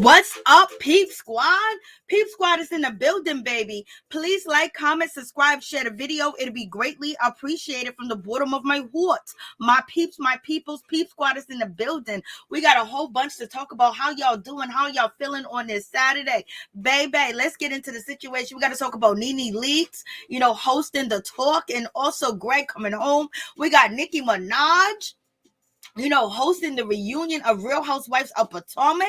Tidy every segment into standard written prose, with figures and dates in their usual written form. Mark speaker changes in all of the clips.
Speaker 1: What's up, Peep Squad? Peep Squad is in the building, baby. Please like, comment, subscribe, share the video. It'll be greatly appreciated from the bottom of my heart. My peeps, my peoples, Peep Squad is in the building. We got a whole bunch to talk about. How y'all doing? How y'all feeling on this Saturday? Baby, let's get into the situation. We got to talk about NeNe Leakes, hosting the talk, and also Gregg coming home. We got Nicki Minaj, hosting the reunion of Real Housewives of Atlanta.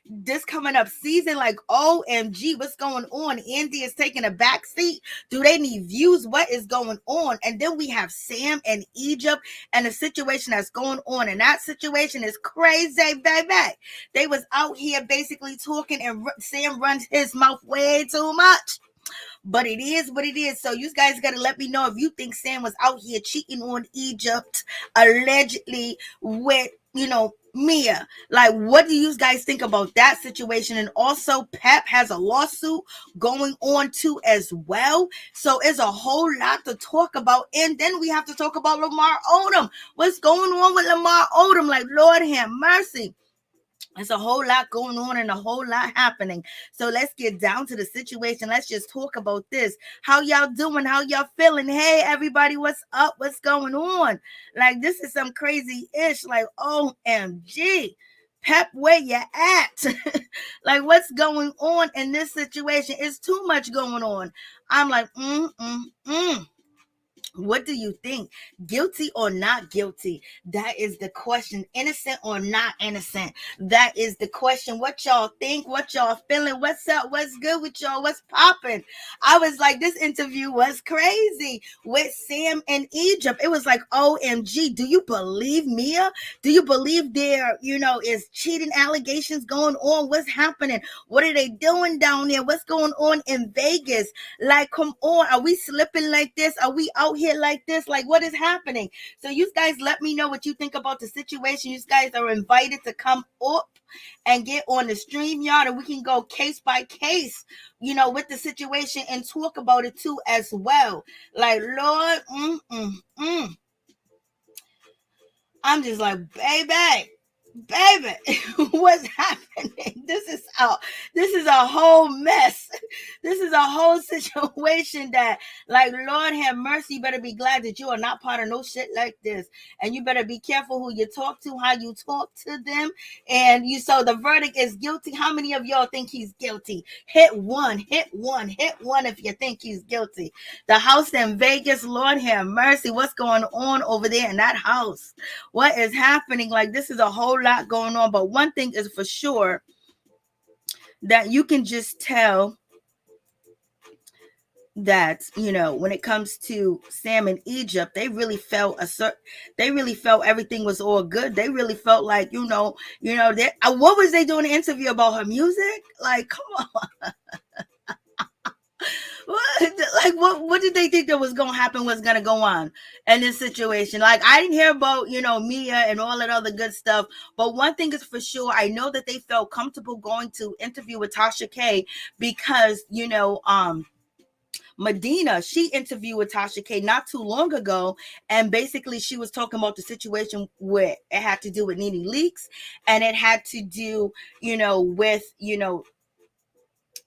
Speaker 1: This coming up season, like, OMG, what's going on? Andy is taking a back seat. Do they need views? What is going on? And then we have Sam and Egypt and the situation that's going on. And that situation is crazy, baby. They was out here basically talking, and Sam runs his mouth way too much. But it is what it is. So you guys got to let me know if you think Sam was out here cheating on Egypt, allegedly with, Mia. Like, what do you guys think about that situation? And also, Pep has a lawsuit going on too as well. So it's a whole lot to talk about. And then we have to talk about Lamar Odom. What's going on with Lamar Odom? Like, Lord have mercy. There's a whole lot going on and a whole lot happening. So let's get down to the situation. Let's just talk about this. How y'all doing? How y'all feeling? Hey, everybody, what's up? What's going on? Like, this is some crazy-ish. Like, OMG. Pep, where you at? Like, what's going on in this situation? It's too much going on. I'm like, What do you think? Guilty or not guilty? That is the question. Innocent or not innocent? That is the question. What y'all think? What y'all feeling? What's up? What's good with y'all? What's popping? I was like, this interview was crazy with Sam and Egypt. It was like, OMG, do you believe Mia? Do you believe there, is cheating allegations going on? What's happening? What are they doing down there? What's going on in Vegas? Like, come on. Are we slipping like this? Are we out here like this? Like, what is happening? So you guys let me know what you think about the situation. You guys are invited to come up and get on the StreamYard, and we can go case by case, with the situation and talk about it too as well. Like, Lord, I'm just like, baby, what's happening? This is a whole mess. This is a whole situation that, like, Lord have mercy. You better be glad that you are not part of no shit like this. And you better be careful who you talk to, how you talk to them. And so the verdict is guilty. How many of y'all think he's guilty? Hit one if you think he's guilty. The house in Vegas, Lord have mercy. What's going on over there in that house? What is happening? Like, this is a whole lot going on. But one thing is for sure, that you can just tell that, when it comes to Sam and Egypt, they really felt everything was all good. They really felt like, what was they doing an interview about her music? Like, come on. What did they think that was going to happen, was going to go on in this situation? Like, I didn't hear about, Mia and all that other good stuff. But one thing is for sure, I know that they felt comfortable going to interview with Tasha K because, Medina, she interviewed with Tasha K not too long ago, and basically she was talking about the situation where it had to do with NeNe Leakes, and it had to do, with,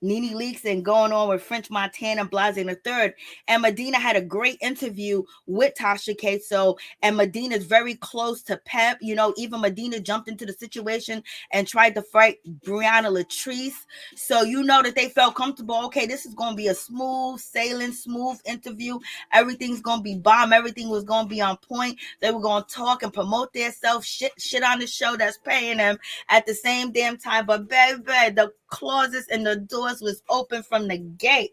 Speaker 1: NeNe Leakes and going on with French Montana, Blase and the third. And Medina had a great interview with Tasha K. So, and Medina's very close to Pep. Even Medina jumped into the situation and tried to fight Briana Latrice. So, that they felt comfortable. Okay, this is going to be a smooth sailing, smooth interview. Everything's going to be bomb. Everything was going to be on point. They were going to talk and promote themselves, shit on the show that's paying them at the same damn time. But baby, the clauses and the doors doors was open from the gate.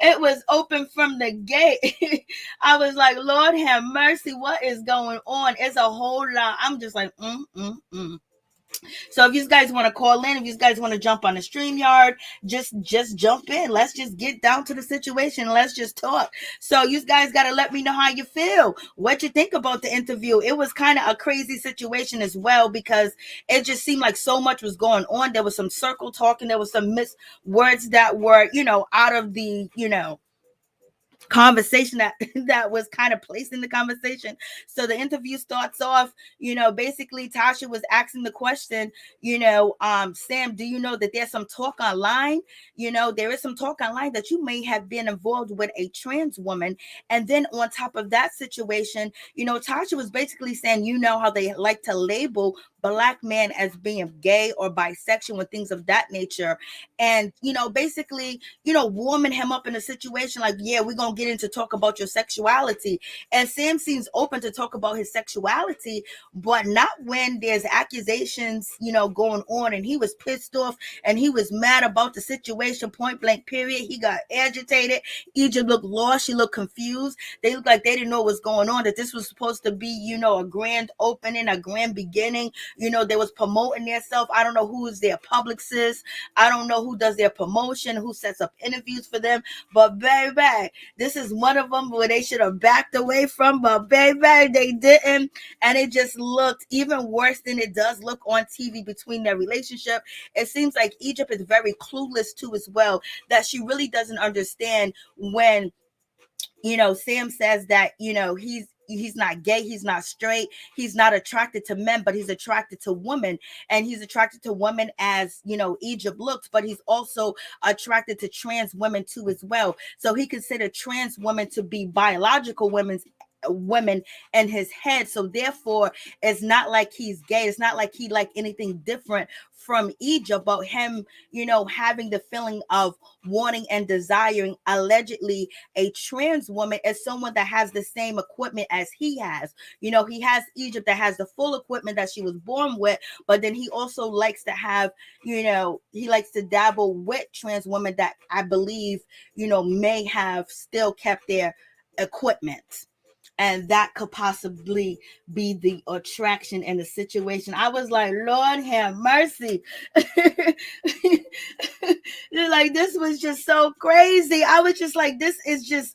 Speaker 1: It was open from the gate. I was like, Lord have mercy, what is going on? It's a whole lot. I'm just like, So if you guys want to call in, if you guys want to jump on the StreamYard, just jump in. Let's just get down to the situation. Let's just talk. So you guys got to let me know how you feel. What you think about the interview. It was kind of a crazy situation as well, because it just seemed like so much was going on. There was some circle talking. There was some words that were, out of the, conversation that was kind of placed in the conversation. So the interview starts off, basically Tasha was asking the question, Sam, do you know that there's some talk online? There is some talk online that you may have been involved with a trans woman. And then on top of that situation, Tasha was basically saying, how they like to label Black men as being gay or bisexual and things of that nature. And, basically, warming him up in a situation like, yeah, we're going to get into talk about your sexuality. And Sam seems open to talk about his sexuality, but not when there's accusations, going on. And he was pissed off and he was mad about the situation, point blank, period. He got agitated. Egypt looked lost. She looked confused. They looked like they didn't know what's going on, that this was supposed to be, a grand opening, a grand beginning. They was promoting themselves. I don't know who is their publicist. I don't know who does their promotion, who sets up interviews for them. But baby, this is one of them where they should have backed away from. But baby, they didn't. And it just looked even worse than it does look on TV between their relationship. It seems like Egypt is very clueless too as well, that she really doesn't understand when Sam says that, he's not gay, he's not straight, he's not attracted to men, but he's attracted to women. And he's attracted to women as, Egypt looks, but he's also attracted to trans women too as well. So he considered trans women to be biological women in his head. So therefore, it's not like he's gay. It's not like he like anything different from Egypt, about him, having the feeling of wanting and desiring allegedly a trans woman as someone that has the same equipment as he has. He has Egypt that has the full equipment that she was born with, but then he also likes to have, he likes to dabble with trans women that I believe, may have still kept their equipment. And that could possibly be the attraction and the situation. I was like, Lord have mercy. Like, this was just so crazy. I was just like,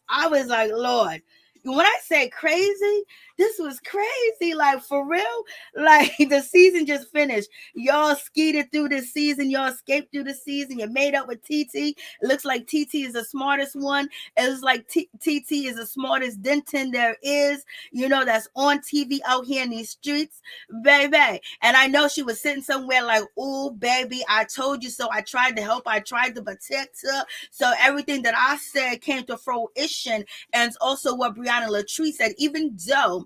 Speaker 1: I was like, Lord. When I say crazy, this was crazy. Like, for real. Like, the season just finished. Y'all skeeted through the season. Y'all escaped through the season. You made up with Tee Tee. It looks like Tee Tee is the smartest one. It was like Tee Tee is the smartest Denton there is, that's on TV out here in these streets, baby. And I know she was sitting somewhere like, oh, baby, I told you so. I tried to help. I tried to protect her. So everything that I said came to fruition. And it's also what Briana and Tee said, even though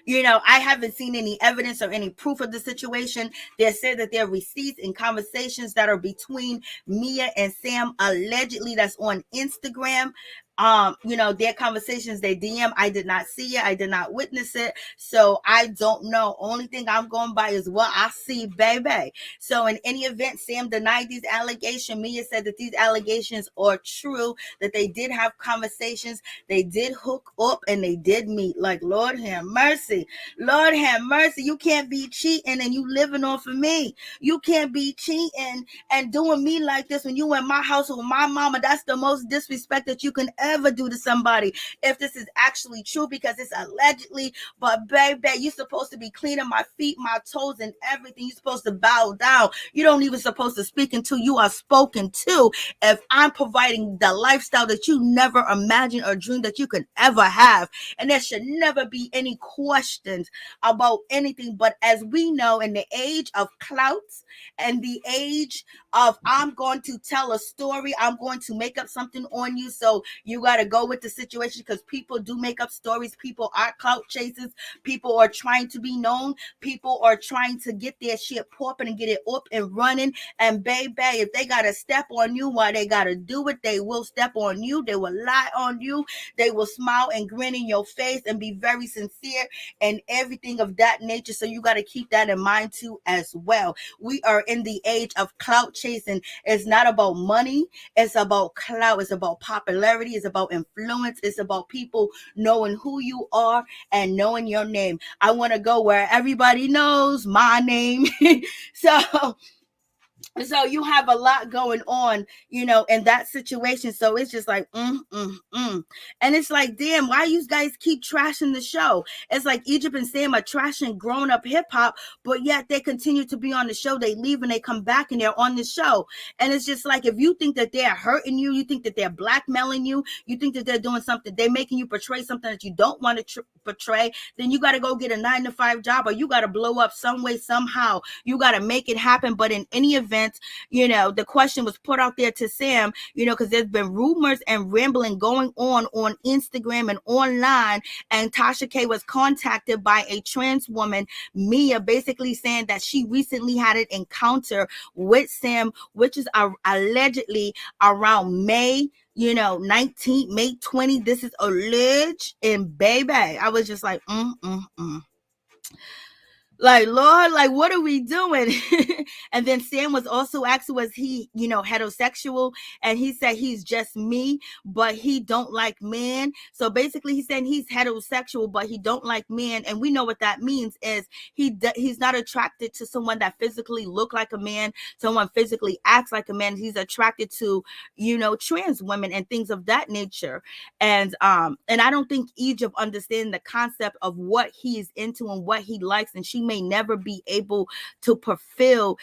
Speaker 1: I haven't seen any evidence or any proof of the situation. They said that there are receipts and conversations that are between Mia and Sam, allegedly, that's on Instagram. Their conversations, they DM. I did not see it. I did not witness it. So I don't know. Only thing I'm going by is what I see, baby. So in any event, Sam denied these allegations. Mia said that these allegations are true, that they did have conversations, they did hook up, and they did meet. Like, Lord have mercy. Lord have mercy. You can't be cheating and you living off of me. You can't be cheating and doing me like this when you in my house with my mama. That's the most disrespect that you can ever do to somebody, if this is actually true, because it's allegedly. But baby, you're supposed to be cleaning my feet, my toes, and everything. You're supposed to bow down. You don't even supposed to speak until you are spoken to. If I'm providing the lifestyle that you never imagined or dreamed that you could ever have, and there should never be any questions about anything. But as we know, in the age of clouts and the age of I'm going to tell a story, I'm going to make up something on you so you you got to go with the situation, because people do make up stories. People are clout chasers. People are trying to be known. People are trying to get their shit popping and get it up and running. And baby, if they got to step on you while they got to do it, they will step on you. They will lie on you. They will smile and grin in your face and be very sincere and everything of that nature. So you got to keep that in mind too as well. We are in the age of clout chasing. It's not about money. It's about clout. It's about popularity. It's about influence. It's about people knowing who you are and knowing your name. I want to go where everybody knows my name. So you have a lot going on, in that situation. So it's just like, and it's like, damn, why you guys keep trashing the show? It's like Egypt and Sam are trashing grown up hip hop, but yet they continue to be on the show. They leave and they come back and they're on the show. And it's just like, if you think that they're hurting you, you think that they're blackmailing you, you think that they're doing something, they're making you portray something that you don't want to portray, then you got to go get a 9-to-5 job, or you got to blow up some way, somehow. You got to make it happen. But in any event, the question was put out there to Sam, because there's been rumors and rambling going on Instagram and online. And Tasha K was contacted by a trans woman, Mia, basically saying that she recently had an encounter with Sam, which is allegedly around May 19th, May 20. This is alleged. And baby, I was just like, like, Lord, like, what are we doing? And then Sam was also asked, was he, heterosexual? And he said he's just me, but he don't like men. So basically he's saying he's heterosexual, but he don't like men. And we know what that means is he's not attracted to someone that physically look like a man, someone physically acts like a man. He's attracted to, trans women and things of that nature. And I don't think Egypt understands the concept of what he is into and what he likes. And she may never be able to fulfill,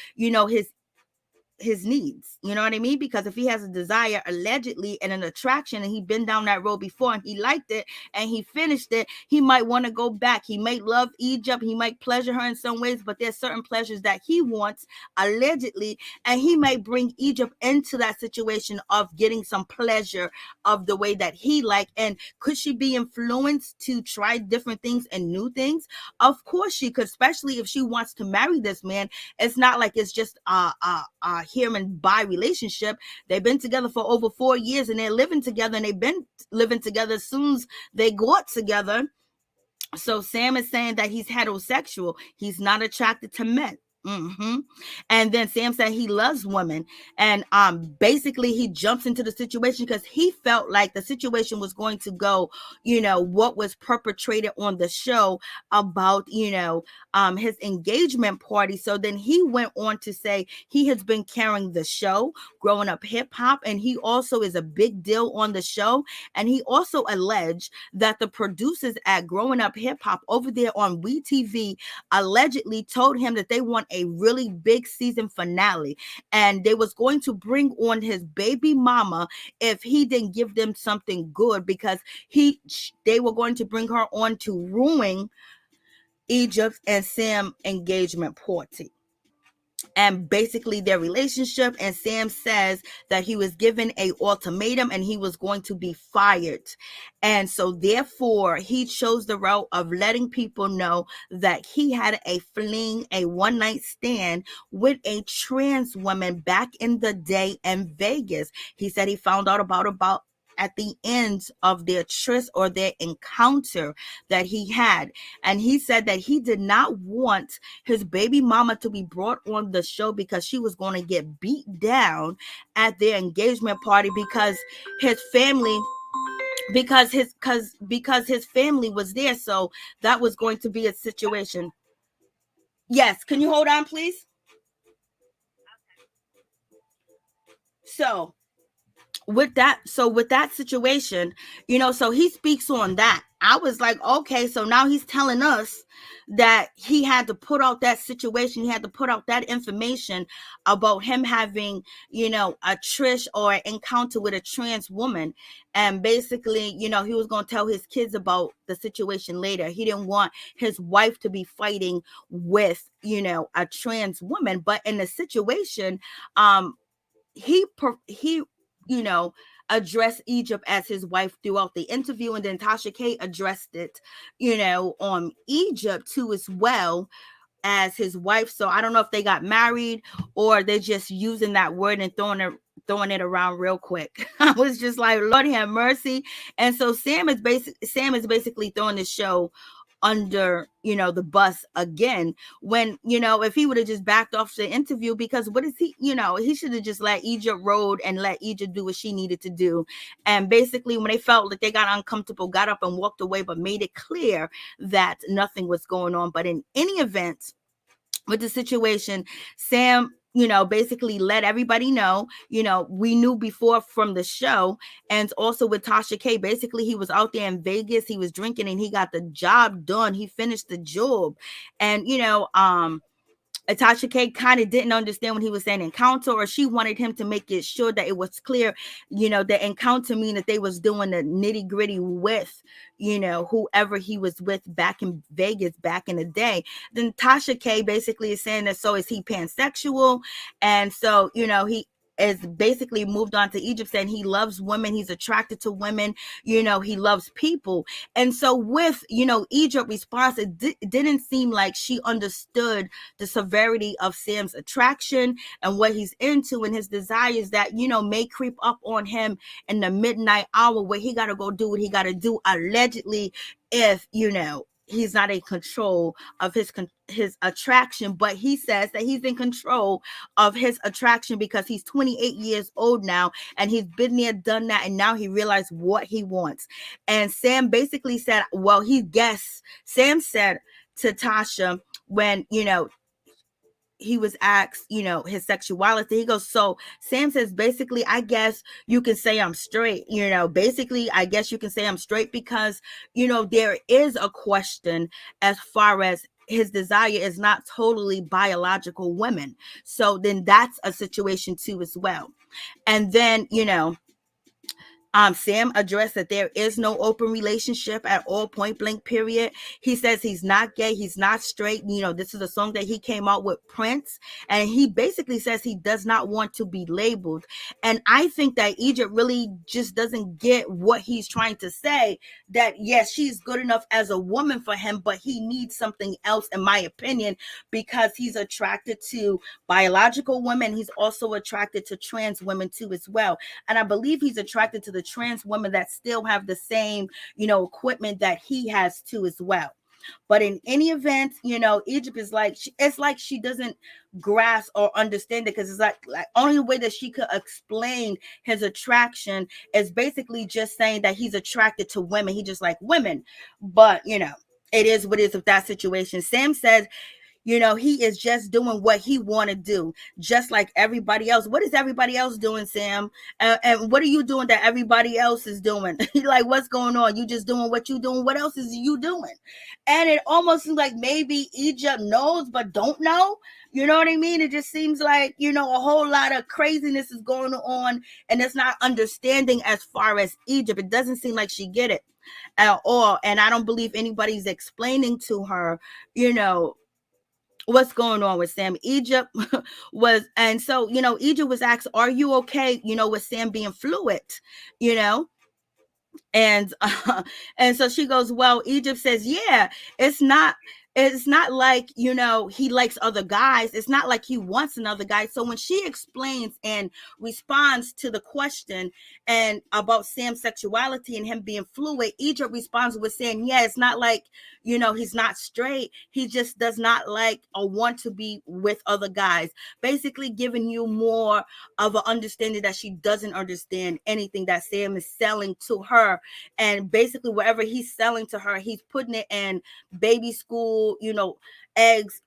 Speaker 1: his needs, you know what I mean? Because if he has a desire allegedly and an attraction, and he'd been down that road before and he liked it and he finished it, he might want to go back. He may love Egypt, he might pleasure her in some ways, but there's certain pleasures that he wants allegedly, and he might bring Egypt into that situation of getting some pleasure of the way that he like. And could she be influenced to try different things and new things? Of course she could, especially if she wants to marry this man. It's not like it's just here and by relationship. They've been together for over 4 years and they're living together, and they've been living together as soon as they got together. So Sam is saying that he's heterosexual. He's not attracted to men. And then Sam said he loves women, and basically he jumps into the situation because he felt like the situation was going to go, what was perpetrated on the show about, his engagement party. So then he went on to say he has been carrying the show, Growing Up Hip Hop, and he also is a big deal on the show. And he also alleged that the producers at Growing Up Hip Hop over there on WeTV allegedly told him that they want a really big season finale, and they was going to bring on his baby mama if he didn't give them something good, because they were going to bring her on to ruin Egypt and Sam engagement party and basically their relationship. And Sam says that he was given a ultimatum and he was going to be fired. And so therefore he chose the route of letting people know that he had a fling, a one-night stand with a trans woman back in the day in Vegas. He said he found out about at the end of their tryst or their encounter that he had. And he said that he did not want his baby mama to be brought on the show because she was going to get beat down at their engagement party because his family was there. So that was going to be a situation. Yes, can you hold on, please? So with that situation, so he speaks on that. I was like, okay, so now he's telling us that he had to put out that situation, he had to put out that information about him having, a tryst or encounter with a trans woman. And basically, he was going to tell his kids about the situation later. He didn't want his wife to be fighting with, a trans woman. But in the situation, he addressed Egypt as his wife throughout the interview, and then Tasha K addressed it, on Egypt too as well as his wife. So I don't know if they got married or they're just using that word and throwing it around real quick. I was just like, Lord have mercy. And so Sam is basically throwing the show under the bus again, when if he would have just backed off the interview, because what is he should have just let Egypt road and let Egypt do what she needed to do. And basically when they felt like they got uncomfortable, got up and walked away, but made it clear that nothing was going on. But in any event, with the situation, Sam basically let everybody know, we knew before from the show. And also with Tasha K, basically he was out there in Vegas, he was drinking and he got the job done. He finished the job. And Tasha K kind of didn't understand when he was saying encounter, or she wanted him to make it sure that it was clear, the encounter mean that they was doing the nitty gritty with, whoever he was with back in Vegas back in the day. Then Tasha K basically is saying that, so is he pansexual? And so, he is basically moved on to Egypt, saying he loves women, he's attracted to women, he loves people. And so with Egypt response, it didn't seem like she understood the severity of Sam's attraction and what he's into and his desires that may creep up on him in the midnight hour, where he got to go do what he got to do, allegedly, if he's not in control of his attraction. But he says that he's in control of his attraction because he's 28 years old now, and he's been there, done that, and now he realized what he wants. And Sam basically said, well, Sam said to Tasha, when he was asked, his sexuality, he goes, so Sam says, basically, I guess you can say I'm straight, basically, I guess you can say I'm straight because, there is a question as far as his desire is not totally biological women. So then that's a situation too as well. And then, Sam addressed that there is no open relationship at all, point blank, period. He says he's not gay, he's not straight. This is a song that he came out with Prince, and he basically says he does not want to be labeled. And I think that Egypt really just doesn't get what he's trying to say, that yes, she's good enough as a woman for him, but he needs something else, in my opinion, because he's attracted to biological women. He's also attracted to trans women too as well. And I believe he's attracted to the trans women that still have the same, equipment that he has too as well. But in any event, Egypt is like, it's like she doesn't grasp or understand it, because it's like only way that she could explain his attraction is basically just saying that he's attracted to women. He just like women. But, it is what it is with that situation. Sam says, he is just doing what he want to do, just like everybody else. What is everybody else doing, Sam? And what are you doing that everybody else is doing? Like, what's going on? You just doing what you doing. What else is you doing? And it almost seems like maybe Egypt knows, but don't know. You know what I mean? It just seems like, a whole lot of craziness is going on, and it's not understanding as far as Egypt. It doesn't seem like she get it at all. And I don't believe anybody's explaining to her, what's going on with Sam. Egypt and so, Egypt was asked, are you okay, with Sam being fluid, and and so she goes, well, Egypt says, yeah, it's not like, he likes other guys. It's not like he wants another guy. So when she explains and responds to the question and about Sam's sexuality and him being fluid, Egypt responds with saying, yeah, it's not like, he's not straight. He just does not like or want to be with other guys. Basically giving you more of an understanding that she doesn't understand anything that Sam is selling to her. And basically whatever he's selling to her, he's putting it in baby school, eggs,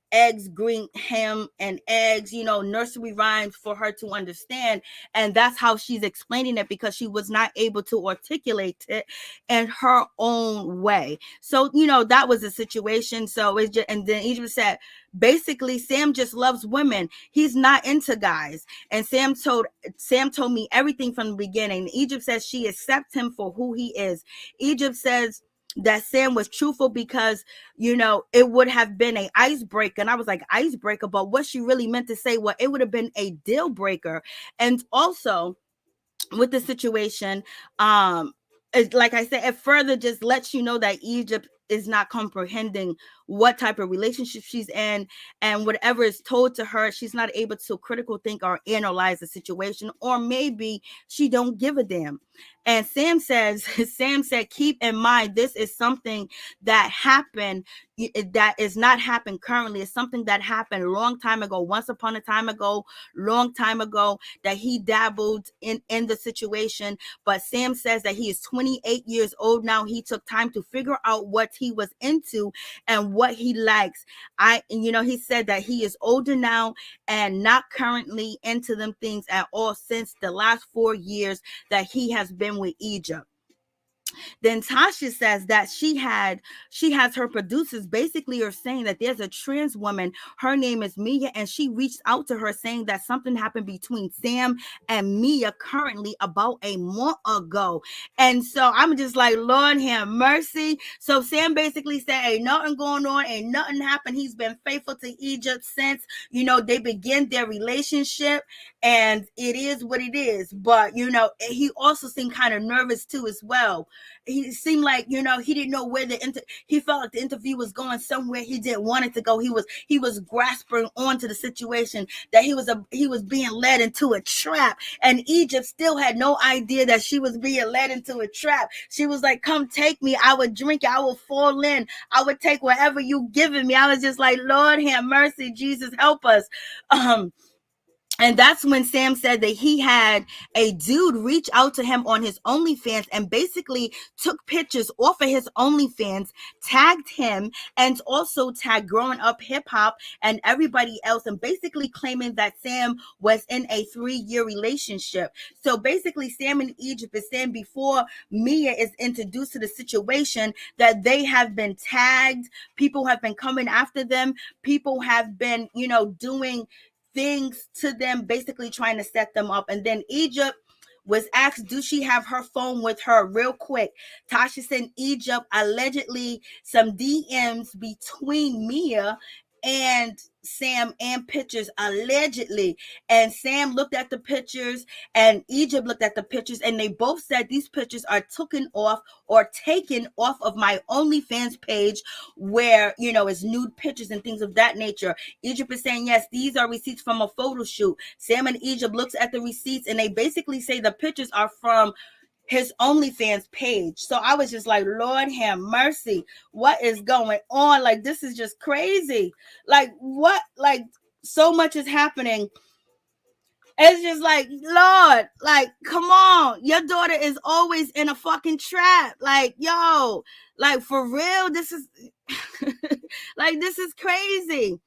Speaker 1: green ham and eggs, nursery rhymes for her to understand. And that's how she's explaining it, because she was not able to articulate it in her own way. So, that was the situation. So it's just, and then Egypt said, basically, Sam just loves women. He's not into guys. And Sam told me everything from the beginning. Egypt says she accepts him for who he is. Egypt says that Sam was truthful because, it would have been an icebreaker. And I was like, icebreaker, but what she really meant to say, well, it would have been a deal breaker. And also, with the situation, like I said, it further just lets you know that Egypt is not comprehending what type of relationship she's in, and whatever is told to her, she's not able to critical think or analyze the situation, or maybe she don't give a damn. And Sam says, Sam said, keep in mind, this is something that happened, that is not happening currently. It's something that happened a long time ago, once upon a time ago, long time ago, that he dabbled in the situation. But Sam says that he is 28 years old now. He took time to figure out what he was into and what he likes. He said that he is older now and not currently into them things at all since the last 4 years that he has been with Egypt. Then Tasha says that she has her producers basically are saying that there's a trans woman, her name is Mia, and she reached out to her saying that something happened between Sam and Mia currently about a month ago. And so I'm just like, Lord have mercy. So Sam basically said, ain't nothing going on, ain't nothing happened. He's been faithful to Egypt since, they began their relationship, and it is what it is. But, he also seemed kind of nervous too as well. He seemed like, he didn't know where he felt like the interview was going somewhere he didn't want it to go. He was grasping onto the situation, that he was being led into a trap, and Egypt still had no idea that she was being led into a trap. She was like, come take me, I would drink it, I would fall in, I would take whatever you giving me. I was just like, Lord have mercy, Jesus help us. And that's when Sam said that he had a dude reach out to him on his OnlyFans and basically took pictures off of his OnlyFans, tagged him, and also tagged Growing Up Hip Hop and everybody else, and basically claiming that Sam was in a 3-year relationship. So basically, Sam and Egypt is saying before Mia is introduced to the situation that they have been tagged, people have been coming after them, people have been, doing things to them, basically trying to set them up. And then Egypt was asked, do she have her phone with her? Real quick, Tasha sent Egypt allegedly some DMs between Mia and Sam and pictures, allegedly. And Sam looked at the pictures and Egypt looked at the pictures, and they both said these pictures are taken off of my OnlyFans page, where it's nude pictures and things of that nature. Egypt is saying, yes, these are receipts from a photo shoot. Sam and Egypt looks at the receipts, and they basically say the pictures are from his OnlyFans page. So I was just like, Lord have mercy, what is going on? Like, this is just crazy. Like, what? Like, so much is happening. It's just like, Lord, like, come on, your daughter is always in a fucking trap. Like, yo, like, for real, this is like, this is crazy.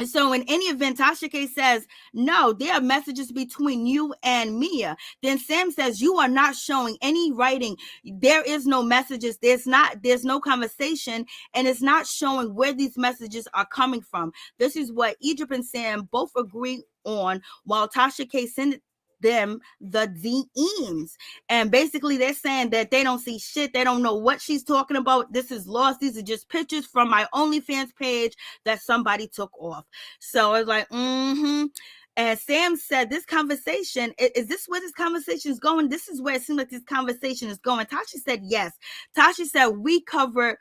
Speaker 1: So in any event, Tasha K says, no, there are messages between you and Mia. Then Sam says, you are not showing any writing. There is no messages. There's no conversation, and it's not showing where these messages are coming from. This is what Egypt and Sam both agree on, while Tasha K sent them the DMs, and basically they're saying that they don't see shit, they don't know what she's talking about, this is lost, these are just pictures from my OnlyFans page that somebody took off. So it's like, and Sam said, this conversation, is this where this conversation is going? This is where it seems like this conversation is going. Tasha said, yes. Tasha said, we cover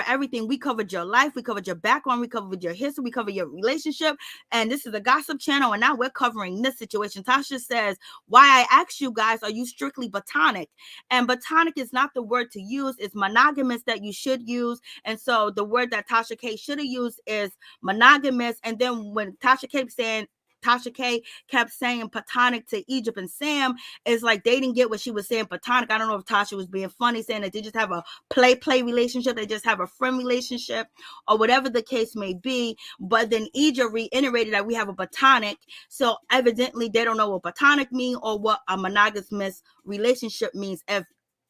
Speaker 1: everything. We covered your life, we covered your background, we covered your history, we covered your relationship, and this is a gossip channel, and now we're covering this situation. Tasha says, why I asked you guys, are you strictly platonic? And platonic is not the word to use, it's monogamous that you should use. And so the word that Tasha K should have used is monogamous. And then when Tasha K kept saying platonic to Egypt and Sam, it's like they didn't get what she was saying platonic. I don't know if Tasha was being funny, saying that they just have a play relationship, they just have a friend relationship, or whatever the case may be. But then Egypt reiterated that we have a platonic. So evidently they don't know what platonic means or what a monogamous relationship means. If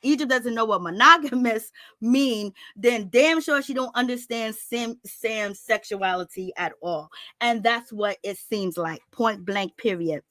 Speaker 1: Egypt doesn't know what monogamous mean, then damn sure she don't understand Sam's sexuality at all. And that's what it seems like, point blank, period.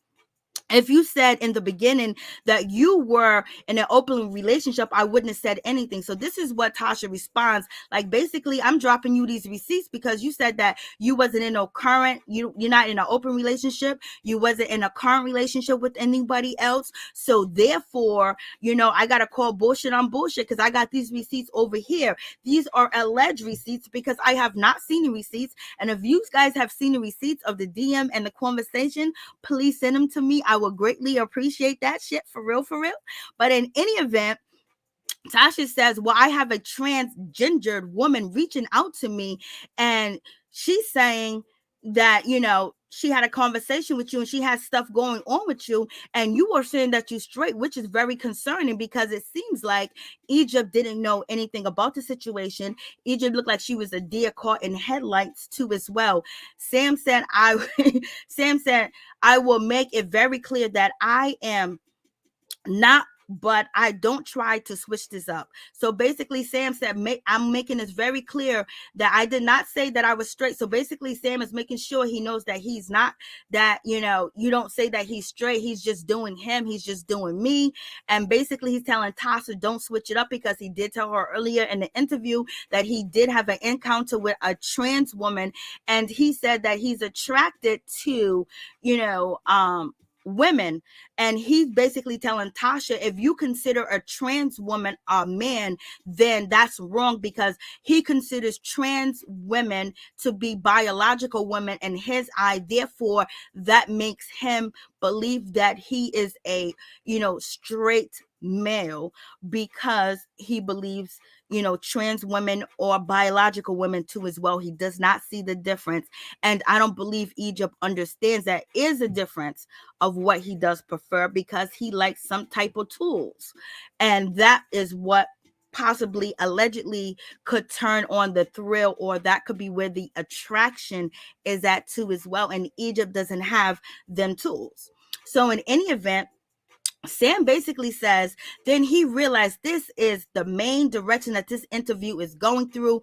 Speaker 1: If you said in the beginning that you were in an open relationship, I wouldn't have said anything. So this is what Tasha responds. Like, basically, I'm dropping you these receipts because you said that you wasn't in no current, you're not in an open relationship. You wasn't in a current relationship with anybody else. So therefore, I got to call bullshit on bullshit because I got these receipts over here. These are alleged receipts because I have not seen the receipts. And if you guys have seen the receipts of the DM and the conversation, please send them to me. I would greatly appreciate that shit, for real, for real. But in any event, Tasha says, well, I have a transgendered woman reaching out to me, and she's saying that, she had a conversation with you and she has stuff going on with you, and you were saying that you straight, which is very concerning because it seems like Egypt didn't know anything about the situation. Egypt looked like she was a deer caught in headlights too as well. Sam said, Sam said, I will make it very clear that I am not, but I don't try to switch this up. So basically, Sam said, I'm making this very clear that I did not say that I was straight. So basically, Sam is making sure he knows that he's not, that, you don't say that he's straight. He's just doing him. He's just doing me. And basically, he's telling Tasha, don't switch it up, because he did tell her earlier in the interview that he did have an encounter with a trans woman. And he said that he's attracted to, women. And he's basically telling Tasha, if you consider a trans woman a man, then that's wrong, because he considers trans women to be biological women in his eye. Therefore, that makes him believe that he is a, straight male, because he believes, trans women or biological women too as well. He does not see the difference. And I don't believe Egypt understands that is a difference of what he does prefer, because he likes some type of tools. And that is what possibly allegedly could turn on the thrill, or that could be where the attraction is at too as well. And Egypt doesn't have them tools. So in any event, Sam basically says, then he realized this is the main direction that this interview is going to,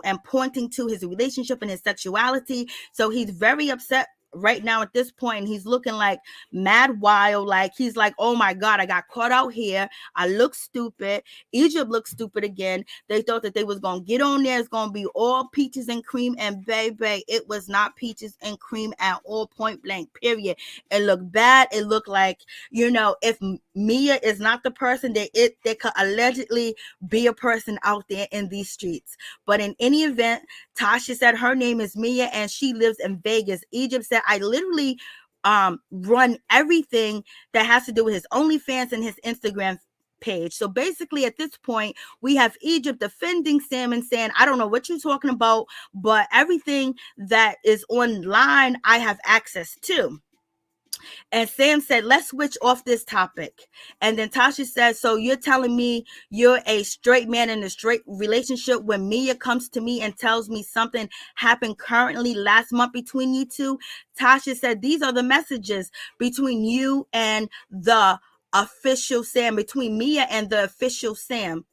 Speaker 1: and pointing to his relationship and his sexuality. So he's very upset right now at this point, and he's looking like mad wild. Like, he's like, oh my God, I got caught out here. I look stupid. Egypt looks stupid again. They thought that they was going to get on there. It's going to be all peaches and cream, and baby, it was not peaches and cream at all, point blank, period. It looked bad. It looked like, if Mia is not the person, that there could allegedly be a person out there in these streets. But in any event, Tasha said her name is Mia and she lives in Vegas. Egypt said, I literally run everything that has to do with his OnlyFans and his Instagram page. So basically, at this point, we have Egypt defending Sam and saying, I don't know what you're talking about, but everything that is online, I have access to. And Sam said, let's switch off this topic. And then Tasha said, so you're telling me you're a straight man in a straight relationship when Mia comes to me and tells me something happened currently last month between you two? Tasha said, these are the messages between you and the official Sam, between Mia and the official Sam.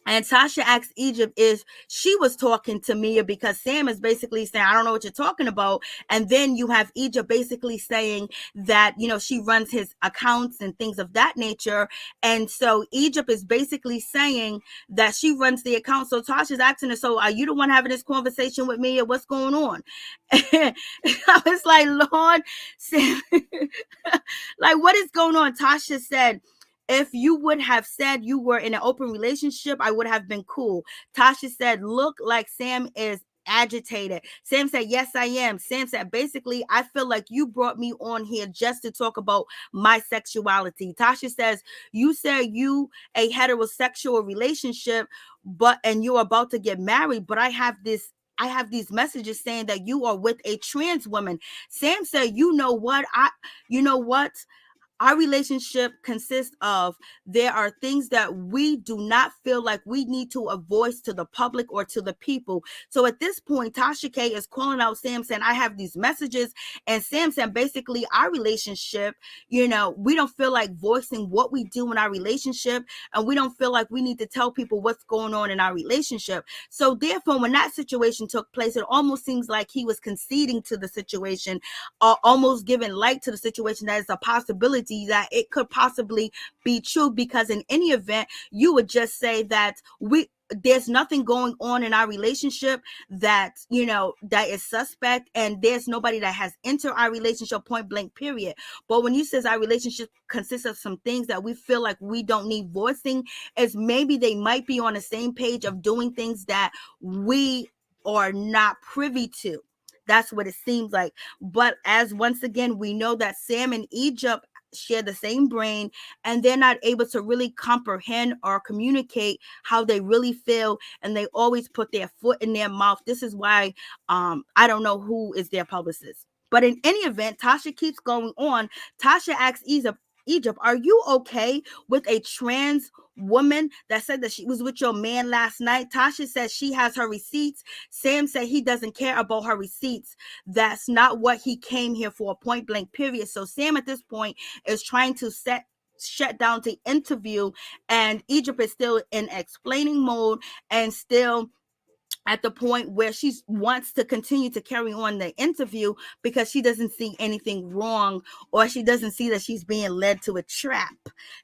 Speaker 1: And Tasha asked Egypt if she was talking to Mia, because Sam is basically saying, I don't know what you're talking about. And then you have Egypt basically saying that, she runs his accounts and things of that nature. And so Egypt is basically saying that she runs the account. So Tasha's asking her, so are you the one having this conversation with Mia? What's going on? I was like, Lord, Sam, like, what is going on? Tasha said, if you would have said you were in an open relationship, I would have been cool. Tasha said, look like Sam is agitated. Sam said, yes, I am. Sam said, basically, I feel like you brought me on here just to talk about my sexuality. Tasha says, you said you a heterosexual relationship, and you're about to get married, but I have these messages saying that you are with a trans woman. Sam said, you know what? Our relationship consists of, there are things that we do not feel like we need to voice to the public or to the people. So at this point, Tasha K is calling out Sam, saying, I have these messages. And Sam said, basically, our relationship, we don't feel like voicing what we do in our relationship. And we don't feel like we need to tell people what's going on in our relationship. So therefore, when that situation took place, it almost seems like he was conceding to the situation, almost giving light to the situation, that is a possibility that it could possibly be true, because in any event, you would just say that there's nothing going on in our relationship that that is suspect, and there's nobody that has entered our relationship, point blank, period. But when you says our relationship consists of some things that we feel like we don't need voicing, is maybe they might be on the same page of doing things that we are not privy to. That's what it seems like. But as once again, we know that Sam and Egypt share the same brain, and they're not able to really comprehend or communicate how they really feel, and they always put their foot in their mouth. This is why I don't know who is their publicist. But in any event, Tasha keeps going on. Tasha asks Egypt, are you okay with a trans woman that said that she was with your man last night? Tasha says she has her receipts. Sam said he doesn't care about her receipts. That's not what he came here for, point blank, period. So Sam at this point is trying to shut down the interview, and Egypt is still in explaining mode, and still at the point where she wants to continue to carry on the interview because she doesn't see anything wrong, or she doesn't see that she's being led to a trap.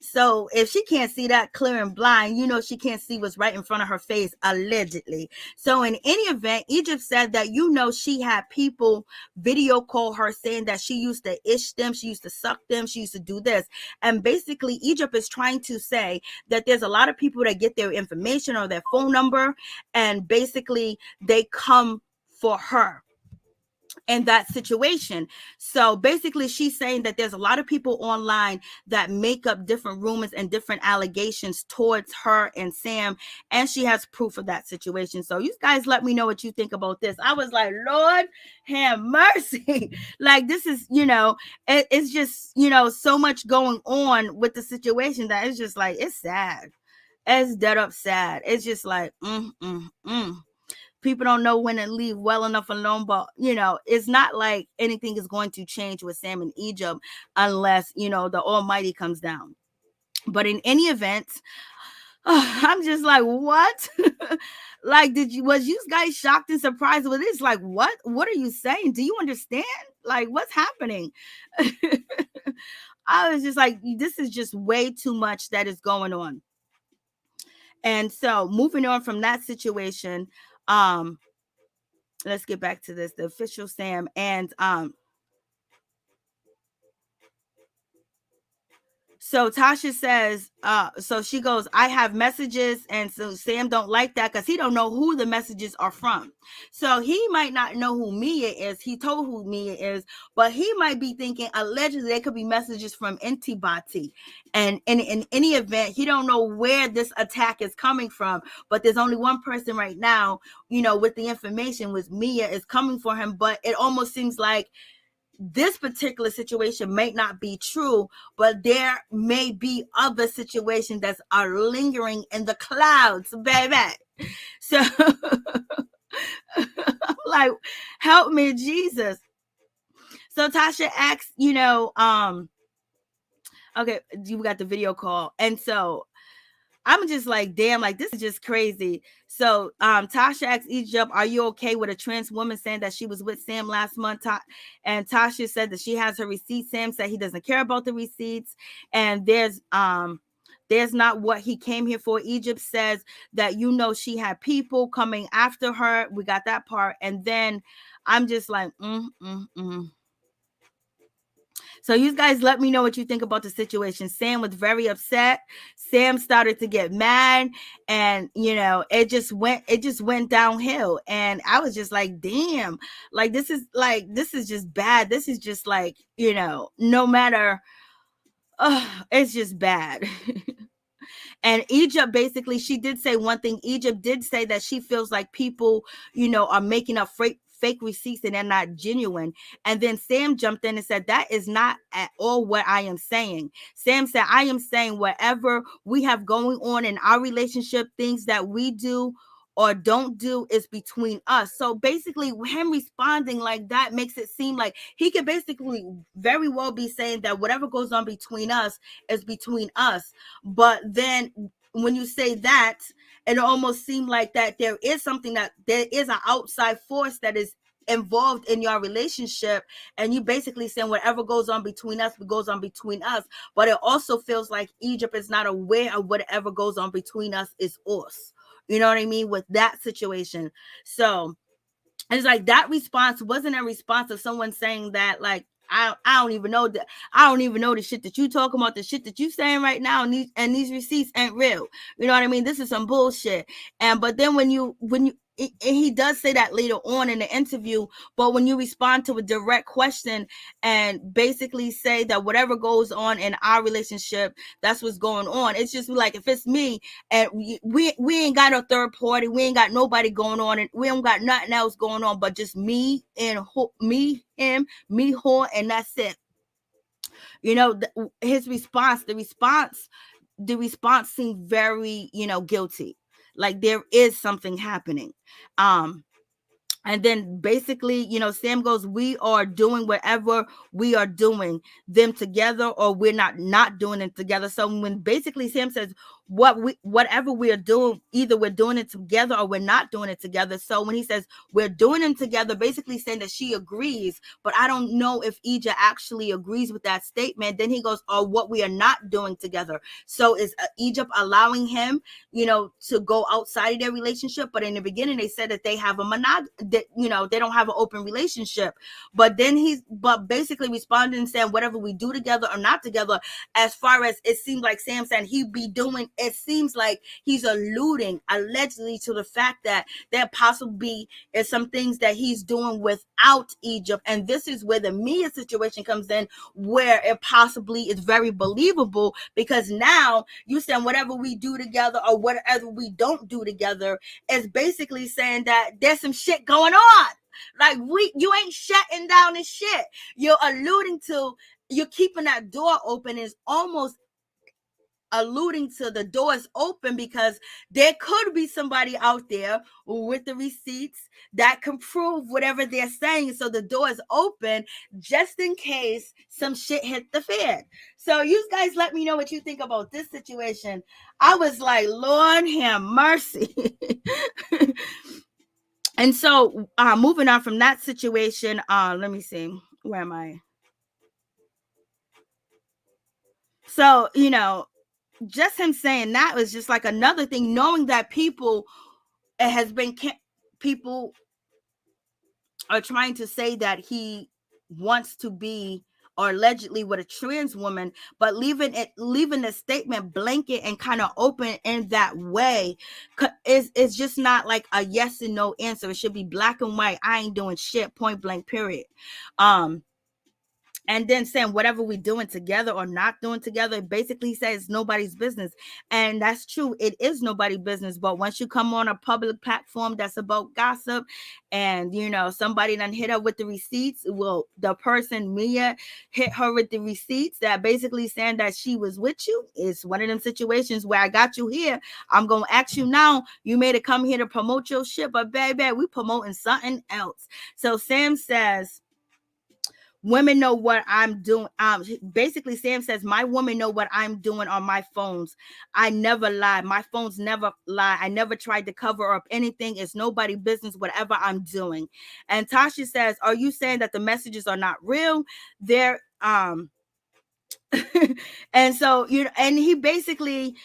Speaker 1: So if she can't see that clear and blind, she can't see what's right in front of her face, allegedly. So in any event, Egypt said that she had people video call her saying that she used to ish them, she used to suck them, she used to do this. And basically Egypt is trying to say that there's a lot of people that get their information or their phone number, and basically they come for her in that situation. So basically she's saying that there's a lot of people online that make up different rumors and different allegations towards her and Sam, and she has proof of that situation. So you guys let me know what you think about this. I was like, Lord have mercy. Like, this is, it's just, so much going on with the situation that it's just like, it's sad. It's dead up sad. It's just like, people don't know when to leave well enough alone. But, it's not like anything is going to change with Sam and Egypt unless, the Almighty comes down. But in any event, I'm just like, what? Like, was you guys shocked and surprised with this? Like, what are you saying? Do you understand? Like, what's happening? I was just like, this is just way too much that is going on. And so moving on from that situation, let's get back to this, the official Sam. And so Tasha says, so she goes, I have messages. And so Sam don't like that because he don't know who the messages are from. So he might not know who Mia is. He told who Mia is, but he might be thinking allegedly they could be messages from Intibati. And in any event, he don't know where this attack is coming from. But there's only one person right now, with the information, with Mia is coming for him. But it almost seems like this particular situation may not be true, but there may be other situations that are lingering in the clouds, baby. So I'm like, help me, Jesus. So Tasha asks, okay, you got the video call. And so I'm just like, damn, like, this is just crazy. So Tasha asked Egypt, are you okay with a trans woman saying that she was with Sam last month? And Tasha said that she has her receipts. Sam said he doesn't care about the receipts. And there's not what he came here for. Egypt says that, she had people coming after her. We got that part. And then I'm just like, So you guys let me know what you think about the situation. Sam was very upset. Sam started to get mad, and it just went downhill. And I was just like, damn, like, this is just bad. This is just like, no matter, it's just bad. And Egypt, basically, she did say one thing. Egypt did say that she feels like people, are making up fake receipts and they're not genuine. And then Sam jumped in and said, that is not at all what I am saying. Sam said, I am saying whatever we have going on in our relationship, things that we do or don't do is between us. So basically him responding like that makes it seem like he could basically very well be saying that whatever goes on between us is between us. But then when you say that, it almost seemed like that there is something, that there is an outside force that is involved in your relationship, and you basically saying whatever goes on between us goes on between us. But it also feels like Egypt is not aware of whatever goes on between us is us. You know what I mean? With that situation. So it's like that response wasn't a response of someone saying that, like, I don't even know that, I don't even know the shit that you talking about, the shit that you saying right now, and these receipts ain't real. You know what I mean? This is some bullshit. And but then when you he does say that later on in the interview, but when you respond to a direct question and basically say that whatever goes on in our relationship, that's what's going on. It's just like, if it's me and we ain't got a third party, we ain't got nobody going on, and we don't got nothing else going on but just me and me, him, me, her, and that's it. You know, his response, the response seemed very, guilty. Like there is something happening. And then basically, Sam goes, we are doing whatever we are doing them together, or we're not doing it together. So when basically Sam says whatever we are doing, either we're doing it together or we're not doing it together. So when he says we're doing them together, basically saying that she agrees, but I don't know if Ija actually agrees with that statement. Then he goes, or what we are not doing together. So is Egypt allowing him, to go outside of their relationship? But in the beginning, they said that they have a they don't have an open relationship. But then but basically responding and saying whatever we do together or not together, as far as it seems like Sam saying he be doing, it seems like he's alluding allegedly to the fact that there possibly is some things that he's doing without Egypt. And this is where the Mia situation comes in, where it possibly is very believable, because now you saying whatever we do together or whatever we don't do together is basically saying that there's some shit going on. Like you ain't shutting down the shit. You're alluding to, you're keeping that door open, is almost alluding to the doors open, because there could be somebody out there with the receipts that can prove whatever they're saying. So the door is open just in case some shit hit the fan. So you guys let me know what you think about this situation. I was like, Lord have mercy. And so moving on from that situation, let me see, where am I? So, just him saying that was just like another thing, knowing that people are trying to say that he wants to be, or allegedly, with a trans woman, but leaving the statement blanket and kind of open in that way is just not like a yes and no answer. It should be black and white. I ain't doing shit, point blank, period. And then saying whatever we're doing together or not doing together, basically says nobody's business. And that's true. It is nobody's business. But once you come on a public platform that's about gossip, and, somebody done hit her with the receipts, well, the person, Mia, hit her with the receipts that basically saying that she was with you. It's one of them situations where I got you here. I'm going to ask you now, you made it come here to promote your shit, but baby, we promoting something else. So Sam says, women know what I'm doing. Basically, Sam says, my women know what I'm doing on my phones. I never lie. My phones never lie. I never tried to cover up anything. It's nobody's business, whatever I'm doing. And Tasha says, are you saying that the messages are not real? They're, and so, and he basically,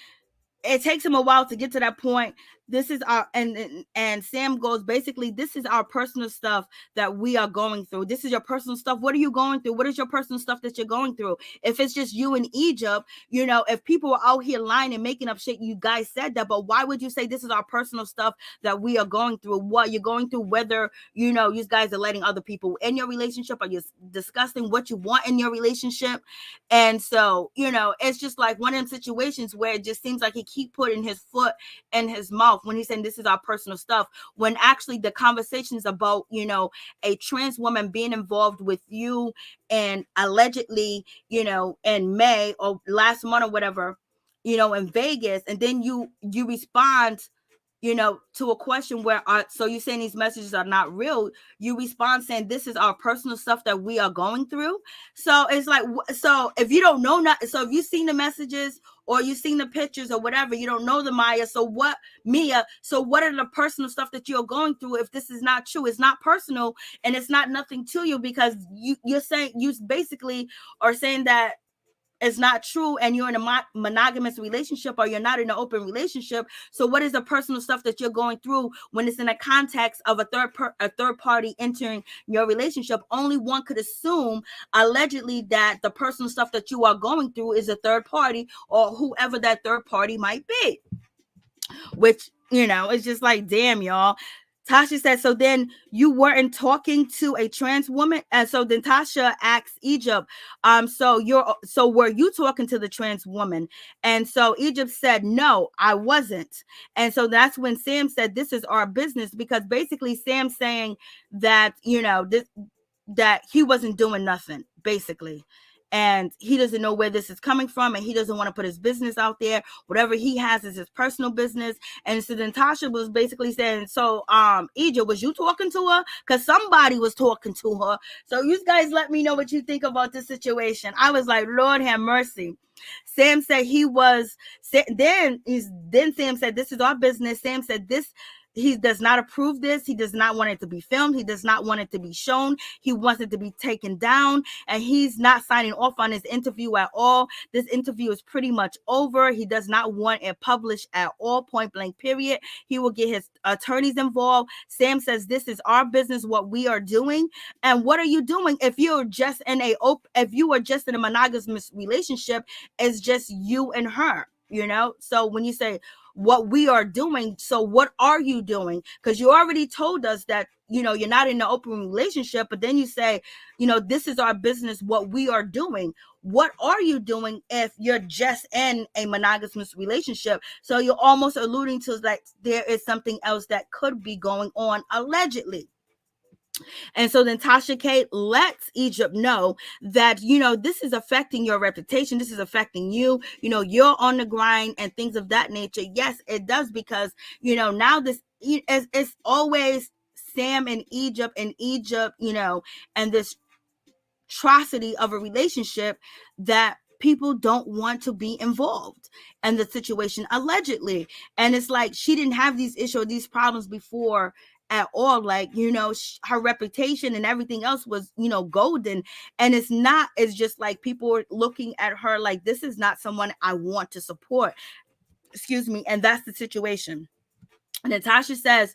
Speaker 1: it takes him a while to get to that point. This is our, and Sam goes, basically, this is our personal stuff that we are going through. This is your personal stuff. What are you going through? What is your personal stuff that you're going through? If it's just you in Egypt, if people are out here lying and making up shit, you guys said that, but why would you say this is our personal stuff that we are going through? What you're going through, whether, you guys are letting other people in your relationship, or you're discussing what you want in your relationship. And so, it's just like one of them situations where it just seems like he keep putting his foot in his mouth. off when he's saying this is our personal stuff, when actually the conversation is about, you know, a trans woman being involved with you and allegedly, you know, in May or last month or whatever, you know, in Vegas. And then you respond, you know, to a question where, so you're saying these messages are not real. You respond saying this is our personal stuff that we are going through. So it's like, so if you don't know, so if you've seen the messages or you've seen the pictures or whatever, you don't know the Maya. So what, Mia? So what are the personal stuff that you're going through? If this is not true, it's not personal and it's not nothing to you, because you're saying, you basically are saying that it's not true and you're in a monogamous relationship or you're not in an open relationship. So what is the personal stuff that you're going through when it's in a context of a third party entering your relationship? Only one could assume allegedly that the personal stuff that you are going through is a third party or whoever that third party might be, which, you know, it's just like, damn, y'all. Tasha said, so then you weren't talking to a trans woman? And so then Tasha asks Egypt, so were you talking to the trans woman? And so Egypt said, no, I wasn't. And so that's when Sam said, this is our business, because basically Sam's saying that, you know, that he wasn't doing nothing, basically. And he doesn't know where this is coming from, and he doesn't want to put his business out there. Whatever he has is his personal business. And so then Tasha was basically saying, so Egypt, was you talking to her? Because somebody was talking to her. So you guys let me know what you think about this situation. I was like, Lord have mercy. Sam said he was, then Sam said, this is our business. Sam said this, he does not approve this. He does not want it to be filmed. He does not want it to be shown. He wants it to be taken down, and he's not signing off on his interview at all. This interview is pretty much over. He does not want it published at all, point blank, period. He will get his attorneys involved. Sam says, this is our business, what we are doing. And what are you doing if you're just in a monogamous relationship? It's just you and her, you know? So when you say what we are doing, so what are you doing? Because you already told us that, you know, you're not in an open relationship, but then you say, you know, this is our business, what we are doing. What are you doing if you're just in a monogamous relationship? So you're almost alluding to like there is something else that could be going on allegedly. And so then Tasha K lets Egypt know that, you know, this is affecting your reputation. This is affecting you. You know, you're on the grind and things of that nature. Yes, it does, because, you know, now this is, it's always Sam and Egypt, you know, and this atrocity of a relationship that people don't want to be involved in the situation allegedly. And it's like she didn't have these issues or these problems before at all. Like, you know, her reputation and everything else was, you know, golden. And it's just like people are looking at her like, this is not someone I want to support. Excuse me. And that's the situation. And Natasha says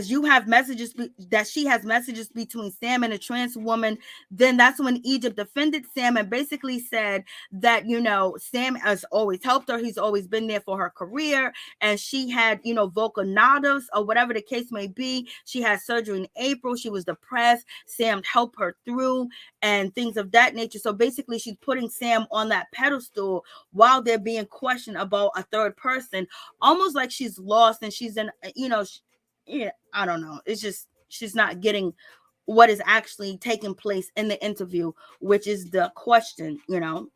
Speaker 1: you have messages that she has messages between Sam and a trans woman. Then that's when Egypt defended Sam and basically said that, you know, Sam has always helped her. He's always been there for her career. And she had, you know, vocal nodules or whatever the case may be. She had surgery in April. She was depressed. Sam helped her through and things of that nature. So basically she's putting Sam on that pedestal while they're being questioned about a third person, almost like she's lost and she's in, you know, yeah, I don't know. It's just she's not getting what is actually taking place in the interview, which is the question, you know.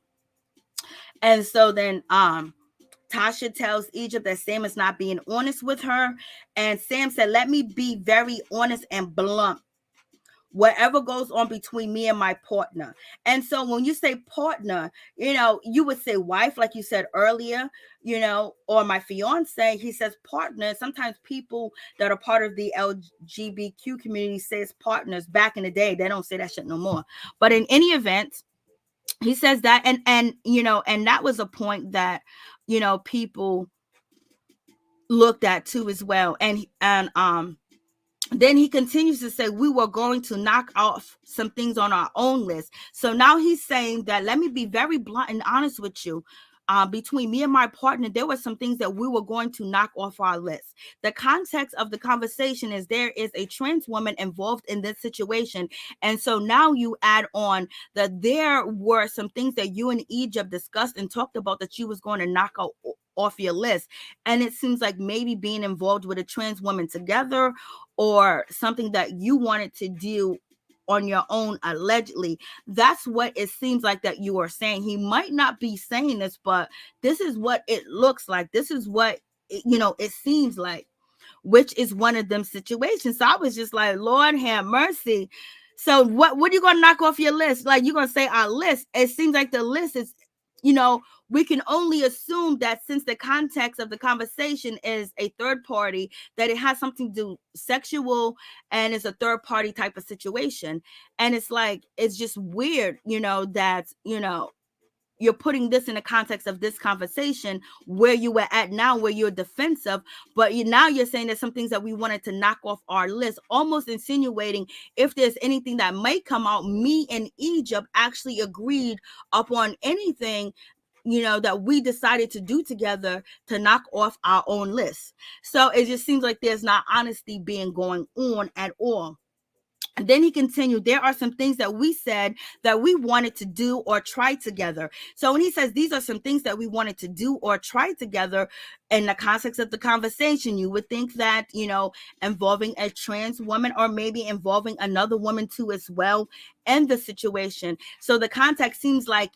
Speaker 1: And so then Tasha tells Egypt that Sam is not being honest with her. And Sam said, let me be very honest and blunt. Whatever goes on between me and my partner. And so when you say partner, you know, you would say wife, like you said earlier, you know, or my fiance. He says partner. Sometimes people that are part of the LGBTQ community says partners. Back in the day, they don't say that shit no more. But in any event, he says that, and you know, and that was a point that, you know, people looked at too as well. And then he continues to say, we were going to knock off some things on our own list. So now he's saying that, let me be very blunt and honest with you. Between me and my partner, there were some things that we were going to knock off our list. The context of the conversation is there is a trans woman involved in this situation. And so now you add on that there were some things that you and Egypt discussed and talked about that you was going to knock off your list. And it seems like maybe being involved with a trans woman together, or something that you wanted to do on your own, allegedly. That's what it seems like that you are saying. He might not be saying this, but this is what it looks like. This is what, it seems like, which is one of them situations. So I was just like, Lord have mercy. So what are you gonna knock off your list? Like, you're gonna say our list? It seems like the list is, we can only assume that since the context of the conversation is a third party, that it has something to do sexual, and it's a third party type of situation. And it's like, it's just weird, that, you're putting this in the context of this conversation where you were at now, where you're defensive, but now you're saying there's some things that we wanted to knock off our list, almost insinuating if there's anything that might come out, me and Egypt actually agreed upon anything, that we decided to do together to knock off our own list. So it just seems like there's not honesty being going on at all. And then he continued, there are some things that we said that we wanted to do or try together. So when he says these are some things that we wanted to do or try together in the context of the conversation, you would think that, involving a trans woman, or maybe involving another woman too as well in the situation. So the context seems like,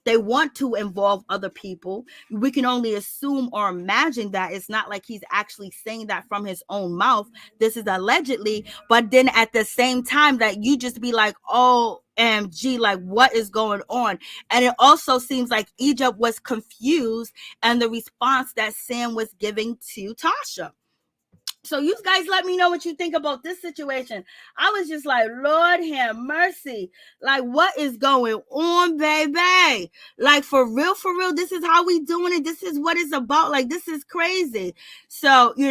Speaker 1: they want to involve other people. We can only assume or imagine that. It's not like he's actually saying that from his own mouth. This is allegedly, but then at the same time that you just be like, OMG, like what is going on? And it also seems like Egypt was confused and the response that Sam was giving to Tasha. So you guys let me know what you think about this situation. I was just like, Lord have mercy. Like, what is going on, baby? Like, for real, this is how we doing it. This is what it's about. Like, this is crazy. So, we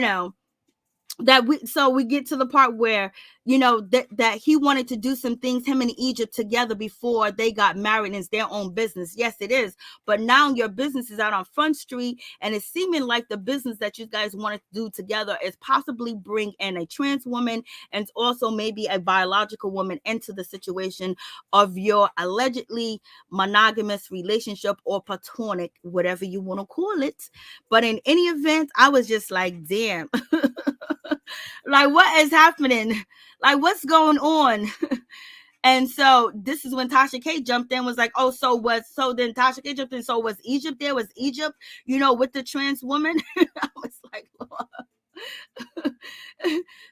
Speaker 1: get to the part where, that he wanted to do some things, him and Egypt together, before they got married, and it's their own business. Yes, it is. But now your business is out on Front Street, and it's seeming like the business that you guys wanted to do together is possibly bring in a trans woman and also maybe a biological woman into the situation of your allegedly monogamous relationship, or platonic, whatever you want to call it. But in any event, I was just like, damn. Like, what is happening? Like, what's going on? And so this is when Tasha K jumped in, was like, then Tasha K jumped in. So was Egypt there? Was Egypt, with the trans woman? I was like, Lord.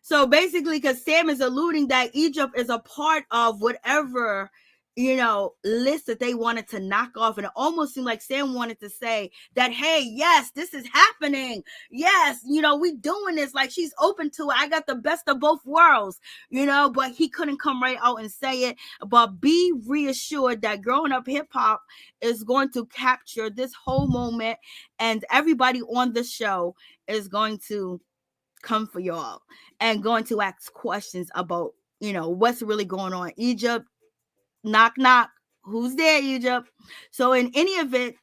Speaker 1: So basically, because Sam is alluding that Egypt is a part of whatever, list that they wanted to knock off. And it almost seemed like Sam wanted to say that, hey, yes, this is happening. Yes, we doing this. Like, she's open to it. I got the best of both worlds, but he couldn't come right out and say it. But be reassured that Growing Up Hip Hop is going to capture this whole moment, and everybody on the show is going to come for y'all and going to ask questions about, what's really going on. Egypt, knock, knock. Who's there, Egypt? So in any event,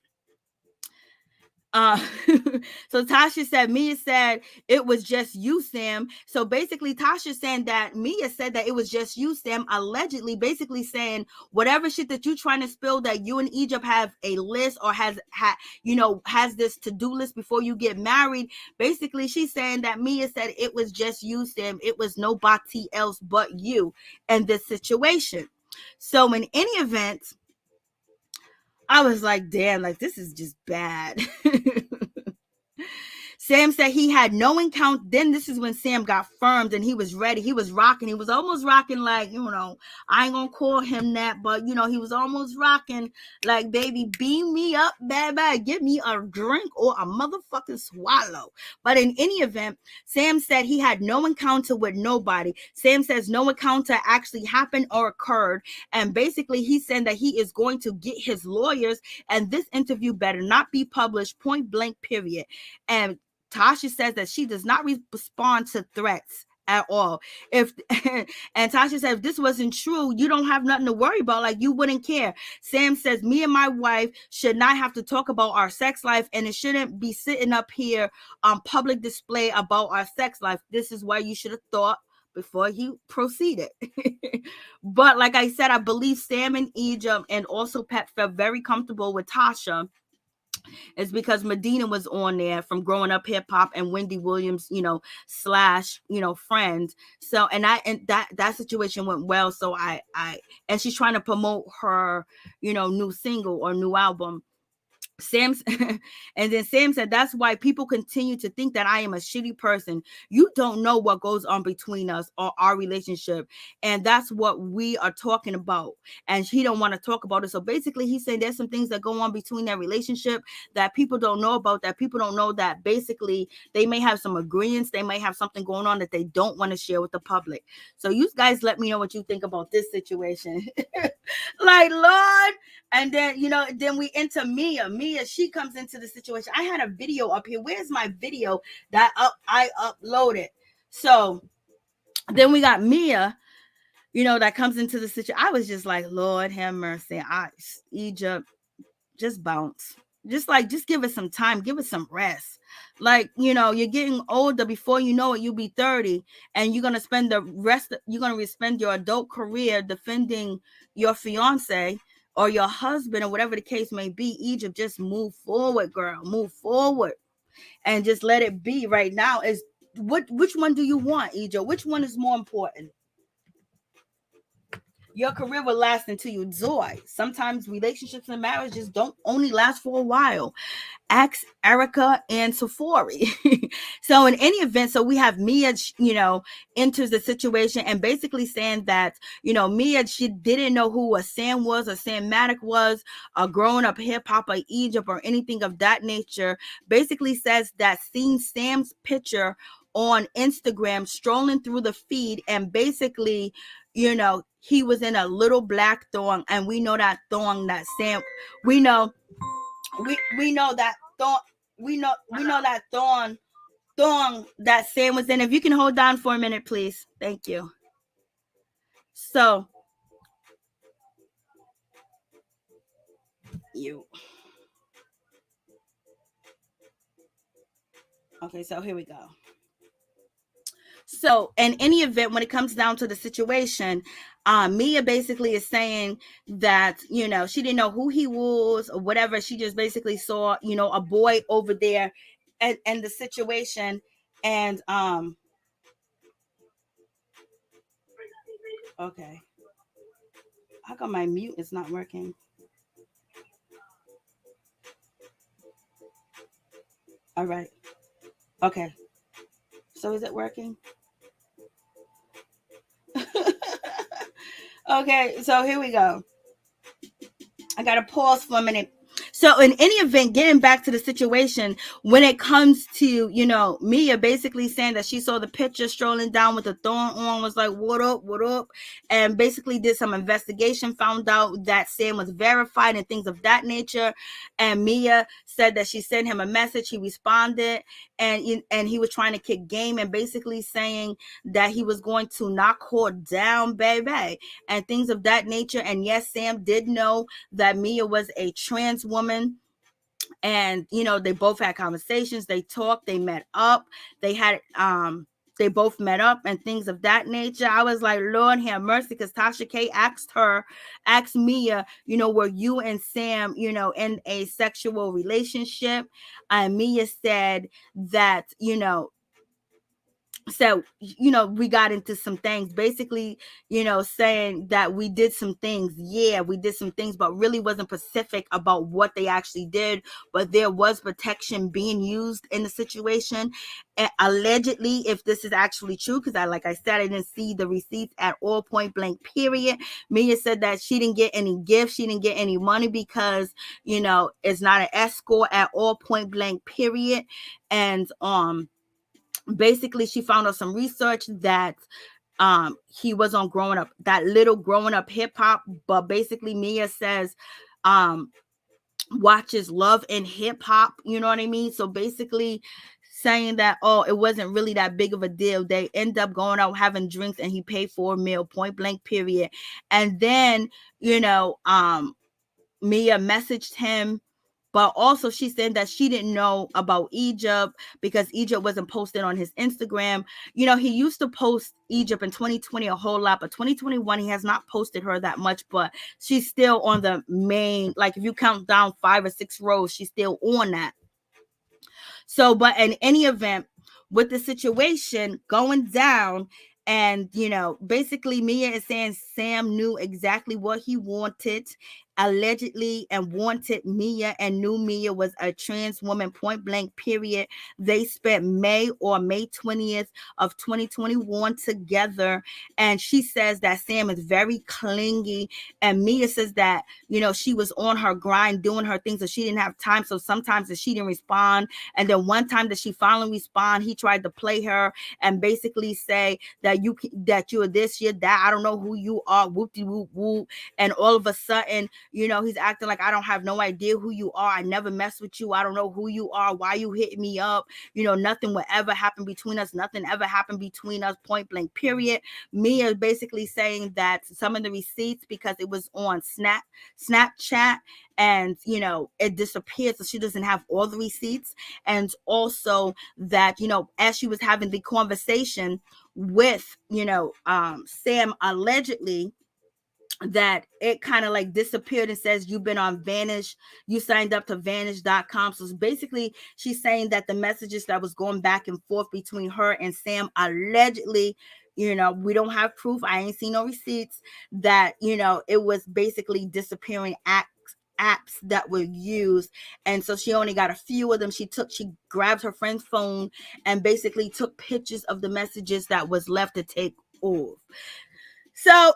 Speaker 1: so Tasha said, Mia said it was just you, Sam. So basically, Tasha saying that Mia said that it was just you, Sam, allegedly, basically saying whatever shit that you trying to spill, that you and Egypt have a list, or has this to-do list before you get married. Basically, she's saying that Mia said it was just you, Sam. It was nobody else but you in this situation. So in any event, I was like, damn, like, this is just bad. Sam said he had no encounter. Then this is when Sam got firmed and he was ready. He was rocking. He was almost rocking like, I ain't gonna call him that, but he was almost rocking like, baby, beam me up, bad, give me a drink or a motherfucking swallow. But in any event, Sam said he had no encounter with nobody. Sam says no encounter actually happened or occurred. And basically he said that he is going to get his lawyers, and this interview better not be published, point blank, period. And Tasha says that she does not respond to threats at all. And Tasha said, if this wasn't true, you don't have nothing to worry about. Like, you wouldn't care. Sam says, me and my wife should not have to talk about our sex life, and it shouldn't be sitting up here on public display about our sex life. This is why you should have thought before you proceeded. But like I said, I believe Sam and Egypt and also Pep felt very comfortable with Tasha It's because Medina was on there from Growing Up Hip Hop and Wendy Williams, slash, friend. So, and that situation went well. So and she's trying to promote her, new single or new album. Sam's and then Sam said, that's why people continue to think that I am a shitty person. You don't know what goes on between us or our relationship. And that's what we are talking about. And he don't want to talk about it. So basically he's saying there's some things that go on between their relationship that people don't know about, that people don't know, that basically they may have some agreements. They may have something going on that they don't want to share with the public. So you guys let me know what you think about this situation. Like, Lord. And then, then we enter Mia. Mia, she comes into the situation. I had a video up here. Where's my video that I uploaded? So then we got Mia, that comes into the situation. I was just like, Lord have mercy. Egypt, just bounce. Just give it some time. Give it some rest. Like, you're getting older. Before you know it, you'll be 30. And you're going to spend spend your adult career defending your fiance or your husband or whatever the case may be. Egypt, just move forward, girl. Move forward. And just let it be right now. Which one do you want, Egypt? Which one is more important? Your career will last until you die. Sometimes relationships and marriages don't only last for a while. Ask Erica and Safari. So in any event, so we have Mia, enters the situation and basically saying that, Mia, she didn't know who a Sam was or Sam Maddox was, a growing up hip hop or Egypt or anything of that nature. Basically says that seeing Sam's picture on Instagram strolling through the feed, and basically, he was in a little black thong, and we know that thong that Sam, we know that thong, we know that thong that Sam was in. If you can hold on for a minute, please. Thank you. So okay, so here we go. So in any event, when it comes down to the situation, Mia basically is saying that, she didn't know who he was or whatever. She just basically saw, a boy over there and the situation. And, okay. How come my mute is not working? All right. Okay. So is it working? Okay, so here we go. I got to pause for a minute. So in any event, getting back to the situation, when it comes to, Mia basically saying that she saw the picture strolling down with the thorn on, was like, what up? And basically did some investigation, found out that Sam was verified and things of that nature. And Mia said that she sent him a message. He responded, and he was trying to kick game and basically saying that he was going to knock her down, baby, and things of that nature. And yes, Sam did know that Mia was a trans woman. And they both had conversations, they talked, they met up, they both met up and things of that nature. I was like, Lord have mercy, because Tasha K asked Mia, were you and Sam, in a sexual relationship? And Mia said that, so we got into some things, basically, saying that we did some things, but really wasn't specific about what they actually did. But there was protection being used in the situation, and allegedly, if this is actually true, because like I said, I didn't see the receipts at all, point blank period. Mia said that she didn't get any gifts, she didn't get any money, because it's not an escort at all, point blank period. And basically she found out some research that he was on growing up hip hop. But basically Mia says watches Love and Hip Hop, you know what I mean? So basically saying that, it wasn't really that big of a deal. They end up going out having drinks and he paid for a meal, point blank period. And then Mia messaged him But also she's saying that she didn't know about Egypt because Egypt wasn't posted on his Instagram. You know, he used to post Egypt in 2020 a whole lot, but 2021 he has not posted her that much, but she's still on the main, like if you count down 5 or 6 rows, she's still on that. So, but in any event, with the situation going down, and you know, basically Mia is saying Sam knew exactly what he wanted, allegedly, and wanted Mia, and knew Mia was a trans woman, point blank, period. They spent May 20th of 2021 together, and she says that Sam is very clingy, and Mia says that, you know, she was on her grind doing her things, so she didn't have time. So sometimes that she didn't respond, and then one time that she finally responded, he tried to play her and basically say that you're this, you're that, I don't know who you are, whoop-de whoop whoop. And all of a sudden, you know, he's acting like, I don't have no idea who you are, I never mess with you, I don't know who you are, why you hitting me up, you know, nothing will ever happen between us, nothing ever happened between us, point blank, period. Mia basically saying that some of the receipts, because it was on Snapchat, and you know, it disappeared, so she doesn't have all the receipts. And also that, you know, as she was having the conversation with, you know, Sam, allegedly, that it kind of like disappeared and says you've been on Vanish, you signed up to Vanish.com. So basically she's saying that the messages that was going back and forth between her and Sam, allegedly, you know, we don't have proof, I ain't seen no receipts, that, you know, it was basically disappearing apps that were used. And so she only got a few of them. She grabbed her friend's phone and basically took pictures of the messages that was left to take off. So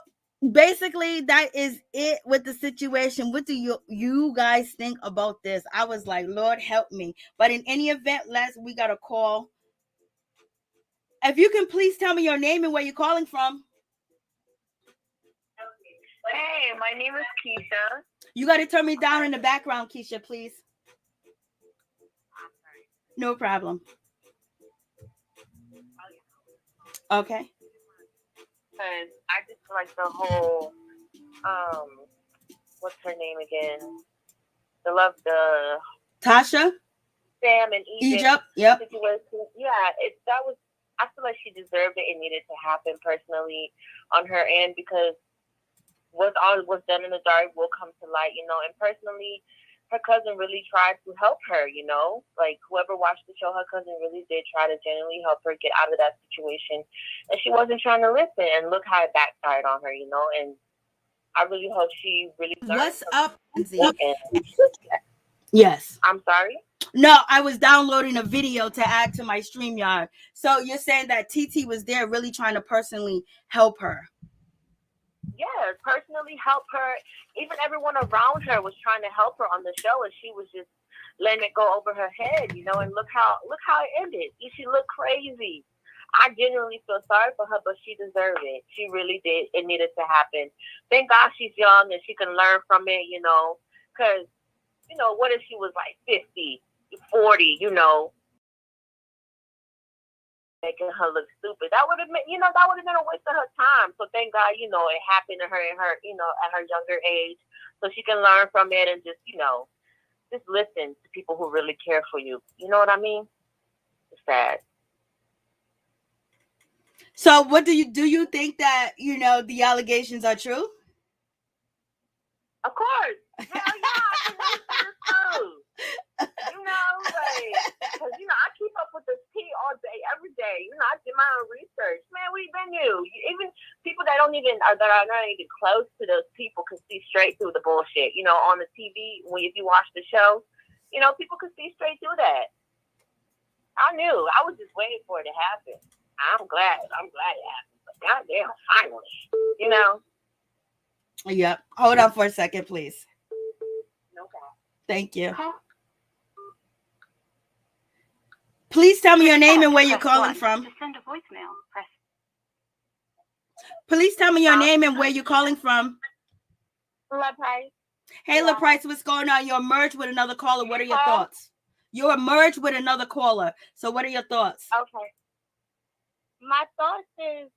Speaker 1: basically that is it with the situation. What do you guys think about this? I was like, Lord help me. But in any event, we got a call. If you can please tell me your name and where you're calling from.
Speaker 2: Hey, my name is Keisha.
Speaker 1: You got to turn me down in the background, Keisha, please. No problem. Okay.
Speaker 2: Because I just like the whole, what's her name again? The
Speaker 1: Tasha?
Speaker 2: Sam and
Speaker 1: Egypt, yep.
Speaker 2: Situation. Yeah, I feel like she deserved it. It needed to happen personally on her end, because what's done in the dark will come to light, you know. And personally, her cousin really tried to help her, you know. Like, whoever watched the show, her cousin really did try to genuinely help her get out of that situation. And she wasn't trying to listen. And look how it backfired on her, you know. And I really hope she really learns.
Speaker 1: What's up, Lindsay? Yes.
Speaker 2: I'm sorry?
Speaker 1: No, I was downloading a video to add to my StreamYard. So you're saying that TT was there really trying to personally help her?
Speaker 2: Yeah, personally help her. Even everyone around her was trying to help her on the show, and she was just letting it go over her head, you know. And look how it ended. She looked crazy. I genuinely feel sorry for her, but she deserved it. She really did. It needed to happen. Thank God she's young and she can learn from it, you know. Because, you know, what if she was like 50, 40, you know, making her look stupid? That would have been, you know, that would have been a waste of her time. So thank God, you know, it happened to her in her, you know, at her younger age, so she can learn from it and just, you know, just listen to people who really care for you. You know what I mean? It's sad.
Speaker 1: So what do you think that, you know, the allegations are true?
Speaker 2: Of course. Hell yeah, I believe it's true. You know, like, because, you know, I keep up with this tea all day, every day. You know, I did my own research. Man, what even knew? Even people that are not even close to those people can see straight through the bullshit. You know, on the TV, if you watch the show, you know, people can see straight through that. I knew. I was just waiting for it to happen. I'm glad it happened. But goddamn, finally. You know?
Speaker 1: Yep. Hold on for a second, please.
Speaker 2: No problem.
Speaker 1: Thank you. Please tell me your name and where you're calling from.
Speaker 3: To send a voicemail, press.
Speaker 1: Please tell me your name and where you're calling from.
Speaker 2: LaPrice.
Speaker 1: Hey, yeah. LaPrice, what's going on? You're merged with another caller. What are your thoughts? You're merged with another caller. So what are your thoughts?
Speaker 2: Okay. My thoughts is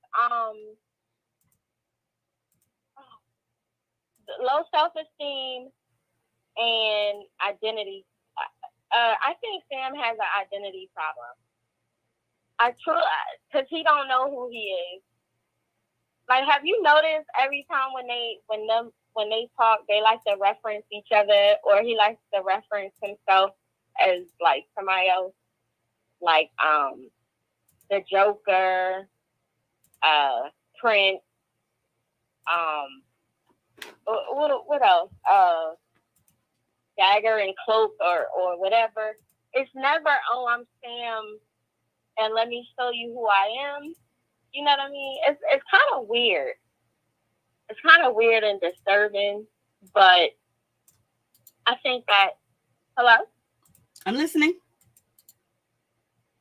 Speaker 2: low self-esteem and identity I think Sam has an identity problem. Because he don't know who he is. Like, have you noticed every time when they talk, they like to reference each other, or he likes to reference himself as like somebody else, like the Joker, Prince, what else? Dagger and Cloak or whatever. It's never, oh, I'm Sam and let me show you who I am. You know what I mean? It's kind of weird. It's kind of weird and disturbing, but I think that, hello?
Speaker 1: I'm listening.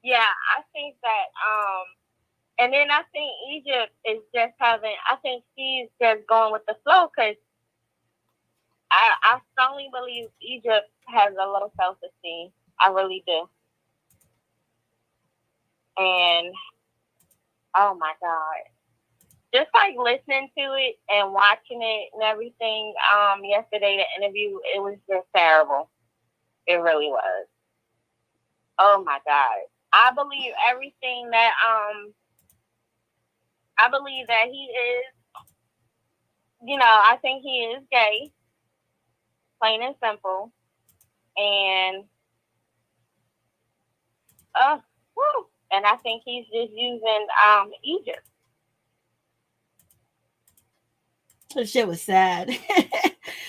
Speaker 2: Yeah, I think that, and then I think Egypt is just I think she's just going with the flow, because I strongly believe Egypt has a low self-esteem. I really do. And, oh my God. Just like listening to it and watching it and everything, yesterday, the interview, it was just terrible. It really was. Oh my God. I believe everything that, I believe that he is, I think he is gay, plain and simple. And, and I think he's just using, Egypt.
Speaker 1: The shit was sad.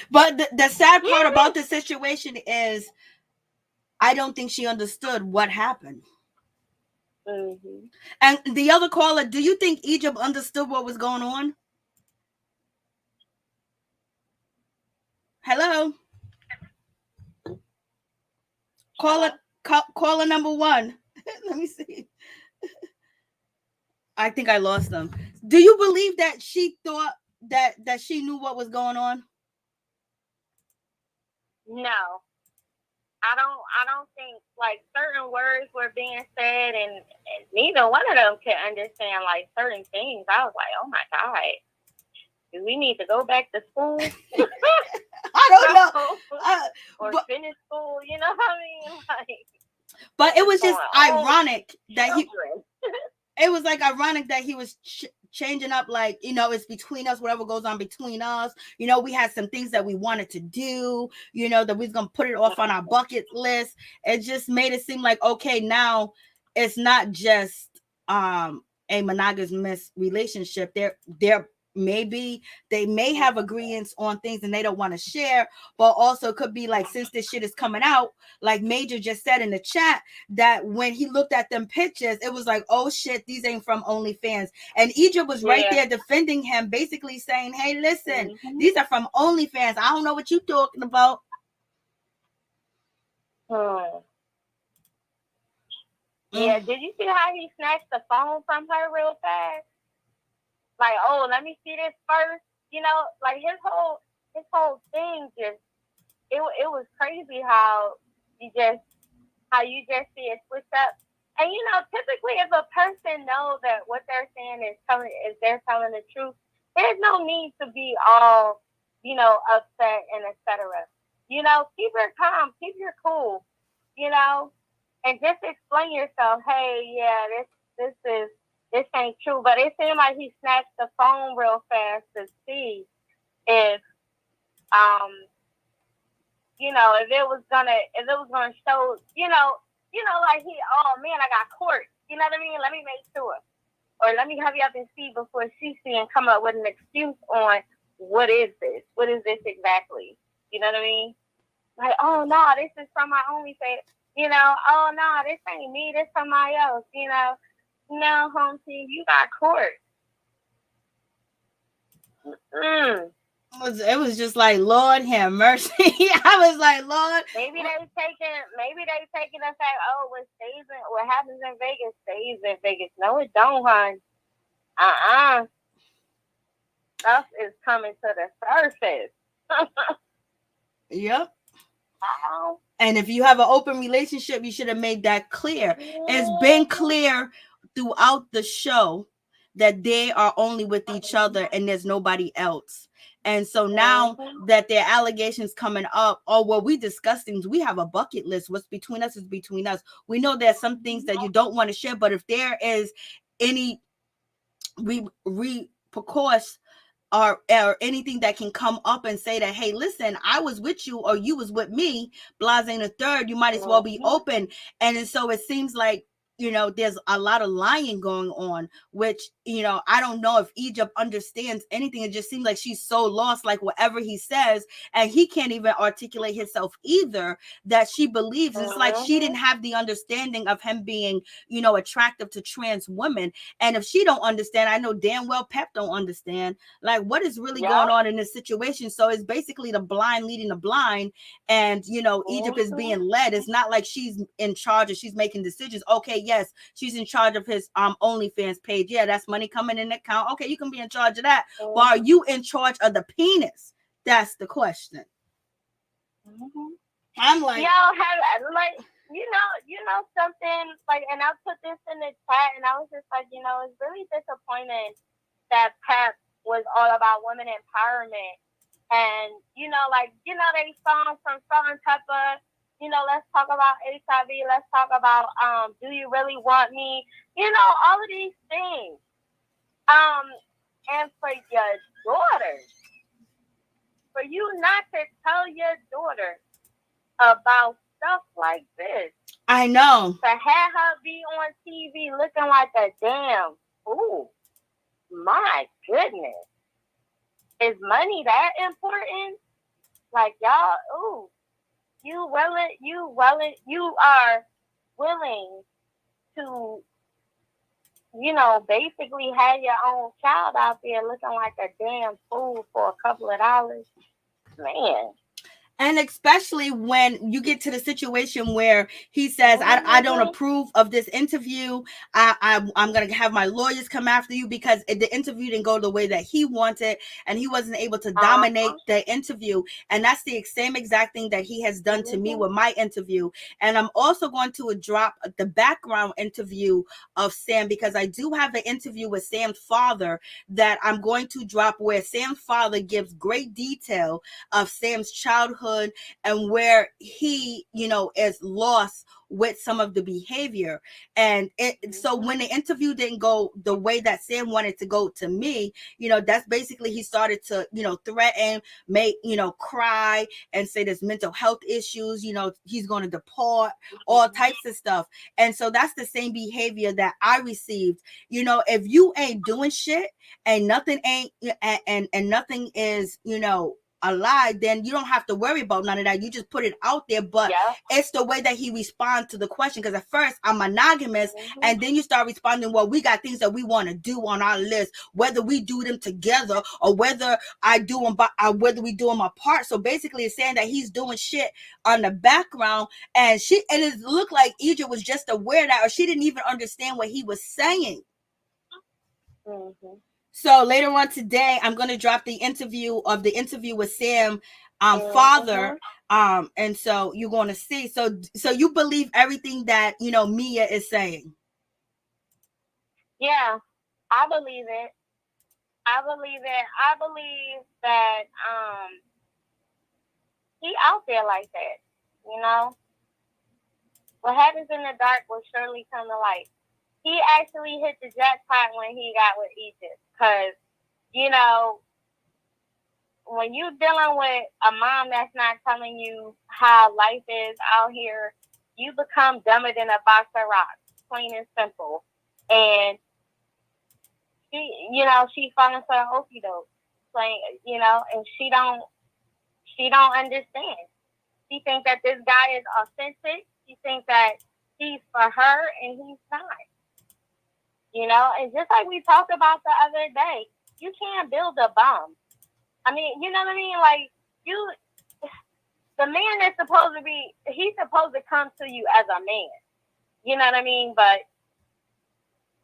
Speaker 1: But the sad part about the situation is I don't think she understood what happened. Mm-hmm. And the other caller, do you think Egypt understood what was going on? Hello? Caller number one. Let me see. I think I lost them. Do you believe that she thought that she knew what was going on?
Speaker 2: No. I don't think, like, certain words were being said, and neither one of them could understand, like, certain things. I was like, oh my God, do we need to go back to school?
Speaker 1: I don't know.
Speaker 2: Or finish school, you know what I mean? Like,
Speaker 1: but it was just ironic that it was like ironic that he was changing up, like, it's between us, whatever goes on between us. We had some things that we wanted to do, that we was going to put it off on our bucket list. It just made it seem like, okay, now it's not just a monogamous relationship. They may have agreements on things and they don't want to share, but also could be like, since this shit is coming out, like Major just said in the chat, that when he looked at them pictures, it was like, oh shit, these ain't from OnlyFans. And Egypt was right there defending him, basically saying, hey, listen, these are from OnlyFans. I don't know what you talking about.
Speaker 2: Yeah, did you see how he snatched the phone from her real fast? Like, oh, let me see this first. Like his whole thing just, it was crazy how you just see it switch up. And typically if a person knows that what they're saying is they're telling the truth, there's no need to be all, upset and etc. Keep your calm, keep your cool, and just explain yourself. Hey, yeah, this ain't true. But it seemed like he snatched the phone real fast to see if if it was gonna show, like he, oh man, I got court. You know what I mean? Let me make sure. Or let me hurry up and see before she see and come up with an excuse on what is this? What is this exactly? You know what I mean? Like, oh no, this is from my OnlyFans. Oh no, this ain't me, this somebody else, No, home team, you got court.
Speaker 1: It was just like, Lord have mercy. I was like, Lord.
Speaker 2: Maybe they taking the fact, oh, what happens in Vegas stays in Vegas. No, it don't, hon. Stuff is coming to the surface.
Speaker 1: Yep. And if you have an open relationship, you should have made that clear. It's been clear throughout the show that they are only with each other and there's nobody else. And so now that their allegations coming up, oh, well, we discuss things. We have a bucket list. What's between us is between us. We know there's some things that you don't want to share, but if there is any repercourse or anything that can come up and say that, hey, listen, I was with you or you was with me, blase and a third, you might as well be open. And so it seems like, you know, there's a lot of lying going on, which, you know, I don't know if Egypt understands anything. It just seems like she's so lost, like whatever he says, and he can't even articulate himself either, that she believes. It's like she didn't have the understanding of him being, you know, attractive to trans women. And if she don't understand, I know damn well Pep don't understand, like, what is really going on in this situation. So it's basically the blind leading the blind. And, you know, Egypt is being led. It's not like she's in charge or she's making decisions. Okay, yes, she's in charge of his OnlyFans page. Yeah, that's money coming in the account. Okay, you can be in charge of that. But are you in charge of the penis? That's the question. I'm like,
Speaker 2: you know something, like, and I put this in the chat, and I was just like, you know, it's really disappointing that Pep was all about women empowerment. And, you know, like, you know, they songs from Salt and Pepper, you know, let's talk about HIV, let's talk about do you really want me? You know, all of these things. And for your daughter, for you not to tell your daughter about stuff like this.
Speaker 1: I know.
Speaker 2: To have her be on TV looking like a damn fool. My goodness. Is money that important? Like, y'all, you are willing to, you know, basically have your own child out there looking like a damn fool for a couple of dollars. Man.
Speaker 1: And especially when you get to the situation where he says, I don't approve of this interview. I'm going to have my lawyers come after you because the interview didn't go the way that he wanted. And he wasn't able to dominate the interview. And that's the same exact thing that he has done to me with my interview. And I'm also going to drop the background interview of Sam, because I do have an interview with Sam's father that I'm going to drop, where Sam's father gives great detail of Sam's childhood and where he, you know, is lost with some of the behavior. And so when the interview didn't go the way that Sam wanted to go to me, you know, that's basically, he started to, you know, threaten, make, you know, cry and say there's mental health issues, you know, he's going to deport, all types of stuff. And so that's the same behavior that I received. You know, if you ain't doing shit and nothing ain't, and nothing is, you know, a lie, then you don't have to worry about none of that. You just put it out there. But it's the way that he responds to the question, because at first I'm monogamous, and then you start responding, well, we got things that we want to do on our list, whether we do them together or whether I do them whether we do them apart. So basically it's saying that he's doing shit on the background, and it looked like Egypt was just aware that, or she didn't even understand what he was saying. So later on today, I'm going to drop the interview with Sam, father. And so you're going to see. So you believe everything that, you know, Mia is saying?
Speaker 2: Yeah, I believe it. I believe that he out there like that, you know. What happens in the dark will surely come to light. He actually hit the jackpot when he got with Egypt, because, you know, when you dealing with a mom that's not telling you how life is out here, you become dumber than a box of rocks, plain and simple. And she, you know, she falling for an okie doke, plain, you know, and she don't understand. She thinks that this guy is authentic. She thinks that he's for her, and he's not. You know, and just like we talked about the other day, you can't build a bomb. I mean, you know what I mean? Like, the man is supposed to be, he's supposed to come to you as a man. You know what I mean? But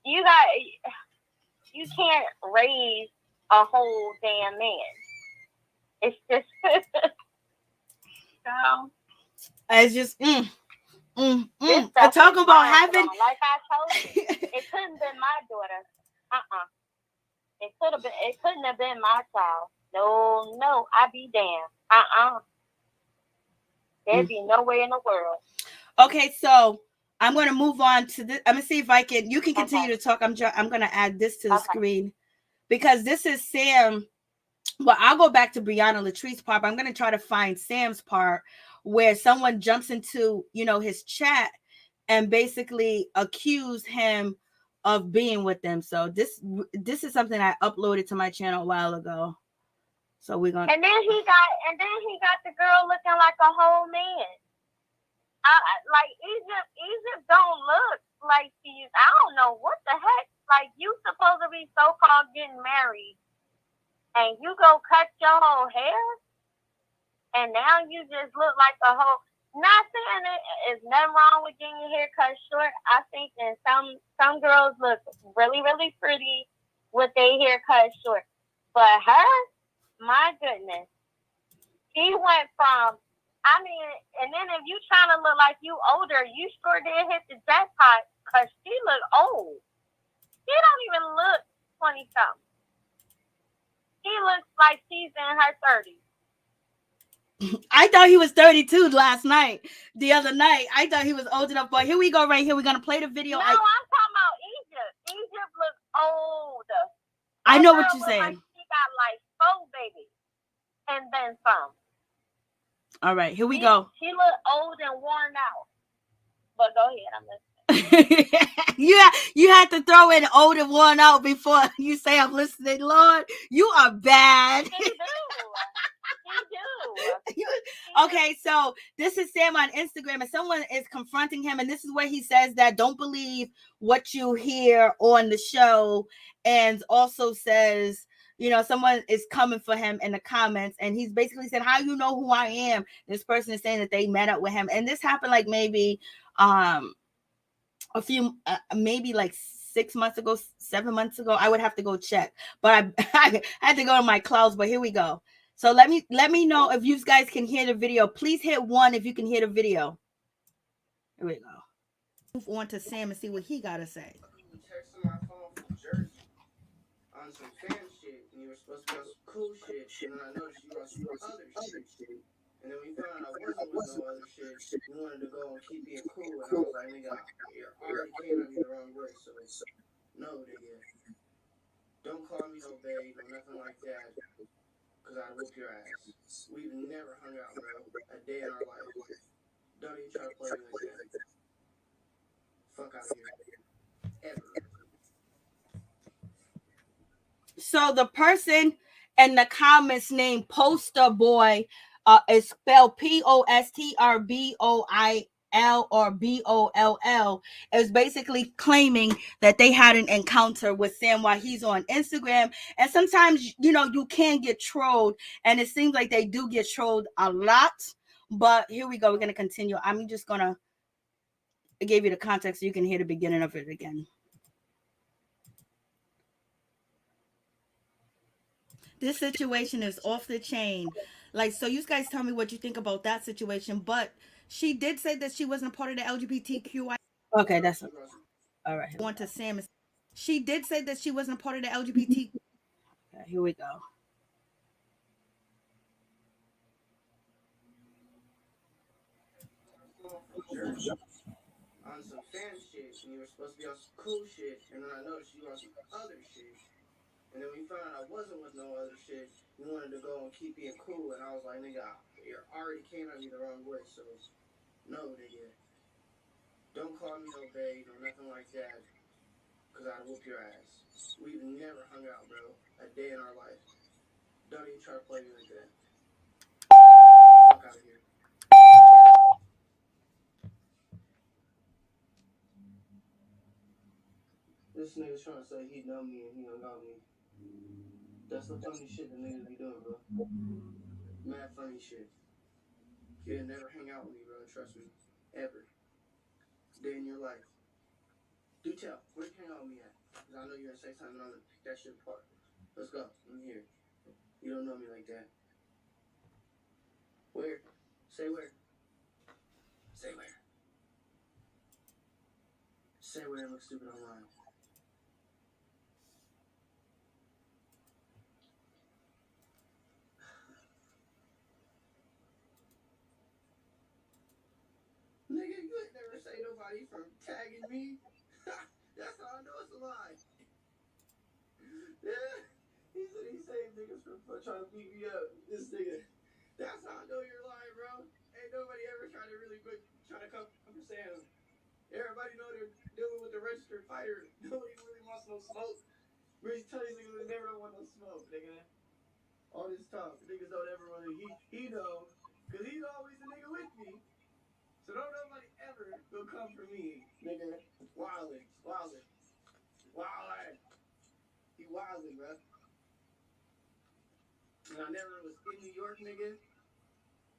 Speaker 2: you can't raise a whole damn man. It's just, so.
Speaker 1: It's just, I talk about having.
Speaker 2: Like I told you, it couldn't be my daughter. It could have been. It couldn't have been my child. No, I be damned. There'd be no way in the world.
Speaker 1: Okay, so I'm going to move on to this. I'm going to see if I can. You can continue to talk. I'm going to add this to the screen because this is Sam. Well, I'll go back to Briana Latrice's part, but I'm going to try to find Sam's part where someone jumps into, his chat and basically accuse him of being with them. So this is something I uploaded to my channel a while ago. So we're going.
Speaker 2: And then he got the girl looking like a whole man. Like Egypt don't look like she's. I don't know what the heck. Like you supposed to be so called getting married, and you go cut your whole hair, and now you just look like a whole. Not saying there's nothing wrong with getting your hair cut short. I think that some girls look really really pretty with their hair cut short, but her, my goodness, she went from. I mean, and then if you trying to look like you older, you sure did hit the jackpot because she look old. She don't even look 20-something. She looks like she's in her 30s.
Speaker 1: I thought he was 32 the other night. I thought he was old enough, but here we go right here. We're going to play the video.
Speaker 2: No, I'm talking about Egypt. Egypt looks old.
Speaker 1: I know what you're saying.
Speaker 2: Like she got like 4 babies and then some.
Speaker 1: All right, here we go.
Speaker 2: She look old and worn out. But go ahead, I'm
Speaker 1: listening. you had to throw in old and worn out before you say I'm listening. Lord, you are bad.
Speaker 2: She do.
Speaker 1: Okay, so this is Sam on Instagram, and someone is confronting him, and this is where he says that don't believe what you hear on the show, and also says, someone is coming for him in the comments, and he's basically said, how you know who I am? This person is saying that they met up with him, and this happened like maybe a few, maybe like 6 months ago, 7 months ago. I would have to go check, but I had to go to my clouds. But here we go. So let me know if you guys can hear the video. Please hit 1 if you can hear the video. Here we go. Move on to Sam and see what he got to say.
Speaker 3: Texting my phone from Jersey on some fan shit, and you were supposed to be on some cool shit, and then I noticed you were on some other shit. And then we found out I wasn't with no other shit. You wanted to go and keep being cool, and I was like, nigga, you already came at me the wrong way, so no, nigga. Don't call me no babe or nothing like that, because I'd whoop your ass. We've never hung out, bro, a day in our life. Don't even try to play me like that. Fuck out of here. Ever.
Speaker 1: So the person in the comments named Poster Boy is spelled POSTRBOIL or BOLL, is basically claiming that they had an encounter with Sam while he's on Instagram. And sometimes, you can get trolled, and it seems like they do get trolled a lot. But here we go. We're going to continue. I'm just going to give you the context so you can hear the beginning of it again. This situation is off the chain. Like, so you guys tell me what you think about that situation. But she did say that she wasn't a part of the LGBTQI. Okay, that's all right. On to Sam. She did say that she wasn't a part of the LGBT. Okay, here we go.
Speaker 3: On some fan shit, and you were supposed to be on some cool shit, and then I noticed you were on some other shit. And then we found out I wasn't with no other shit. You wanted to go and keep being cool, and I was like, nigga, you already came at me the wrong way, so no, nigga. Don't call me no babe or nothing like that, because I'd whoop your ass. We've never hung out, bro, a day in our life. Don't even try to play me like that. Fuck out of here. This nigga's trying to say he know me and he don't know me. That's the funny shit the niggas be doing, bro. Mad funny shit. You'll never hang out with me, bro. Trust me. Ever. Day in your life. Do tell. Where you hang out with me at? Because I know you're going to say something and I'm going to pick that shit apart. Let's go. I'm here. You don't know me like that. Where? Say where. Say where. Say where and look stupid online. me. That's how I know it's a lie. Yeah. He said he saved niggas from trying to beat me up. This nigga. That's how I know you're lying, bro. Ain't nobody ever trying to really try to come for Sam. Everybody know they're dealing with the registered fighter. Nobody really wants no smoke. Really tell these niggas they never don't want no smoke, nigga. All this talk, niggas don't ever really. He know, cause he's always the nigga with me. So don't nobody ever go come for me, nigga. Wildin'. He wildin', bro. And I never was in New York, nigga.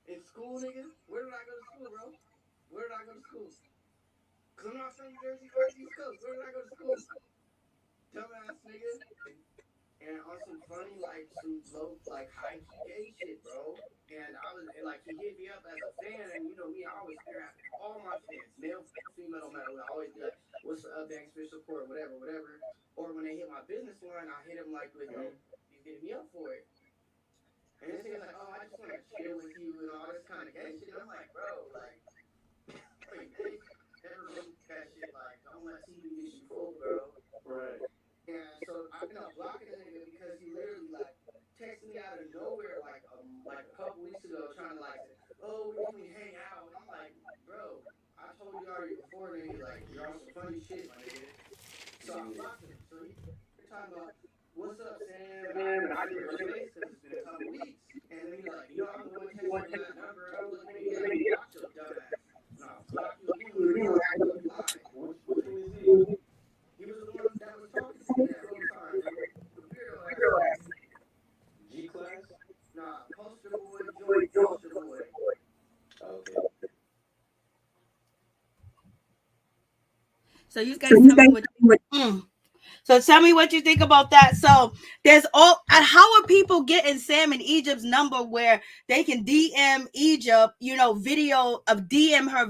Speaker 3: In school, nigga. Where did I go to school, bro? Where did I go to school? Cause I'm not from New Jersey or the East Coast. Where did I go to school? Dumbass nigga. And on some funny, like, some low, like, high-key gay shit, bro. And I was, and, like, he hit me up as a fan, and, you know, me, I always interact with all my fans, male, female, no matter what. I always be like, what's up, thanks for your support, whatever. Or when they hit my business line, I hit him, like, with, he's hitting me up for it. And this nigga's like, oh, I just want to chill with you and all this kind of gay shit. And I'm like, bro, like, bitch, never really that shit, like, don't let TV get you fooled, bro. Right. And so I ended up blocking the nigga because he literally, like, texted me out of nowhere, like a couple weeks ago, trying to, like, say, oh, when can we hang out? And I'm like, bro, I told you already before, nigga, like, you're on some funny shit, my nigga. So I blocked him. So you're talking about, what's up, Sam? And I didn't see his face because it's been a couple weeks. And then he's like, I'm the one texting from that number. I'm like, nigga, I blocked your dumbass. And I'll block you again when you lie. Which one is he? He was the one that was talking to me that whole time. The weirdo ass. G-Class? Nah, poster boy, joint poster boy. Okay.
Speaker 1: So you guys tell me what. So tell me what you think about that. So there's how are people getting Sam and Egypt's number where they can DM Egypt, video of DM her,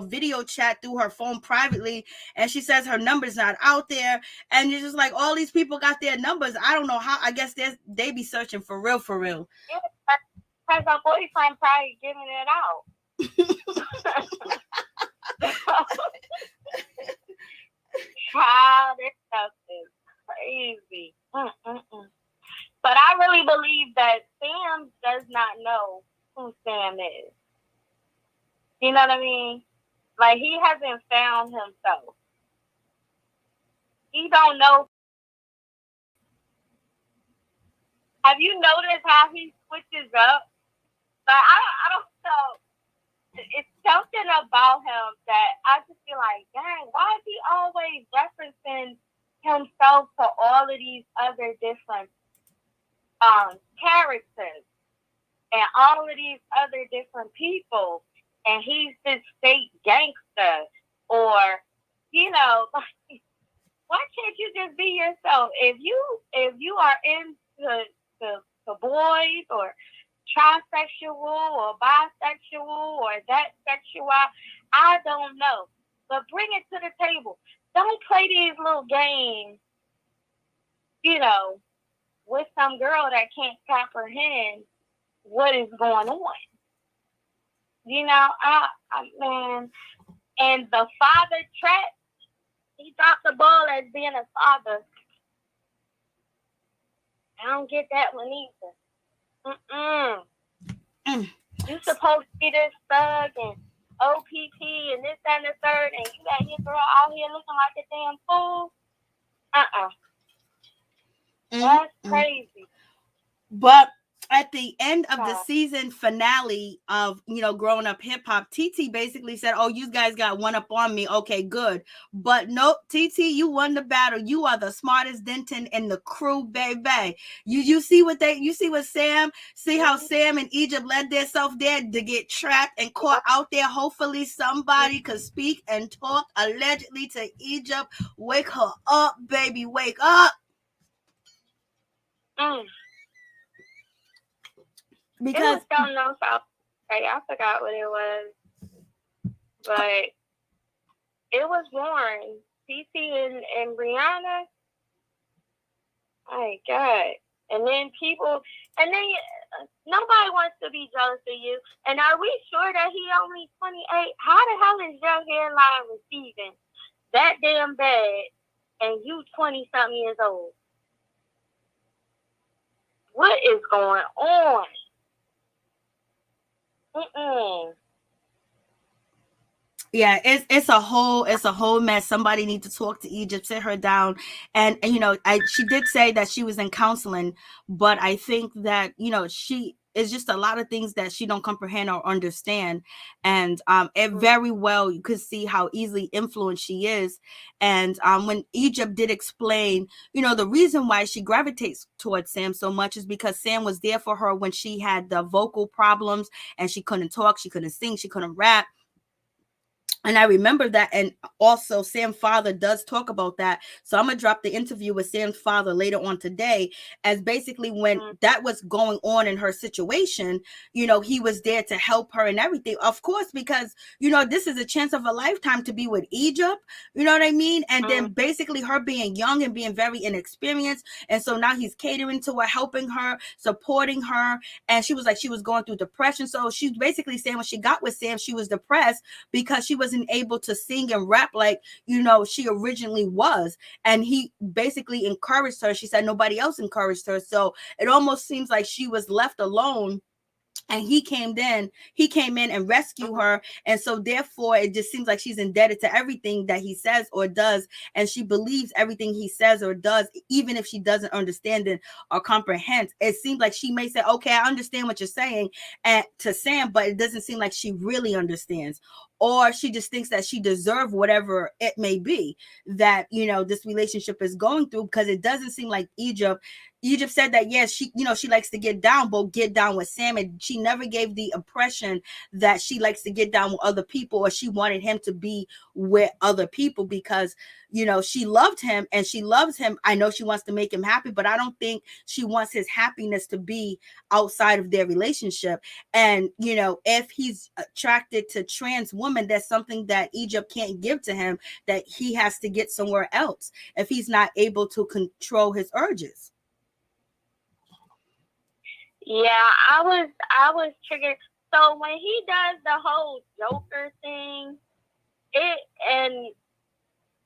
Speaker 1: video chat through her phone privately, and she says her number's not out there, and you're just like, all these people got their numbers. I don't know how. I guess they be searching for real.
Speaker 2: Yeah, because her boyfriend probably giving it out. Wow, this stuff is crazy. But I really believe that Sam does not know who Sam is. You know what I mean? Like, he hasn't found himself. He don't know. Have you noticed how he switches up? Like, I don't know. It's something about him that I just feel like, dang, why is he always referencing himself to all of these other different characters and all of these other different people, and he's this state gangster, or why can't you just be yourself? If you are into the boys or trisexual or bisexual or that sexual, I don't know, but bring it to the table. Don't play these little games, with some girl that can't comprehend what is going on. Man, and the father track, he dropped the ball as being a father. I don't get that one either. You supposed to be this thug and OPT and this, that, and the third, and you got your girl out here looking like a damn fool. That's crazy.
Speaker 1: But at the end of the season finale of, Growing Up Hip Hop, Tee Tee basically said, oh, you guys got one up on me. Okay, good. But nope, Tee Tee, you won the battle. You are the smartest Denton in the crew, baby. You see what Sam, how Sam and Egypt led themselves there to get trapped and caught out there. Hopefully somebody could speak and talk allegedly to Egypt. Wake her up, baby. Wake up. Because
Speaker 2: it was something else I forgot what it was, but it was Warren, Tee Tee and Briana. My God, And then nobody wants to be jealous of you. And are we sure that he only 28? How the hell is your hairline receiving that damn bad and you 20-something years old? What is going on?
Speaker 1: Yeah, it's a whole mess. Somebody need to talk to Egypt, sit her down, and you know, she did say that she was in counseling, but I think that, you know, she is just a lot of things that she don't comprehend or understand, and it very well you could see how easily influenced she is, and when Egypt did explain, you know, the reason why she gravitates towards Sam so much is because Sam was there for her when she had the vocal problems and she couldn't talk, she couldn't sing, she couldn't rap. And I remember that. And also Sam's father does talk about that. So I'm going to drop the interview with Sam's father later on today, as basically when that was going on in her situation, you know, he was there to help her and everything. Of course, because, you know, this is a chance of a lifetime to be with Egypt. You know what I mean? And then basically her being young and being very inexperienced. And so now he's catering to her, helping her, supporting her. And she was like, she was going through depression. So she's basically saying when she got with Sam, she was depressed because she wasn't able to sing and rap like, you know, she originally was. And he basically encouraged her. She said nobody else encouraged her. So it almost seems like she was left alone. And he came in and rescued her. And so therefore it just seems like she's indebted to everything that he says or does. And she believes everything he says or does, even if she doesn't understand it or comprehend. It seems like she may say, okay, I understand what you're saying, and to Sam, but it doesn't seem like she really understands. Or she just thinks that she deserves whatever it may be that, you know, this relationship is going through, because it doesn't seem like Egypt said that, yes, she, you know, she likes to get down, but get down with Sam. And she never gave the impression that she likes to get down with other people, or she wanted him to be with other people, because, you know, she loved him and she loves him. I know she wants to make him happy, but I don't think she wants his happiness to be outside of their relationship. And, you know, if he's attracted to trans women, that's something that Egypt can't give to him, that he has to get somewhere else if he's not able to control his urges.
Speaker 2: Yeah, I was triggered. So when he does the whole Joker thing, and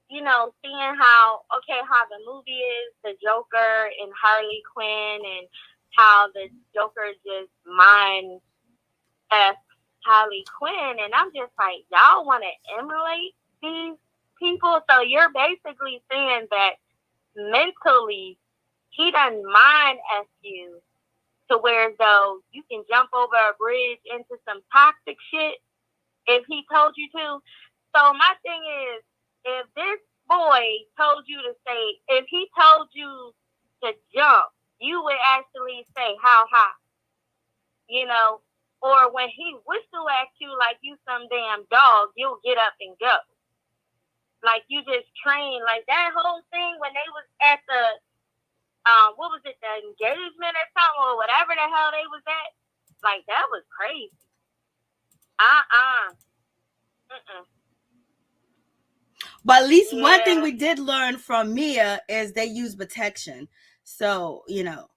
Speaker 2: you know, seeing how the movie is the Joker and Harley Quinn, and how the Joker just mind Harley Quinn, and I'm just like, y'all want to emulate these people? So you're basically saying that mentally he doesn't mind you, to where though you can jump over a bridge into some toxic shit if he told you to. So my thing is, if this boy told you to say, if he told you to jump, you would actually say how high, you know? Or when he whistle at you like you some damn dog, you'll get up and go. Like you just train, like that whole thing when they was at the what was it, the engagement or something, or whatever the hell they was at? Like, that was crazy.
Speaker 1: But at least one thing we did learn from Mia is they use protection. So, you know,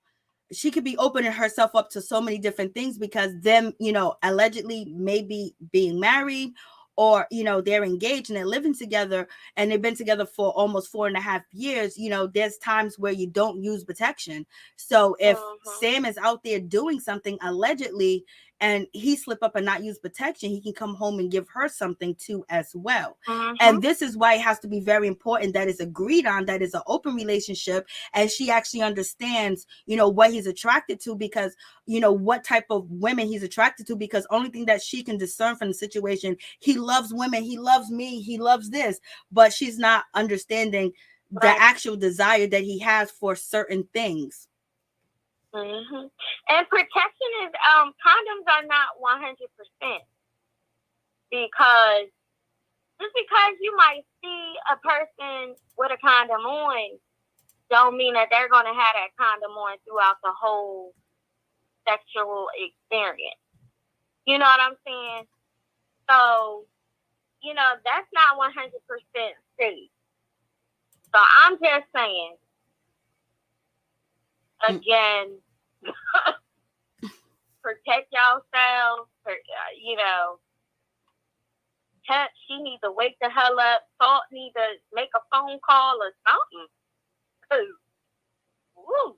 Speaker 1: she could be opening herself up to so many different things, because them, you know, allegedly maybe being married, or, you know, they're engaged and they're living together and they've been together for almost 4.5 years. You know, there's times where you don't use protection. So if Sam is out there doing something allegedly and he slip up and not use protection, he can come home and give her something too as well. And this is why it has to be very important that it's agreed on, that it's an open relationship, and she actually understands, you know, what he's attracted to, because, you know, what type of women he's attracted to, because only thing that she can discern from the situation, he loves women, he loves me, he loves this, but she's not understanding the actual desire that he has for certain things.
Speaker 2: And protection is, condoms are not 100%, because just because you might see a person with a condom on, don't mean that they're going to have that condom on throughout the whole sexual experience. You know what I'm saying? So, you know, that's not 100% safe. So I'm just saying, again, protect yourselves. You know, she needs to wake the hell up. Salt need to make a phone call or something. Cause, woo,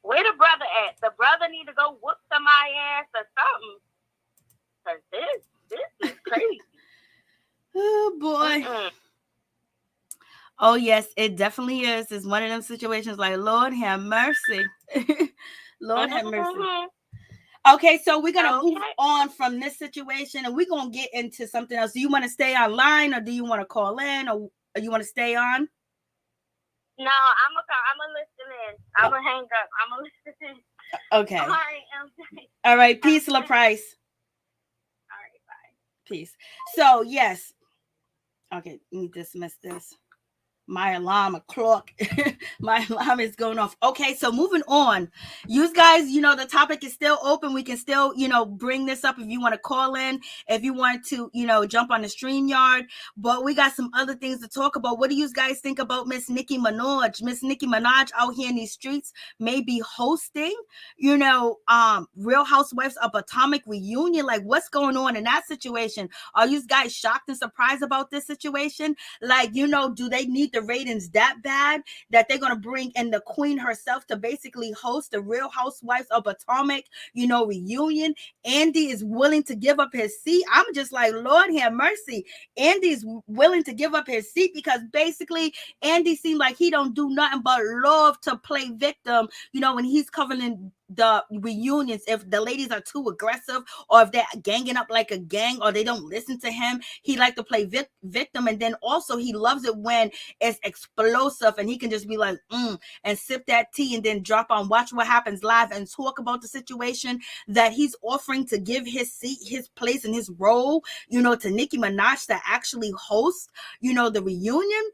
Speaker 2: where the brother at? The brother need to go whoop somebody's ass or something. Cause this is crazy.
Speaker 1: Oh boy.
Speaker 2: Mm-mm.
Speaker 1: Oh yes, it definitely is. It's one of them situations like, Lord have mercy. Lord have mercy. Okay, so we're gonna move on from this situation, and we're gonna get into something else. Do you want to stay online, or do you want to call in, or you want to stay on?
Speaker 2: No, I'm gonna listen in. I'm gonna hang up. I'm gonna listen in.
Speaker 1: Okay.
Speaker 2: All right.
Speaker 1: All right. Peace, La Price.
Speaker 2: All right. Bye.
Speaker 1: Peace. So yes. Okay. Let me dismiss this. My alarm clock. My alarm is going off. Okay, so moving on. You guys, the topic is still open. We can still, bring this up if you want to call in, if you want to, jump on the StreamYard. But we got some other things to talk about. What do you guys think about Miss Nicki Minaj? Miss Nicki Minaj out here in these streets may be hosting, Real Housewives of Atomic reunion. Like, what's going on in that situation? Are you guys shocked and surprised about this situation? Like, do they need the ratings that bad that they're going to bring in the queen herself to basically host the Real Housewives of Atomic, reunion? Andy is willing to give up his seat. I'm just like, Lord have mercy. Andy's willing to give up his seat because basically Andy seemed like he don't do nothing but love to play victim, when he's covering the reunions. If the ladies are too aggressive, or if they're ganging up like a gang, or they don't listen to him, he like to play victim. And then also he loves it when it's explosive and he can just be like and sip that tea and then drop on Watch What Happens Live and talk about the situation that he's offering to give his seat, his place, and his role, to Nicki Minaj to actually host, the reunion.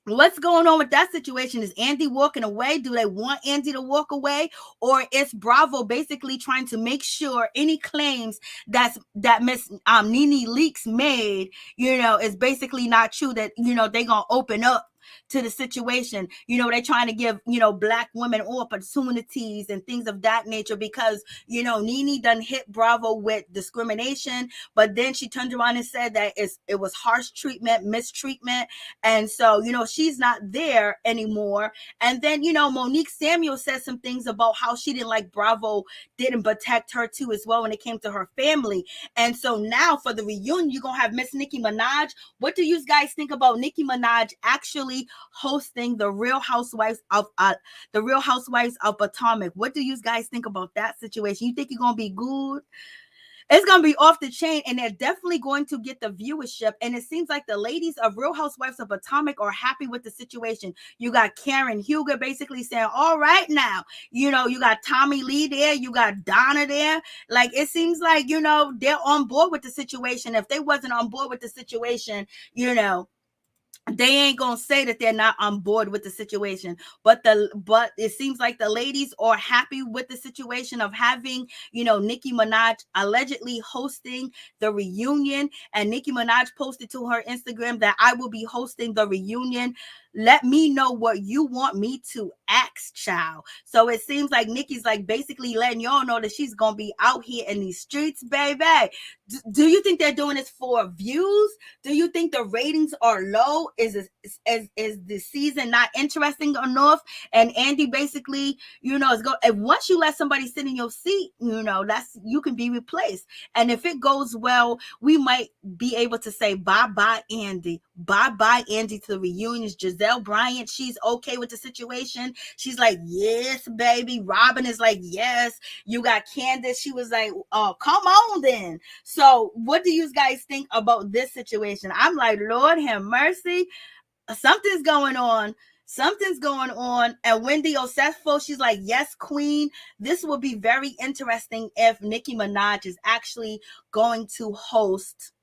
Speaker 1: What's going on with that situation? Is Andy walking away? Do they want Andy to walk away? Or is Bravo basically trying to make sure any claims that Miss NeNe Leakes made, is basically not true, that, they're going to open up to the situation? They're trying to give, black women opportunities and things of that nature because, NeNe done hit Bravo with discrimination, but then she turned around and said that it was harsh treatment, mistreatment. And so, she's not there anymore. And then, Monique Samuel said some things about how she didn't like Bravo didn't protect her too as well when it came to her family. And so now for the reunion, you're going to have Miss Nicki Minaj. What do you guys think about Nicki Minaj actually hosting the Real Housewives of Atomic? What do you guys think about that situation? You think it's going to be good? It's going to be off the chain, and they're definitely going to get the viewership. And it seems like the ladies of Real Housewives of Atomic are happy with the situation. You got Karen Huger basically saying, all right now, you got Tommy Lee there, you got Donna there. Like, it seems like, they're on board with the situation. If they wasn't on board with the situation, they ain't gonna say that they're not on board with the situation, but it seems like the ladies are happy with the situation of having, Nicki Minaj allegedly hosting the reunion. And Nicki Minaj posted to her Instagram that I will be hosting the reunion. Let me know what you want me to ask, child. So it seems like Nicki's like basically letting y'all know that she's gonna be out here in these streets, baby. Do you think they're doing this for views? Do you think the ratings are low? Is the season not interesting enough? And Andy basically, is go. And once you let somebody sit in your seat, you can be replaced. And if it goes well, we might be able to say bye Andy, bye Andy to the reunions. Giselle Bryant, she's okay with the situation. She's like, yes, baby. Robin is like, yes. You got Candace. She was like, oh, come on then. So what do you guys think about this situation? I'm like, Lord have mercy. Something's going on. And Wendy Osefo, she's like, yes, queen. This will be very interesting if Nicki Minaj is actually going to host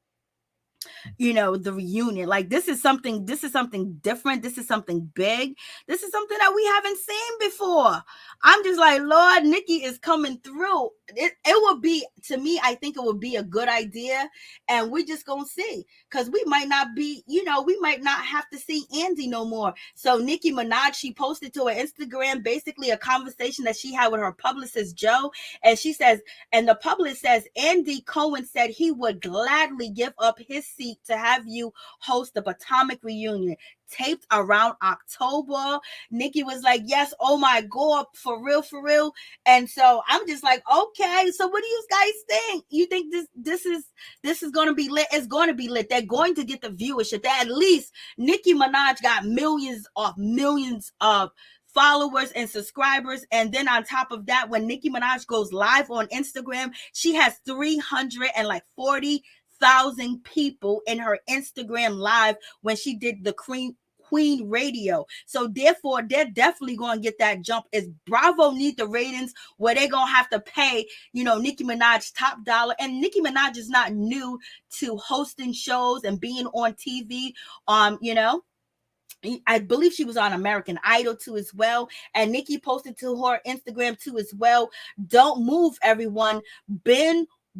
Speaker 1: the reunion. Like, this is something different. This is something big. This is something that we haven't seen before. I'm just like, Lord, Nicki is coming through. It would be, to me, I think it would be a good idea, and we just gonna see, because we might not be, we might not have to see Andy no more. So Nicki Minaj, she posted to her Instagram basically a conversation that she had with her publicist Joe, and she says, and the publicist says, Andy Cohen said he would gladly give up his seat to have you host the Potomac reunion, taped around October. Nicki was like, yes, oh my God, for real, for real. And so I'm just like, okay, so what do you guys think? You think this is going to be lit? It's going to be lit. They're going to get the viewership. That at least Nicki Minaj got millions of followers and subscribers. And then on top of that, when Nicki Minaj goes live on Instagram, she has 340,000 people in her Instagram live when she did the Queen radio. So therefore, they're definitely going to get that jump. Is Bravo need the ratings where they're going to have to pay, Nicki Minaj top dollar. And Nicki Minaj is not new to hosting shows and being on TV. I believe she was on American Idol too as well. And Nicki posted to her Instagram too as well. Don't move, everyone.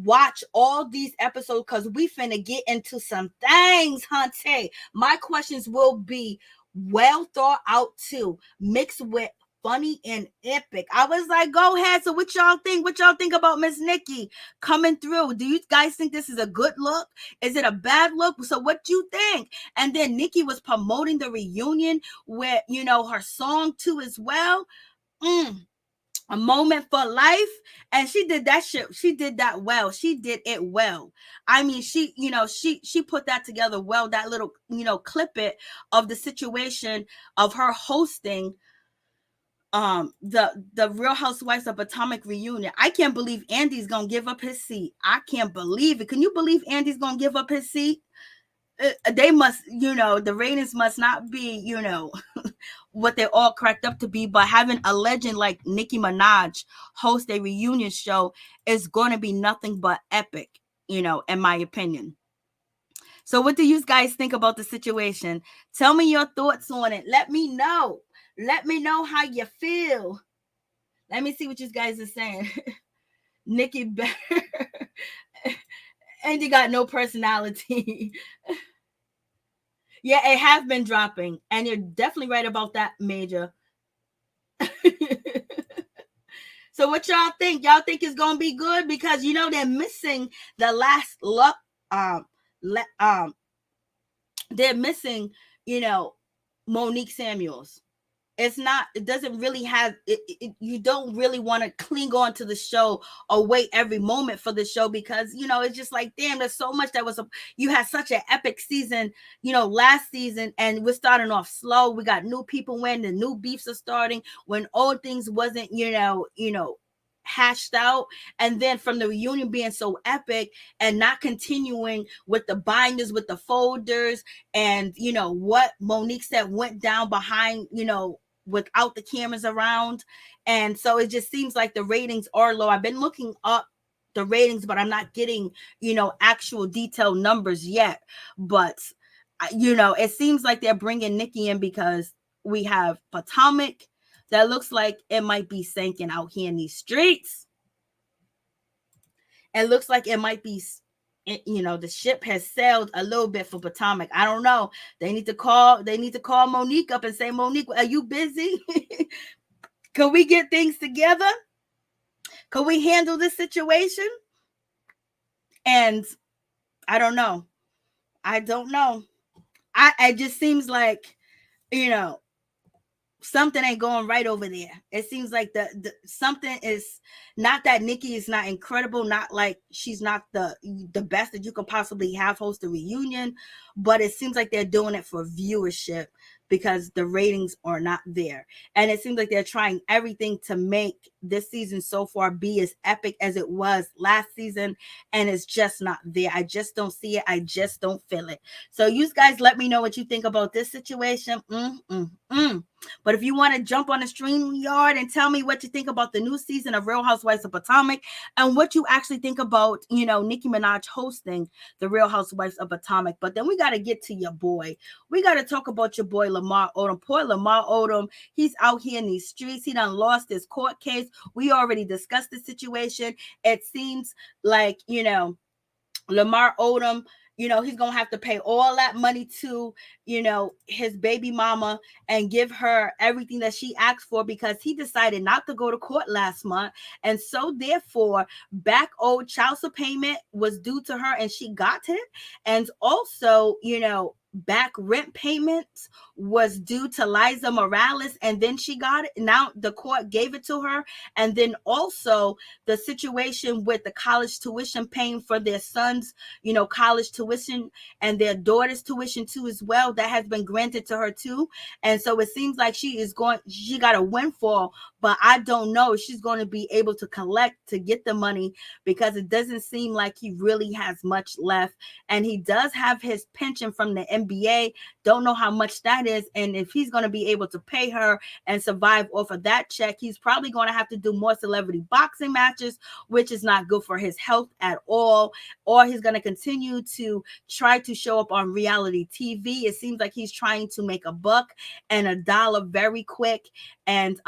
Speaker 1: Watch all these episodes, because we finna get into some things, hunty. My questions will be well thought out too, mixed with funny and epic. I was like, go ahead. So what y'all think? What y'all think about Miss Nicki coming through? Do you guys think this is a good look? Is it a bad look? So what do you think? And then Nicki was promoting the reunion with, her song too as well. A moment for life, and she did that shit. She did that well. She did it well. I mean, she put that together well. That little, clip it of the situation of her hosting the Real Housewives of Potomac reunion. I can't believe Andy's gonna give up his seat. I can't believe it. Can you believe Andy's gonna give up his seat? They must, the ratings must not be, what they're all cracked up to be, but having a legend like Nicki Minaj host a reunion show is going to be nothing but epic, in my opinion. So what do you guys think about the situation? Tell me your thoughts on it. Let me know. Let me know how you feel. Let me see what you guys are saying. Nicki better. And you got no personality. Yeah, it has been dropping. And you're definitely right about that, Major. So what y'all think? Y'all think it's going to be good? Because, they're missing the last look. They're missing, Monique Samuels. It doesn't really have you don't really want to cling on to the show or wait every moment for the show, because it's just like, damn, there's so much you had such an epic season last season, and we're starting off slow. We got new people when the new beefs are starting, when old things wasn't hashed out. And then from the reunion being so epic and not continuing with the binders, with the folders, and what Monique said went down behind, without the cameras around. And so it just seems like the ratings are low. I've been looking up the ratings, but I'm not getting, actual detailed numbers yet. But, it seems like they're bringing Nicki in because we have Potomac that looks like it might be sinking out here in these streets. It looks like it might be, the ship has sailed a little bit for Potomac. I don't know. They need to call Monique up and say, Monique, are you busy? Can we get things together? Can we handle this situation? And I don't know. It just seems like, something ain't going right over there. It seems like the something is, not that Nicki is not incredible, not like she's not the best that you could possibly have host a reunion, but it seems like they're doing it for viewership because the ratings are not there. And it seems like they're trying everything to make this season so far be as epic as it was last season, and it's just not there. I just don't see it. I just don't feel it. So you guys let me know what you think about this situation. But if you want to jump on the StreamYard and tell me what you think about the new season of Real Housewives of Potomac and what you actually think about, Nicki Minaj hosting the Real Housewives of Potomac. But then we got to get to your boy. We got to talk about your boy, Lamar Odom. Poor Lamar Odom. He's out here in these streets. He done lost his court case. We already discussed the situation. It seems like, Lamar Odom, he's going to have to pay all that money to, his baby mama and give her everything that she asked for because he decided not to go to court last month. And so therefore, back owed child support payment was due to her and she got it. And also, back rent payments was due to Liza Morales and then she got it. Now the court gave it to her. And then also the situation with the college tuition paying for their sons, college tuition and their daughter's tuition too as well, that has been granted to her too. And so it seems like she got a windfall, but I don't know if she's going to be able to collect to get the money because it doesn't seem like he really has much left. And he does have his pension from the NBA. Don't know how much that is. And if he's going to be able to pay her and survive off of that check, he's probably going to have to do more celebrity boxing matches, which is not good for his health at all. Or he's going to continue to try to show up on reality TV. It seems like he's trying to make a buck and a dollar very quick. And,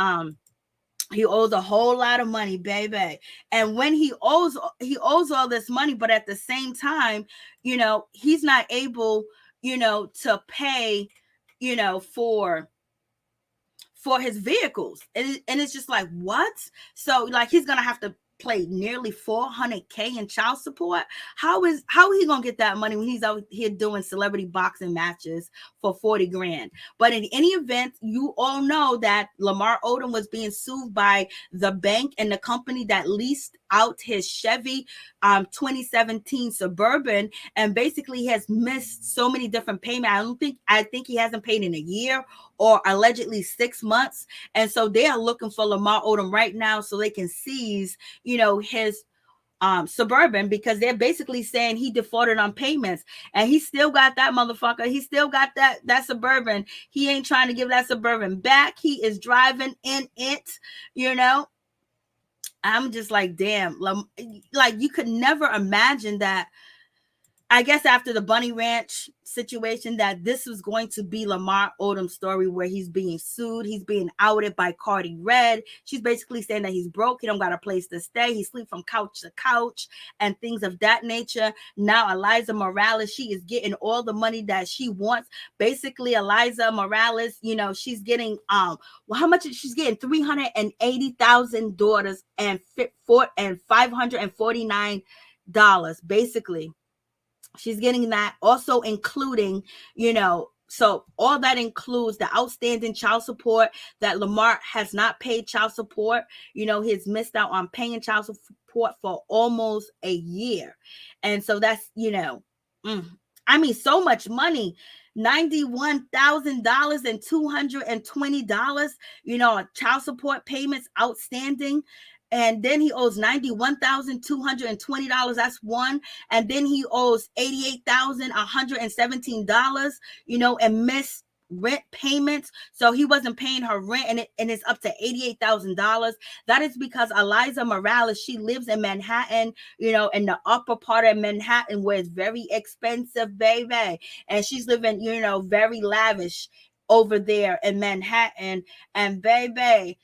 Speaker 1: he owes a whole lot of money, baby. And when he owes all this money, but at the same time, he's not able, to pay, for his vehicles. And it's just like, what? So like, he's going to have to pay nearly $400K in child support. How is he gonna get that money when he's out here doing celebrity boxing matches for 40 grand? But in any event, you all know that Lamar Odom was being sued by the bank and the company that leased out his Chevy 2017 Suburban, and basically he has missed so many different payments. I think he hasn't paid in a year or allegedly 6 months. And so they are looking for Lamar Odom right now so they can seize his Suburban, because they're basically saying he defaulted on payments and he still got that motherfucker. He still got that Suburban. He ain't trying to give that Suburban back. He is driving in it, I'm just like, damn, like you could never imagine that. I guess after the Bunny Ranch situation, that this was going to be Lamar Odom's story where he's being sued. He's being outed by Cardi Red. She's basically saying that he's broke. He don't got a place to stay. He sleeps from couch to couch and things of that nature. Now, Liza Morales, she is getting all the money that she wants. Basically, Liza Morales, she's getting, how much she's getting? $380,000 and $549, basically. She's getting that, also including, so all that includes the outstanding child support that Lamar has not paid child support. He's missed out on paying child support for almost a year. And so that's, so much money. $91,000 and $220, child support payments outstanding. And then he owes $91,220. That's one. And then he owes $88,117, and missed rent payments. So he wasn't paying her rent, and it's up to $88,000. That is because Liza Morales, she lives in Manhattan, in the upper part of Manhattan where it's very expensive, baby. And she's living, very lavish over there in Manhattan. And baby,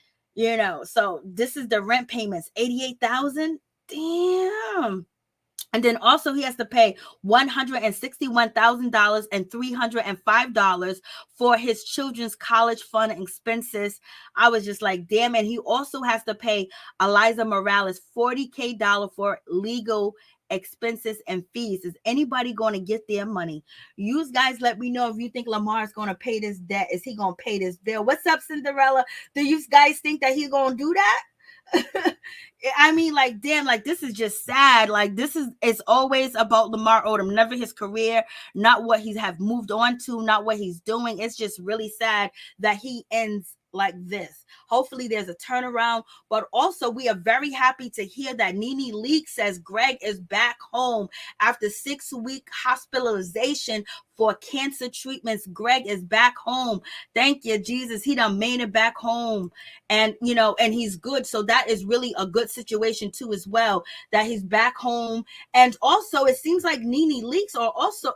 Speaker 1: so this is the rent payments, $88,000. Damn. And then also he has to pay $161,000 and $305 for his children's college fund expenses. I was just like, damn. And he also has to pay Liza Morales $40K for legal expenses and fees. Is anybody going to get their money? You guys let me know if you think Lamar is going to pay this debt. Is he going to pay this bill? What's up, Cinderella? Do you guys think that he's going to do that? Like, damn, like this is just sad. Like it's always about Lamar Odom, never his career, not what he have moved on to, not what he's doing. It's just really sad that he ends like this. Hopefully there's a turnaround, but also we are very happy to hear that NeNe Leakes says Gregg is back home after 6-week hospitalization for cancer treatments. Gregg is back home. Thank you, Jesus. He done made it back home. And, you know, and he's good. So that is really a good situation too, as well, that he's back home. And also it seems like NeNe Leakes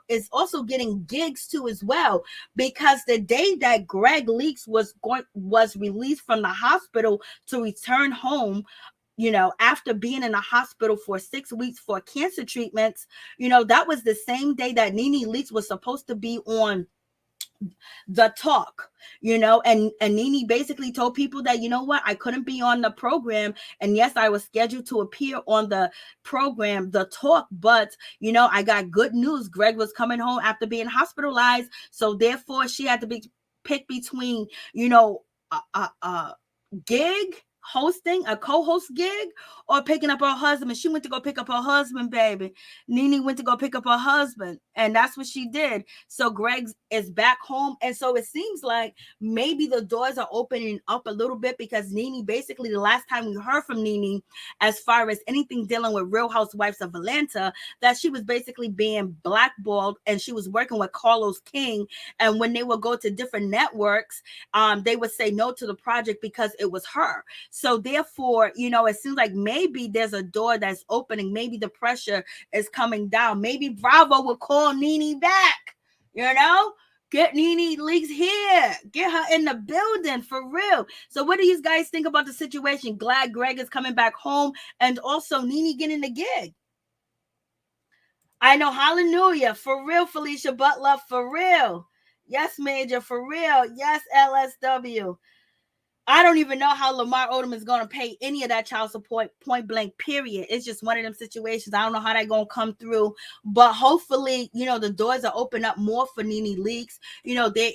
Speaker 1: is also getting gigs too as well, because the day that Gregg Leakes was released from the hospital to return home, you know, after being in the hospital for 6 weeks for cancer treatments, you know, that was the same day that NeNe Leakes was supposed to be on The Talk, you know, and NeNe basically told people that, you know what, I couldn't be on the program. And yes, I was scheduled to appear on the program, The Talk, but, you know, I got good news. Gregg was coming home after being hospitalized. So therefore she had to be picked between, you know, a gig, hosting a co-host gig, or picking up her husband. She went to go pick up her husband, baby. NeNe went to go pick up her husband, and that's what she did. So Gregg is back home, and so it seems like maybe the doors are opening up a little bit, because NeNe, basically the last time we heard from NeNe as far as anything dealing with Real Housewives of Atlanta, that she was basically being blackballed, and she was working with Carlos King, and when they would go to different networks, they would say no to the project because it was her. So therefore, you know, it seems like maybe there's a door that's opening. Maybe the pressure is coming down. Maybe Bravo will call NeNe back, you know? Get NeNe Leakes here. Get her in the building for real. So what do you guys think about the situation? Glad Gregg is coming back home, and also NeNe getting the gig. I know, hallelujah. For real, Felicia Butler, for real. Yes, Major, for real. Yes, LSW. I don't even know how Lamar Odom is going to pay any of that child support, point blank, period. It's just one of them situations. I don't know how they're going to come through, but hopefully, you know, the doors are open up more for NeNe Leakes. You know, there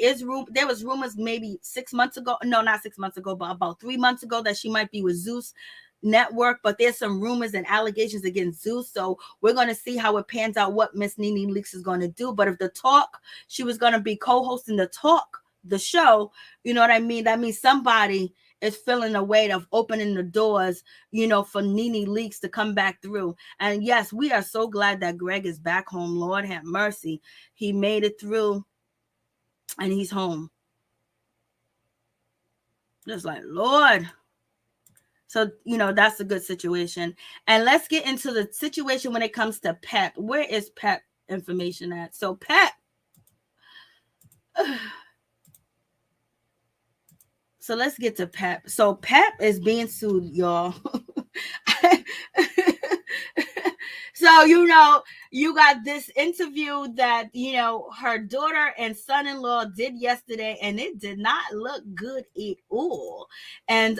Speaker 1: was rumors maybe 6 months ago. No, not 6 months ago, but about 3 months ago that she might be with Zeus Network, but there's some rumors and allegations against Zeus. So we're going to see how it pans out, what Miss NeNe Leakes is going to do. But if The Talk, she was going to be co-hosting The Talk, the show, you know what I mean? That means somebody is feeling the weight of opening the doors, you know, for NeNe Leakes to come back through. And yes, we are so glad that Gregg is back home. Lord have mercy. He made it through and he's home. Just like, Lord. So, you know, that's a good situation. And let's get into the situation when it comes to Pep. Where is Pep information at? So Pep. So let's get to Pep. So Pep is being sued, y'all. So, you know, you got this interview that, you know, her daughter and son-in-law did yesterday, and it did not look good at all. And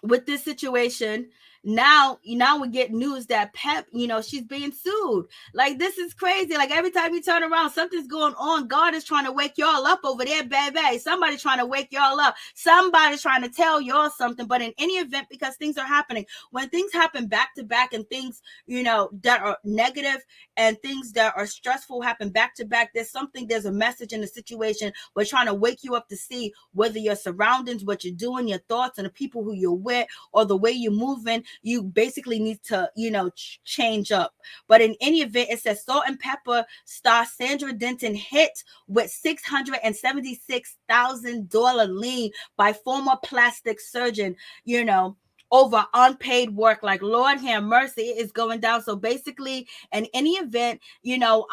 Speaker 1: with this situation, now we get news that Pep, you know, she's being sued. Like, this is crazy. Like, every time you turn around, something's going on. God is trying to wake y'all up over there, baby. Somebody's trying to wake y'all up. Somebody's trying to tell y'all something. But in any event, because things are happening, when things happen back to back, and things, you know, that are negative and things that are stressful happen back to back, there's a message in the situation. We're trying to wake you up to see whether your surroundings, what you're doing, your thoughts, and the people who you're with, or the way you're moving, you basically need to, you know, change up. But in any event, it says Salt and Pepper star Sandra Denton hit with $676,000 lien by former plastic surgeon, you know, over unpaid work. Like, Lord have mercy, it is going down. So basically, in any event, you know,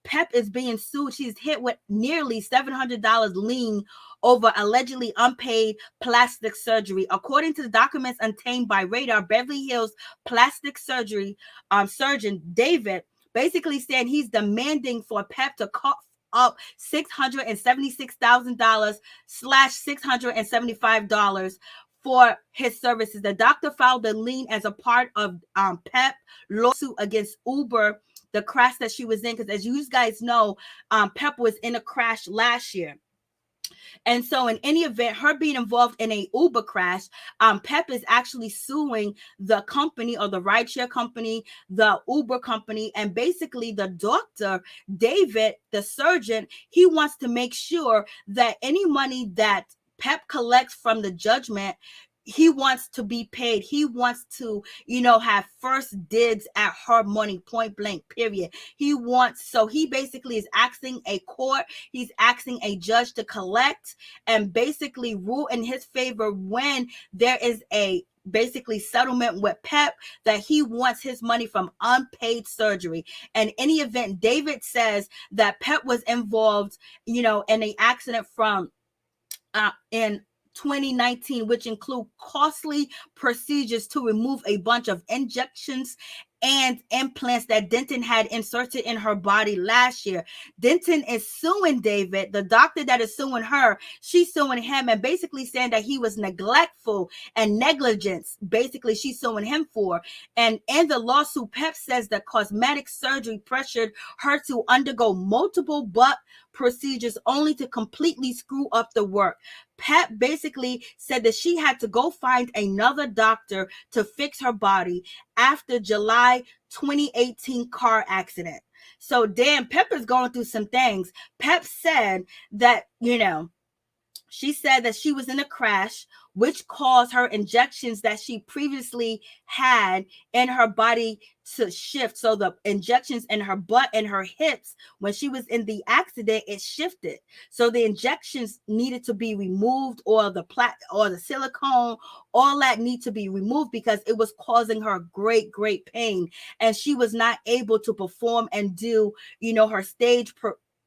Speaker 1: Pep is being sued. She's hit with nearly $700 lien over allegedly unpaid plastic surgery. According to the documents obtained by Radar, Beverly Hills plastic surgery surgeon David basically said he's demanding for Pep to cough up $676,000 / $675 for his services. The doctor filed the lien as a part of Pep lawsuit against Uber, the crash that she was in, because as you guys know, Pep was in a crash last year. And so in any event, her being involved in a Uber crash, Pep is actually suing the company, or the rideshare company, the Uber company. And basically the doctor, David, the surgeon, he wants to make sure that any money that Pep collects from the judgment, he wants to be paid. He wants to, have first dibs at her money, point blank, period. So he basically is asking a court, he's asking a judge to collect and basically rule in his favor when there is a basically settlement with Pep, that he wants his money from unpaid surgery. And in any event, David says that Pep was involved, in an accident from in 2019, which include costly procedures to remove a bunch of injections and implants that Denton had inserted in her body last year. Denton is suing David. The doctor that is suing her, she's suing him and basically saying that he was neglectful and negligence. Basically, she's suing him for. And in the lawsuit, Pep says that cosmetic surgery pressured her to undergo multiple butt procedures only to completely screw up the work. Pep basically said that she had to go find another doctor to fix her body after July 2018 car accident. So damn, Pep is going through some things. Pep said that, she said that she was in a crash, which caused her injections that she previously had in her body to shift. So the injections in her butt and her hips, when she was in the accident, it shifted. So the injections needed to be removed, or the silicone, all that need to be removed because it was causing her great, great pain. And she was not able to perform and do, her stage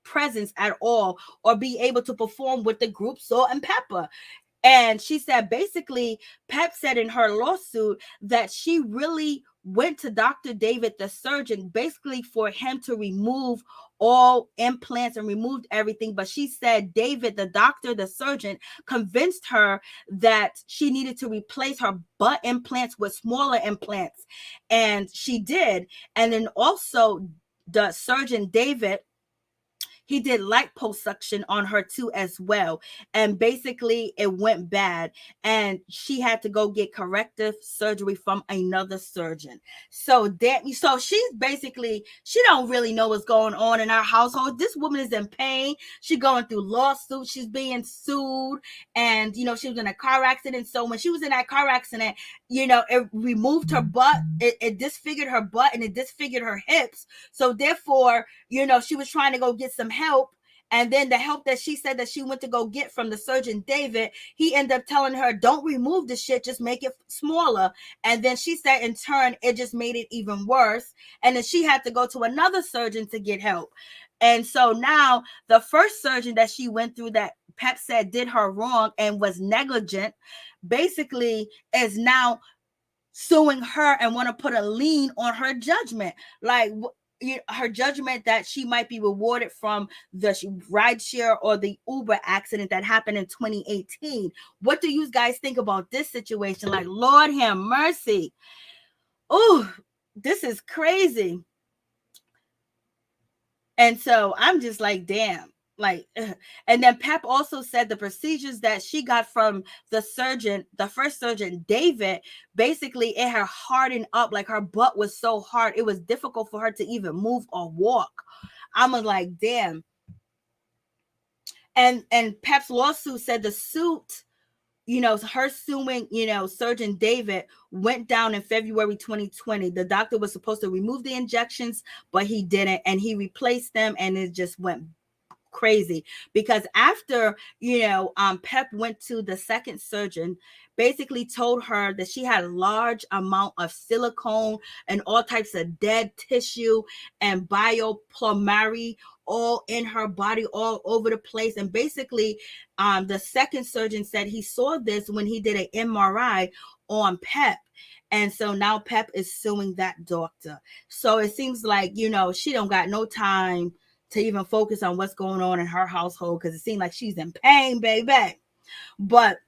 Speaker 1: presence at all, or be able to perform with the group Salt and Pepper. And she said basically, Pep said in her lawsuit that she really went to Dr. David, the surgeon, basically for him to remove all implants and removed everything. But she said David, the doctor, the surgeon, convinced her that she needed to replace her butt implants with smaller implants. And she did. And then also the surgeon, David, he did liposuction on her too as well. And basically it went bad. And she had to go get corrective surgery from another surgeon. So she's basically, she don't really know what's going on in our household. This woman is in pain. She's going through lawsuits. She's being sued. And, she was in a car accident. So when she was in that car accident, it removed her butt. It disfigured her butt and it disfigured her hips. So therefore, she was trying to go get some help. And then the help that she said that she went to go get from the surgeon David, he ended up telling her, don't remove the shit, just make it smaller. And then she said in turn, it just made it even worse. And then she had to go to another surgeon to get help. And so now the first surgeon that she went through that Pep said did her wrong and was negligent, basically is now suing her and want to put a lien on her judgment. Like, her judgment that she might be rewarded from the rideshare or the Uber accident that happened in 2018. What do you guys think about this situation? Like, Lord have mercy. Oh, this is crazy. And so I'm just like, damn. Like, and then Pep also said the procedures that she got from the first surgeon, David, basically it had hardened up. Like, her butt was so hard, it was difficult for her to even move or walk. I'm like, damn. And Pep's lawsuit said the suit, her suing, surgeon David went down in February 2020. The doctor was supposed to remove the injections, but he didn't. And he replaced them, and it just went crazy because after Pep went to the second surgeon, basically told her that she had a large amount of silicone and all types of dead tissue and biopulmonary all in her body, all over the place. And basically the second surgeon said he saw this when he did an MRI on Pep. And so now Pep is suing that doctor. So it seems like, she don't got no time to even focus on what's going on in her household, because it seems like she's in pain, baby. But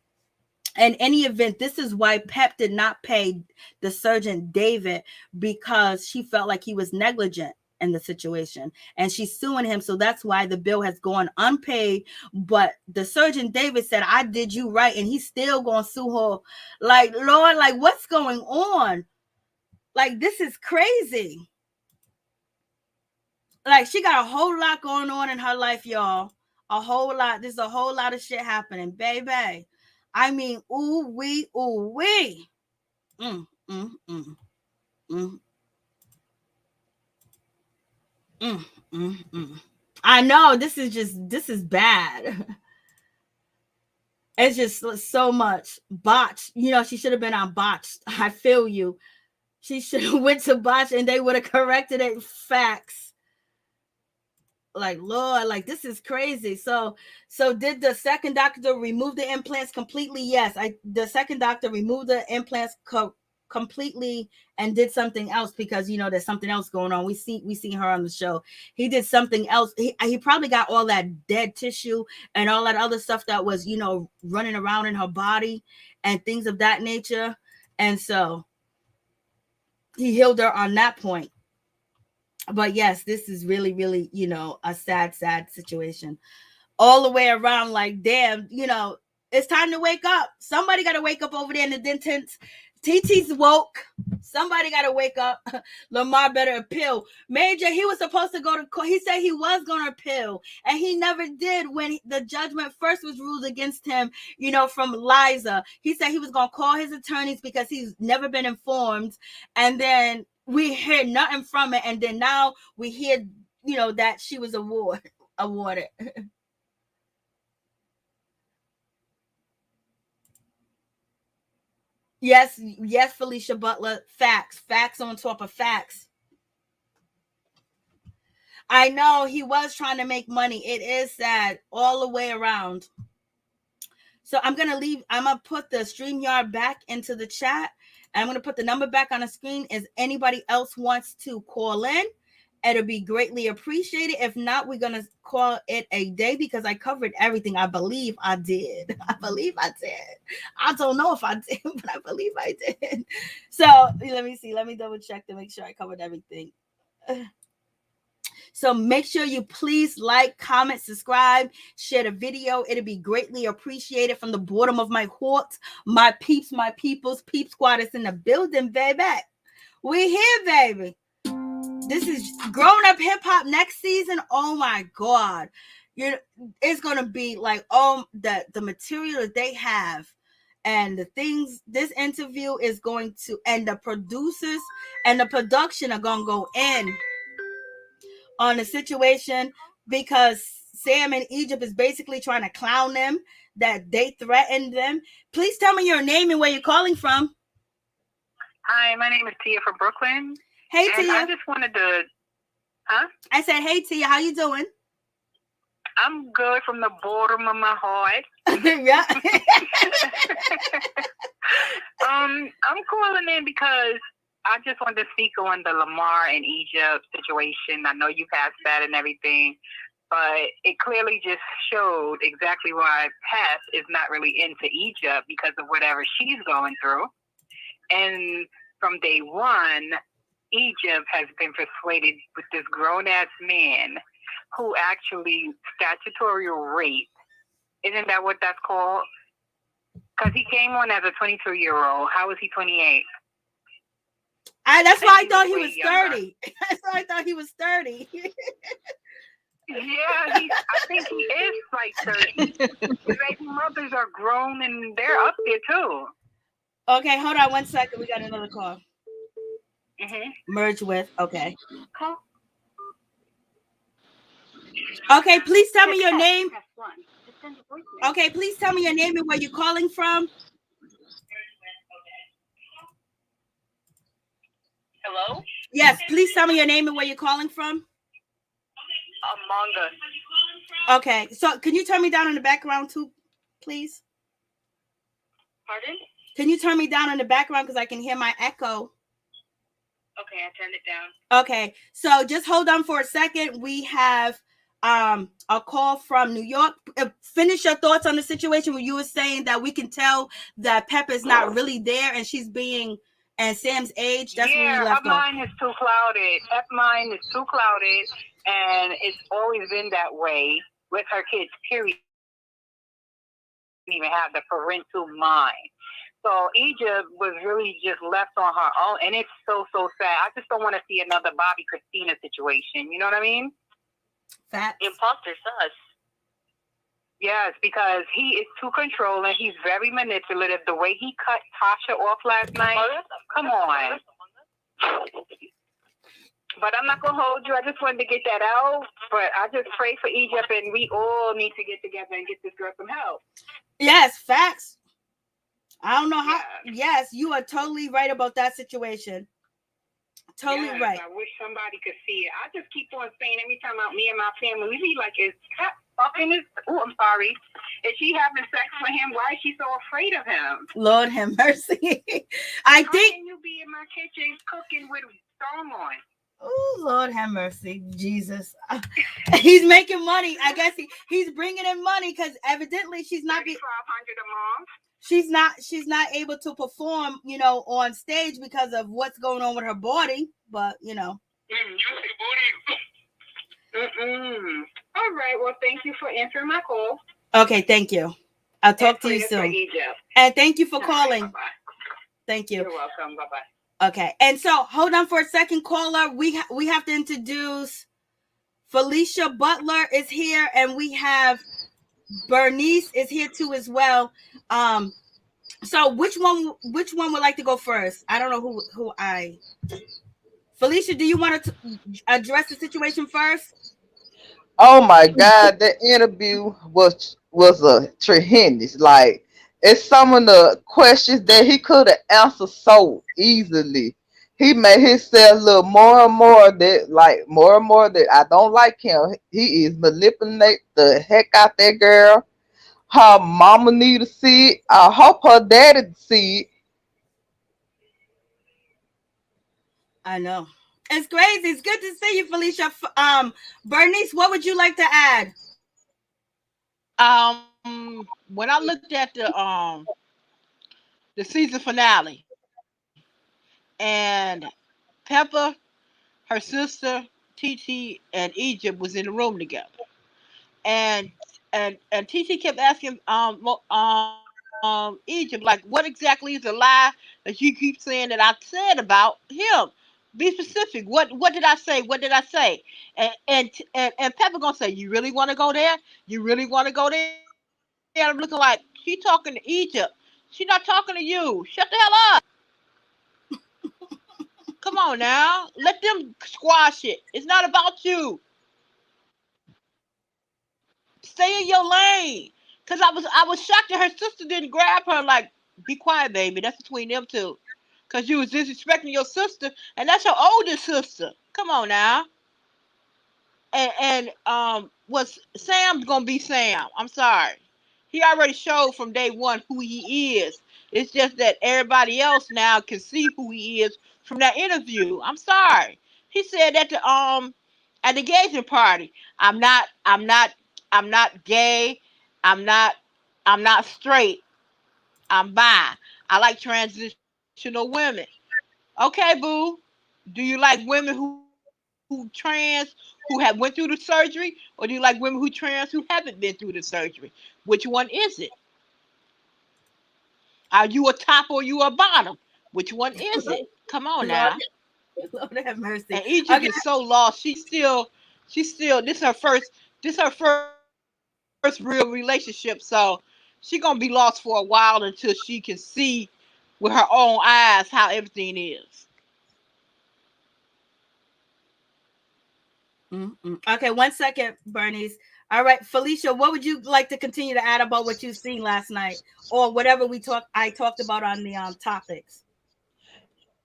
Speaker 1: in any event, this is why Pep did not pay the surgeon David, because she felt like he was negligent in the situation, and she's suing him. So that's why the bill has gone unpaid. But the surgeon David said, I did you right, and he's still gonna sue her. Like, Lord, like, what's going on? Like, this is crazy. Like, she got a whole lot going on in her life, y'all. A whole lot. There's a whole lot of shit happening, baby. I mean, ooh wee, ooh wee. Mm, mm, mm, mm, mm, mm, mm. I know this is bad. It's just so much botched. You know, she should have been on botched. I feel you. She should have went to botch and they would have corrected it. Facts. Like, Lord, like this is crazy. So did the second doctor remove the implants completely? Yes. The second doctor removed the implants completely and did something else because you know there's something else going on. We see her on the show. He did something else. He probably got all that dead tissue and all that other stuff that was, you know, running around in her body and things of that nature. And so he healed her on that point. But yes, this is really, really, you know, a sad situation all the way around. Like, damn, you know, it's time to wake up. Somebody got to wake up over there in the Denton's. TT's woke. Somebody got to wake up. Lamar better appeal. Major, he was supposed to go to court. He said he was going to appeal, and he never did when the judgment first was ruled against him, you know, from Liza. He said he was going to call his attorneys because he's never been informed. And then we hear nothing from it. And then now we hear, you know, that she was awarded. Yes, Felicia Butler. Facts on top of facts. I know he was trying to make money. It is sad all the way around. So I'm going to put the StreamYard back into the chat. And I'm going to put the number back on the screen. If anybody else wants to call in, it'll be greatly appreciated. If not, we're going to call it a day because I covered everything. I believe I did. I don't know if I did, but I believe I did. So let me see. Let me double check to make sure I covered everything. So make sure you please like, comment, subscribe, share the video. It'll be greatly appreciated from the bottom of my heart. My peeps, my peoples, Peep Squad is in the building, baby. We here, baby. This is Grown Up Hip Hop next season. Oh my God. It's going to be like, the material that they have and the things, this interview is going to, and the producers and the production are going to go in on the situation because Sam in Egypt is basically trying to clown them, that they threatened them. Please tell me your name and where you're calling from.
Speaker 2: Hi, my name is Tia from Brooklyn.
Speaker 1: Hey,
Speaker 2: and
Speaker 1: Tia.
Speaker 2: I just wanted to... Huh?
Speaker 1: I said, hey, Tia, how you doing?
Speaker 2: I'm good from the bottom of my heart.
Speaker 1: Yeah.
Speaker 2: I'm calling in because I just wanted to speak on the Lamar and Egypt situation. I know you passed that and everything, but it clearly just showed exactly why Pat is not really into Egypt because of whatever she's going through. And from day one, Egypt has been persuaded with this grown-ass man who actually statutory rape. Isn't that what that's called? Because he came on as a 22-year-old. How is he 28?
Speaker 1: That's why I thought he was 30. That's why I thought he was 30.
Speaker 2: Yeah, I think he is like 30. The baby mothers are grown and they're up there too.
Speaker 1: Okay, hold on 1 second. We got another call.
Speaker 2: Mm-hmm.
Speaker 1: Merge with. Okay. Okay, please tell me your name. Okay, please tell me your name and where you're calling from.
Speaker 2: Hello?
Speaker 1: Yes, please tell me your name and where you're calling from.
Speaker 2: Among Us.
Speaker 1: Okay, so can you turn me down in the background too, please?
Speaker 2: Pardon?
Speaker 1: Can you turn me down in the background because I can hear my echo?
Speaker 2: Okay, I turned it down.
Speaker 1: Okay, so just hold on for a second. We have a call from New York. Finish your thoughts on the situation where you were saying that we can tell that Pepper's not really there and she's being and Sam's age. That's where we left
Speaker 2: her mind is too clouded. Pep's mind is too clouded, and it's always been that way with her kids, period. Even have the parental mind. So Egypt was really just left on her own, and it's so sad. I just don't want to see another Bobby Christina situation. You know what I mean?
Speaker 1: Facts.
Speaker 2: Imposter sus. Yes, because he is too controlling. He's very manipulative. The way he cut Tasha off last night, come on. But I'm not gonna hold you. I just wanted to get that out. But I just pray for Egypt, and we all need to get together and get this girl some help.
Speaker 1: Yes, facts. I don't know how. Yes, you are totally right about that situation. Totally right.
Speaker 2: I wish somebody could see it. I just keep on saying every time me and my family, we be like, is Cat fucking his? Oh, I'm sorry. Is she having sex with him? Why is she so afraid of him?
Speaker 1: Lord have mercy.
Speaker 2: How can you be in my kitchen cooking with song on?
Speaker 1: Oh, Lord have mercy, Jesus. He's making money. I guess he's bringing in money because evidently she's not
Speaker 2: $3,500 a month.
Speaker 1: She's not able to perform, on stage because of what's going on with her body. But
Speaker 2: All right. Well, thank you for answering my call.
Speaker 1: Okay, thank you. I'll talk to you soon. And thank you for calling.
Speaker 2: Right,
Speaker 1: thank you.
Speaker 2: You're welcome. Bye bye.
Speaker 1: Okay, and so hold on for a second, caller. We have to introduce Felicia Butler is here, and we have Bernice is here too as well. So which one would like to go first? I don't know who I. Felicia, do you want to address the situation first?
Speaker 4: Oh my God, that interview was a tremendous. Like, it's some of the questions that he could have answered so easily. He made himself look more and more that I don't like him. He is manipulating the heck out that girl. Her mama need to see it. I hope her daddy see it.
Speaker 1: I know. It's crazy. It's good to see you, Felicia. Bernice, what would you like to add?
Speaker 5: When I looked at the season finale, and Pepper, her sister, TT, and Egypt was in the room together, and TT kept asking Egypt, like, what exactly is the lie that you keep saying that I said about him? Be specific. What did I say? What did I say? And Pepper gonna say, you really want to go there? You really want to go there? I'm looking like, she talking to Egypt. She not talking to you. Shut the hell up. Come on now. Let them squash it. It's not about you. Stay in your lane. Cause I was shocked that her sister didn't grab her like, be quiet, baby. That's between them two. Cause you was disrespecting your sister, and that's your older sister. Come on now. And was Sam's gonna be Sam. I'm sorry. He already showed from day one who he is. It's just that everybody else now can see who he is from that interview. I'm sorry. He said at the engagement party, I'm not gay. I'm not I'm not straight. I'm bi. I like transitional women. Okay, boo. Do you like women who trans who have went through the surgery, or do you like women who trans who haven't been through the surgery? Which one is it? Are you a top or you a bottom? Which one is it? Come on
Speaker 1: Lord,
Speaker 5: now.
Speaker 1: Lord have mercy.
Speaker 5: And Egypt
Speaker 1: Okay.
Speaker 5: is so lost. She's still this her first real relationship. So she gonna be lost for a while until she can see with her own eyes how everything is.
Speaker 1: Okay, 1 second, Bernice. All right, Felicia, what would you like to continue to add about what you've seen last night, or whatever I talked about on the topics?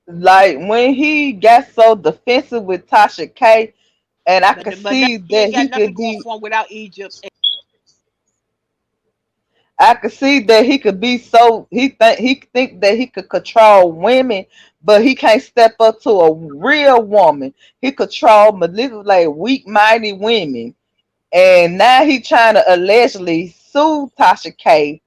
Speaker 4: Like when he got so defensive with Tasha K, and I could
Speaker 5: But
Speaker 4: see
Speaker 5: he
Speaker 4: that
Speaker 5: ain't
Speaker 4: he
Speaker 5: got nothing
Speaker 4: could
Speaker 5: going
Speaker 4: be
Speaker 5: for him without Egypt.
Speaker 4: I could see that he could be so he think that he could control women, but he can't step up to a real woman. He control manipulate weak minded women. And now he trying to allegedly sue Tasha K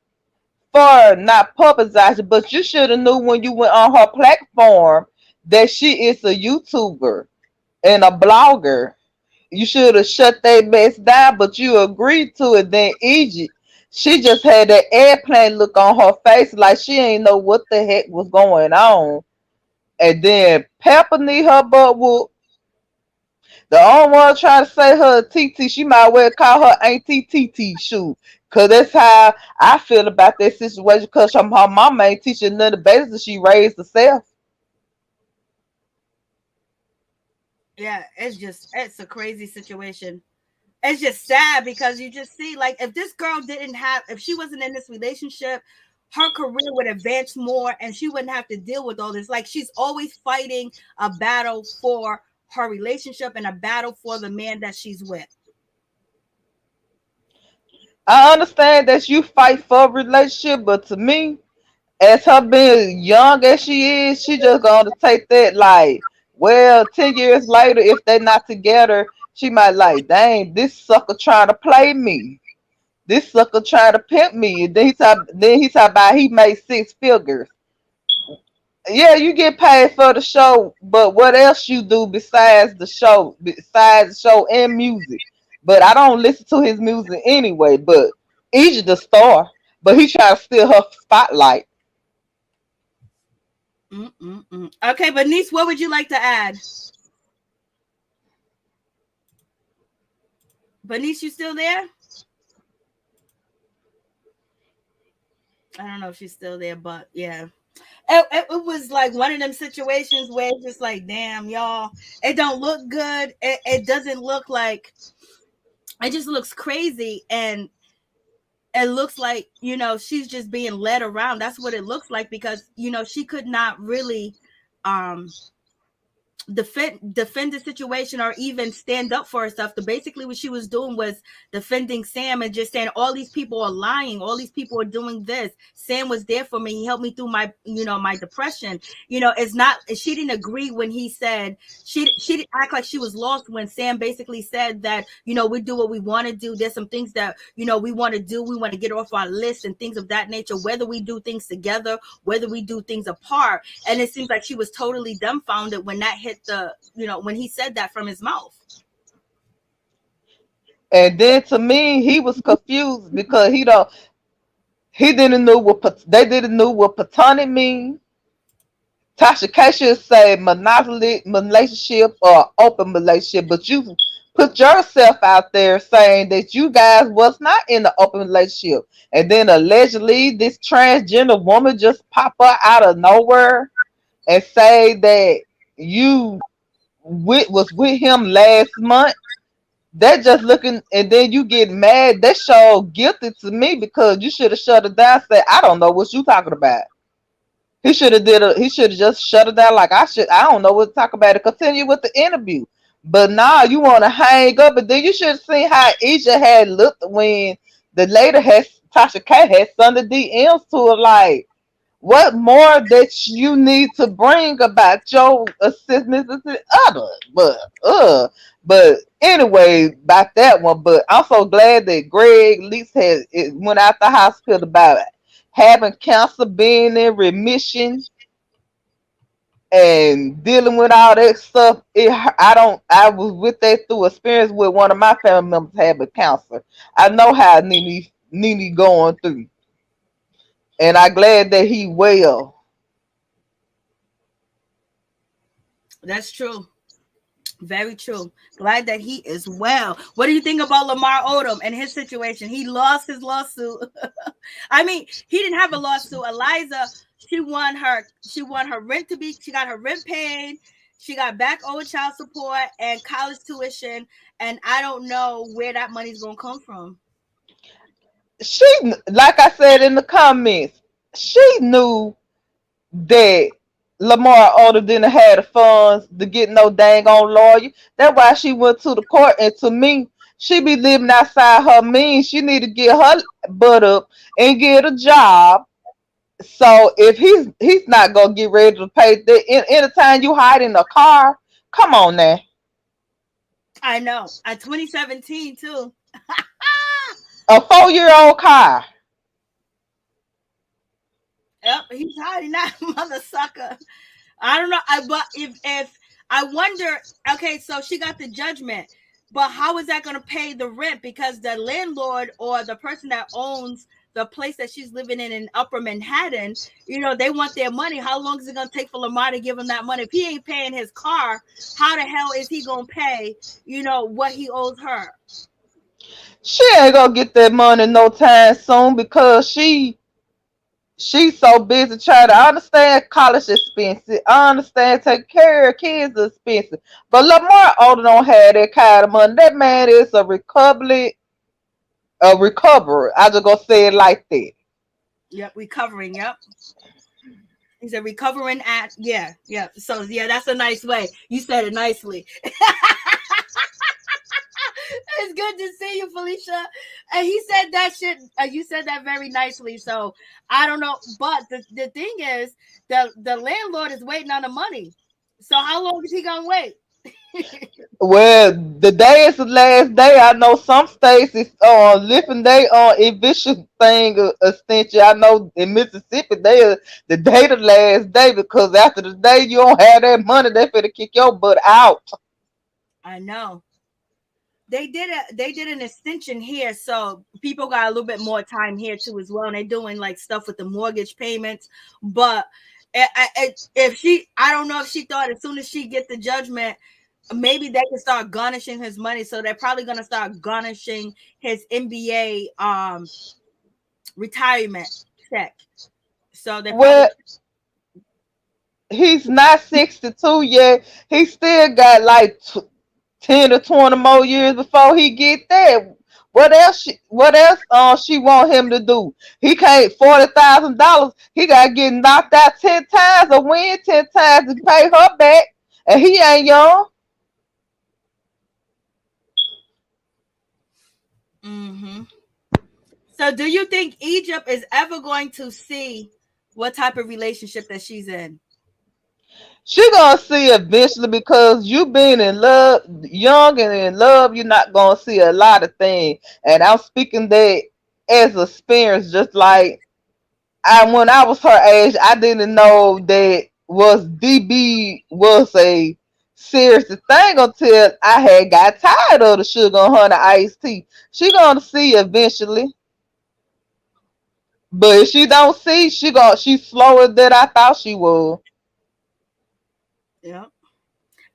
Speaker 4: for not publicizing, but you should have knew when you went on her platform that she is a YouTuber and a blogger. You should have shut that mess down, but you agreed to it. Then Egypt, she just had that airplane look on her face like she ain't know what the heck was going on. And then Pepper need her butt whoop. The only one trying to say her TT, she might well call her Auntie TT shoot. Cause that's how I feel about that situation. Cause her mama ain't teaching none of the basics she raised herself.
Speaker 1: Yeah, it's a crazy situation. It's just sad because you just see, like, if this girl if she wasn't in this relationship, her career would advance more and she wouldn't have to deal with all this. Like, she's always fighting a battle for her relationship and a battle for the man that she's with.
Speaker 4: I understand that you fight for a relationship, but to me, as her being young as she is, she just gonna take that like, well, 10 years later, if they're not together, she might like, dang, this sucker trying to play me. This sucker trying to pimp me. And then he talk about he made 6 figures. Yeah, you get paid for the show, but what else you do besides the show and music? But I don't listen to his music anyway. But he's the star, but he trying to steal her spotlight.
Speaker 1: Okay, but niece, what would you like to add? Bernice, you still there? I don't know if she's still there, but yeah. It was like one of them situations where it's just like, damn, y'all, it don't look good. It doesn't look like, it just looks crazy. And it looks like, she's just being led around. That's what it looks like because, she could not really defend the situation or even stand up for herself. Basically what she was doing was defending Sam and just saying all these people are lying, all these people are doing this. Sam was there for me, he helped me through my depression. It's not, she didn't agree when he said, she didn't act like she was lost when Sam basically said that we do what we want to do. There's some things that we want to do, we want to get off our list and things of that nature, whether we do things together, whether we do things apart. And it seems like she was totally dumbfounded when that hit when he said that from his mouth.
Speaker 4: And then to me, he was confused because he didn't know they didn't know what platonic mean. Tasha K should say monopoly relationship or open relationship, but you put yourself out there saying that you guys was not in the open relationship, and then allegedly this transgender woman just pop up out of nowhere and say that you was with him last month. That just looking, and then you get mad. That show guilty to me because you should have shut it down. Said, I don't know what you talking about. He should have He should have just shut it down. Like I should. I don't know what to talk about. It. Continue with the interview. But now you want to hang up. And then you should have seen how Asia had looked when the lady had Tasha K had sent the DMs to her. Like, what more that you need to bring about your assistance and other? But anyway, about that one. But I'm so glad that Gregg Leakes went out the hospital about it, having cancer, being in remission, and dealing with all that stuff. I was with that through experience with one of my family members having cancer. I know how NeNe going through, and I'm glad that he well.
Speaker 1: That's true. Very true. Glad that he is well. What do you think about Lamar Odom and his situation? He lost his lawsuit. I mean, he didn't have a lawsuit. Eliza, she won her rent she got her rent paid. She got back owed child support and college tuition. And I don't know where that money's gonna come from.
Speaker 4: She, like I said in the comments, she knew that Lamar Odom didn't have the funds to get no dang on lawyer. That's why she went to the court. And to me, she be living outside her means. She need to get her butt up and get a job. So if he's not gonna get ready to pay anytime you hide in a car, come on now.
Speaker 1: I know. At 2017 too.
Speaker 4: A 4-year-old car.
Speaker 1: Yep, he's hiding that mother sucker. I don't know. But if I wonder, okay, so she got the judgment. But how is that going to pay the rent? Because the landlord or the person that owns the place that she's living in Upper Manhattan, you know, they want their money. How long is it going to take for Lamar to give him that money? If he ain't paying his car, how the hell is he going to pay, you know, what he owes her?
Speaker 4: She ain't gonna get that money no time soon because she's so busy trying to understand college expensive. I understand taking care of kids is expensive. But Lamar older don't have that kind of money. That man is a recoverer. I just gonna say it like that.
Speaker 1: Yep, recovering. Yep. He's a recovering at, yeah. So yeah, that's a nice way. You said it nicely. It's good to see you, Felicia. And he said that shit. You said that very nicely. So I don't know, but the thing is, the landlord is waiting on the money. So how long is he gonna wait?
Speaker 4: Well, the day is the last day. I know some states is lifting they eviction thing extension. I know in Mississippi the day the last day because after the day you don't have that money, they finna kick your butt out.
Speaker 1: I know. They did an extension here, so people got a little bit more time here too as well. And they're doing like stuff with the mortgage payments. But if she, I don't know if she thought as soon as she get the judgment, maybe they can start garnishing his money. So they're probably gonna start garnishing his NBA retirement check. So they probably.
Speaker 4: Well, he's not 62 yet. He still got like 10 to 20 more years before he get there. What else she want him to do? He can't $40,000. He gotta get knocked out 10 times or win 10 times to pay her back. And he ain't young.
Speaker 1: Mm-hmm. So do you think Egypt is ever going to see what type of relationship that she's in?
Speaker 4: She gonna see eventually because you being in love, young and in love, you're not gonna see a lot of things. And I'm speaking that as experience, just like when I was her age, I didn't know that was DB was a serious thing until I had got tired of the sugar on her and the iced tea. She gonna see eventually. But if she don't see, she's slower than I thought she was.
Speaker 1: Yeah.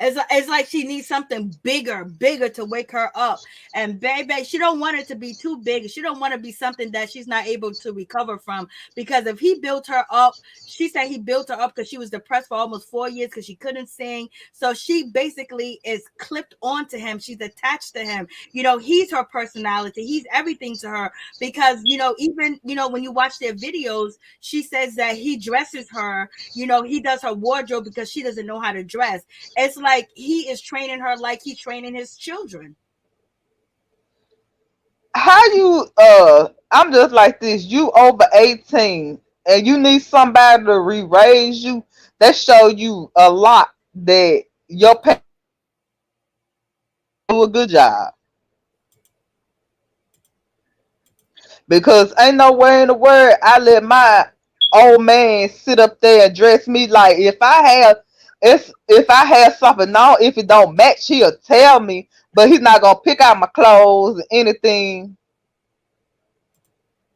Speaker 1: It's like she needs something bigger to wake her up. And baby, she don't want it to be too big. She don't want to be something that she's not able to recover from. Because if he built her up, she said he built her up because she was depressed for almost 4 years because she couldn't sing. So she basically is clipped onto him. She's attached to him. You know, he's her personality. He's everything to her. Because, you know, even, you know, when you watch their videos, she says that he dresses her, you know, he does her wardrobe because she doesn't know how to dress. It's like he is training her like he's training his children.
Speaker 4: How you I'm just like this. You over 18 and you need somebody to re-raise you. That show you a lot that your parents do a good job. Because ain't no way in the world I let my old man sit up there and dress me like if I have something on, if it don't match, he'll tell me, but he's not gonna pick out my clothes or anything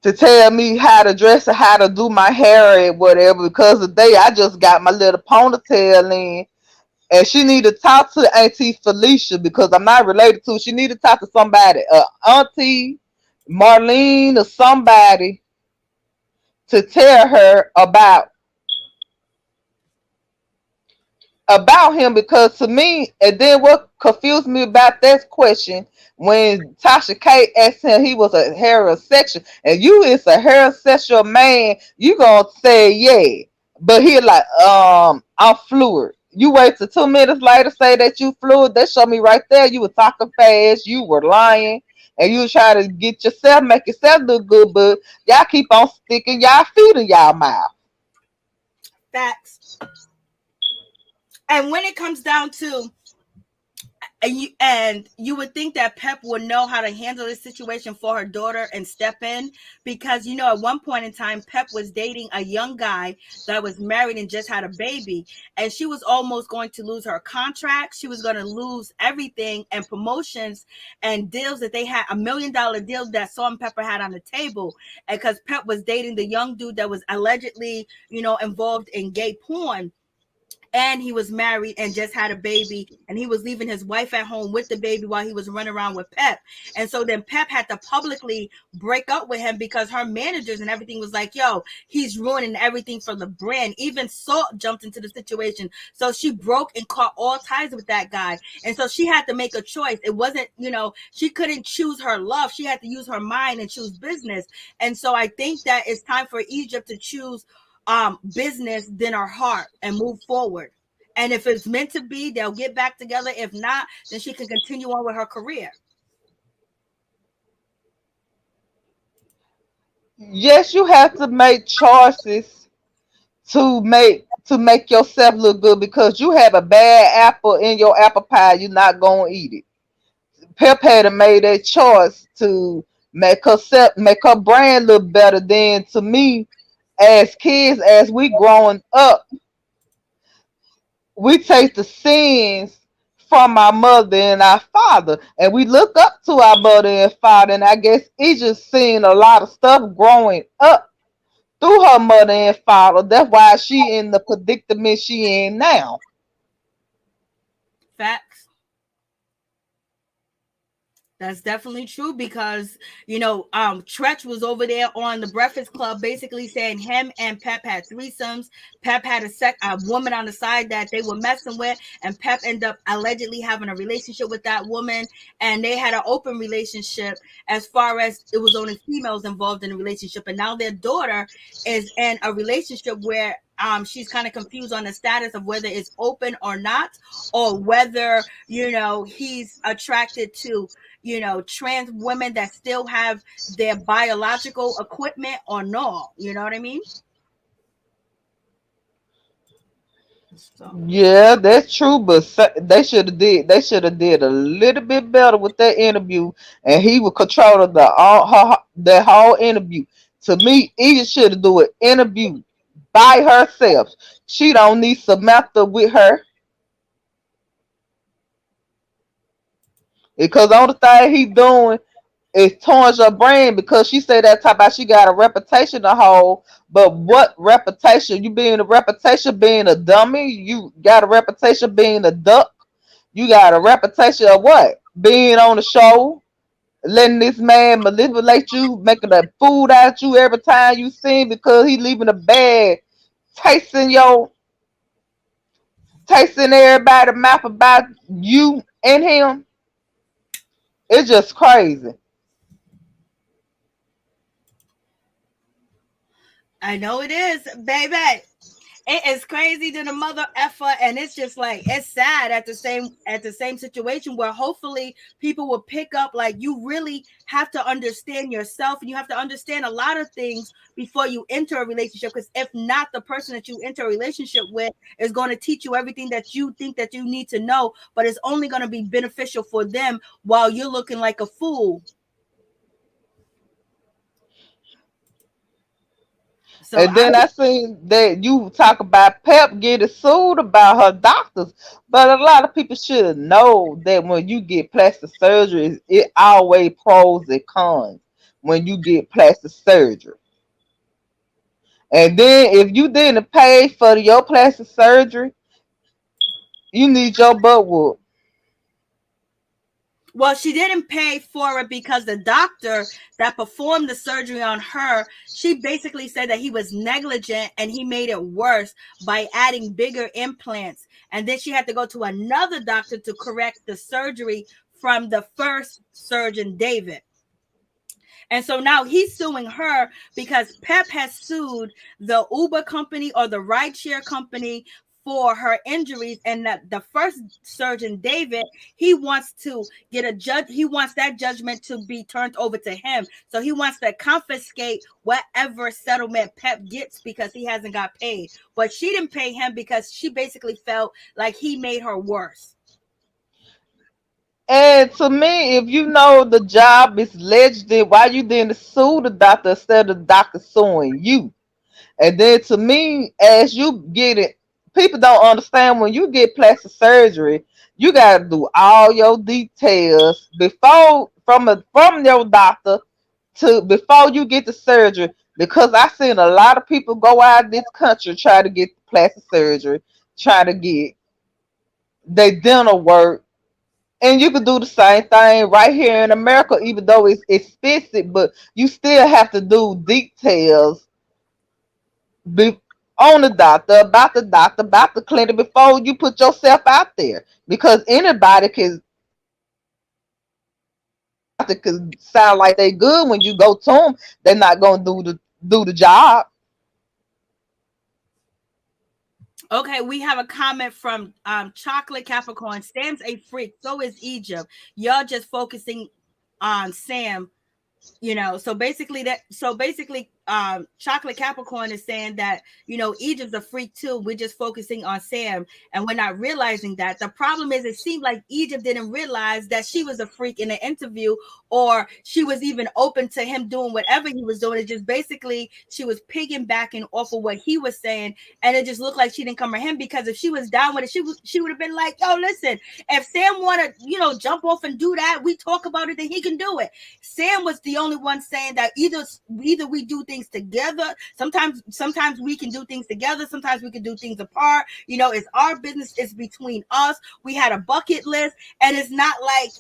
Speaker 4: to tell me how to dress or how to do my hair and whatever. Because today I just got my little ponytail in, and she need to talk to Auntie Felicia because I'm not related to. She need to talk to somebody, Auntie Marlene or somebody, to tell her about him. Because to me, and then what confused me about that question when Tasha K asked him he was a heterosexual, and you is a heterosexual man, you gonna say yeah, but he like I'm fluid. You wait till 2 minutes later say that you fluid. That show me right there you were talking fast, you were lying, and you were trying to get yourself make yourself look good, but y'all keep on sticking y'all feet in y'all mouth.
Speaker 1: Facts. And when it comes down to, and you would think that Pep would know how to handle this situation for her daughter and step in, because at one point in time Pep was dating a young guy that was married and just had a baby, and she was almost going to lose her contract. She was going to lose everything and promotions and deals that they had, $1 million deal that Salt and Pepper had on the table, and because Pep was dating the young dude that was allegedly involved in gay porn, and he was married and just had a baby, and he was leaving his wife at home with the baby while he was running around with Pep. And so then Pep had to publicly break up with him because her managers and everything was like, yo, he's ruining everything for the brand. Even Salt jumped into the situation. So she broke and cut all ties with that guy. And so she had to make a choice. It wasn't, she couldn't choose her love. She had to use her mind and choose business. And so I think that it's time for Egypt to choose business than our heart and move forward. And if it's meant to be, they'll get back together. If not, then she can continue on with her career.
Speaker 4: Yes, you have to make choices to make yourself look good, because you have a bad apple in your apple pie, you're not gonna eat it. Pep had made that choice to make her brand look better. Than to me, as kids, as we growing up, we take the sins from our mother and our father, and we look up to our mother and father. And I guess he just seen a lot of stuff growing up through her mother and father. That's why she in the predicament she in now.
Speaker 1: Facts. That's definitely true, because Tretch was over there on the Breakfast Club basically saying him and Pep had threesomes. Pep had a woman on the side that they were messing with, and Pep ended up allegedly having a relationship with that woman, and they had an open relationship as far as it was only females involved in the relationship. And now their daughter is in a relationship where she's kind of confused on the status of whether it's open or not, or whether he's attracted to trans women that still have their biological equipment or no. You know what I mean? So
Speaker 4: Yeah, that's true, but they should have did a little bit better with that interview, and he was controlling that whole interview. To me, Edith should have do an interview by herself. She don't need Samantha with her, because the only thing he doing is towards your brain, because she said that type about she got a reputation to hold. But what reputation? You being a reputation being a dummy? You got a reputation being a duck? You got a reputation of what? Being on the show, letting this man manipulate you, making a food out you every time you see him, because he leaving a bag, tasting everybody's mouth about you and him. It's just crazy.
Speaker 1: I know it is, baby. It is crazy to the mother effer, and it's just like it's sad at the same situation, where hopefully people will pick up, like, you really have to understand yourself, and you have to understand a lot of things before you enter a relationship, because if not, the person that you enter a relationship with is going to teach you everything that you think that you need to know, but it's only going to be beneficial for them while you're looking like a fool. So
Speaker 4: And then I seen that you talk about Pep getting sued about her doctors, but a lot of people should know that when you get plastic surgery, it always pros and cons when you get plastic surgery. And then if you didn't pay for your plastic surgery, you need your butt whooped.
Speaker 1: Well, she didn't pay for it because the doctor that performed the surgery on her, she basically said that he was negligent and he made it worse by adding bigger implants. And then she had to go to another doctor to correct the surgery from the first surgeon, David. And so now he's suing her because Pep has sued the Uber company or the rideshare company for her injuries. And the first surgeon, David, he wants to get a judge. He wants that judgment to be turned over to him. So he wants to confiscate whatever settlement Pep gets because he hasn't got paid. But she didn't pay him because she basically felt like he made her worse.
Speaker 4: And to me, if you know the job is alleged, then why you didn't sue the doctor instead of the doctor suing you? And then to me, as you get it, people don't understand when you get plastic surgery, you gotta do all your details before from your doctor to before you get the surgery. Because I seen a lot of people go out of this country try to get plastic surgery, try to get their dental work. And you could do the same thing right here in America, even though it's expensive, but you still have to do details be on the doctor, about the clinic before you put yourself out there. Because anybody can doctor can sound like they good when you go to them, they're not gonna do the job.
Speaker 1: Okay, we have a comment from Chocolate Capricorn. Sam's a freak, so is Egypt. Y'all just focusing on Sam, so basically Chocolate Capricorn is saying that Egypt's a freak too. We're just focusing on Sam and we're not realizing that. The problem is it seemed like Egypt didn't realize that she was a freak in the interview, or she was even open to him doing whatever he was doing. It just basically she was piggybacking off of what he was saying, and it just looked like she didn't come for him, because if she was down with it, she would have been like, yo, listen, if Sam want to jump off and do that, we talk about it, then he can do it. Sam was the only one saying that either we do things together. Sometimes we can do things together. Sometimes we can do things apart. It's our business. It's between us. We had a bucket list, and it's not like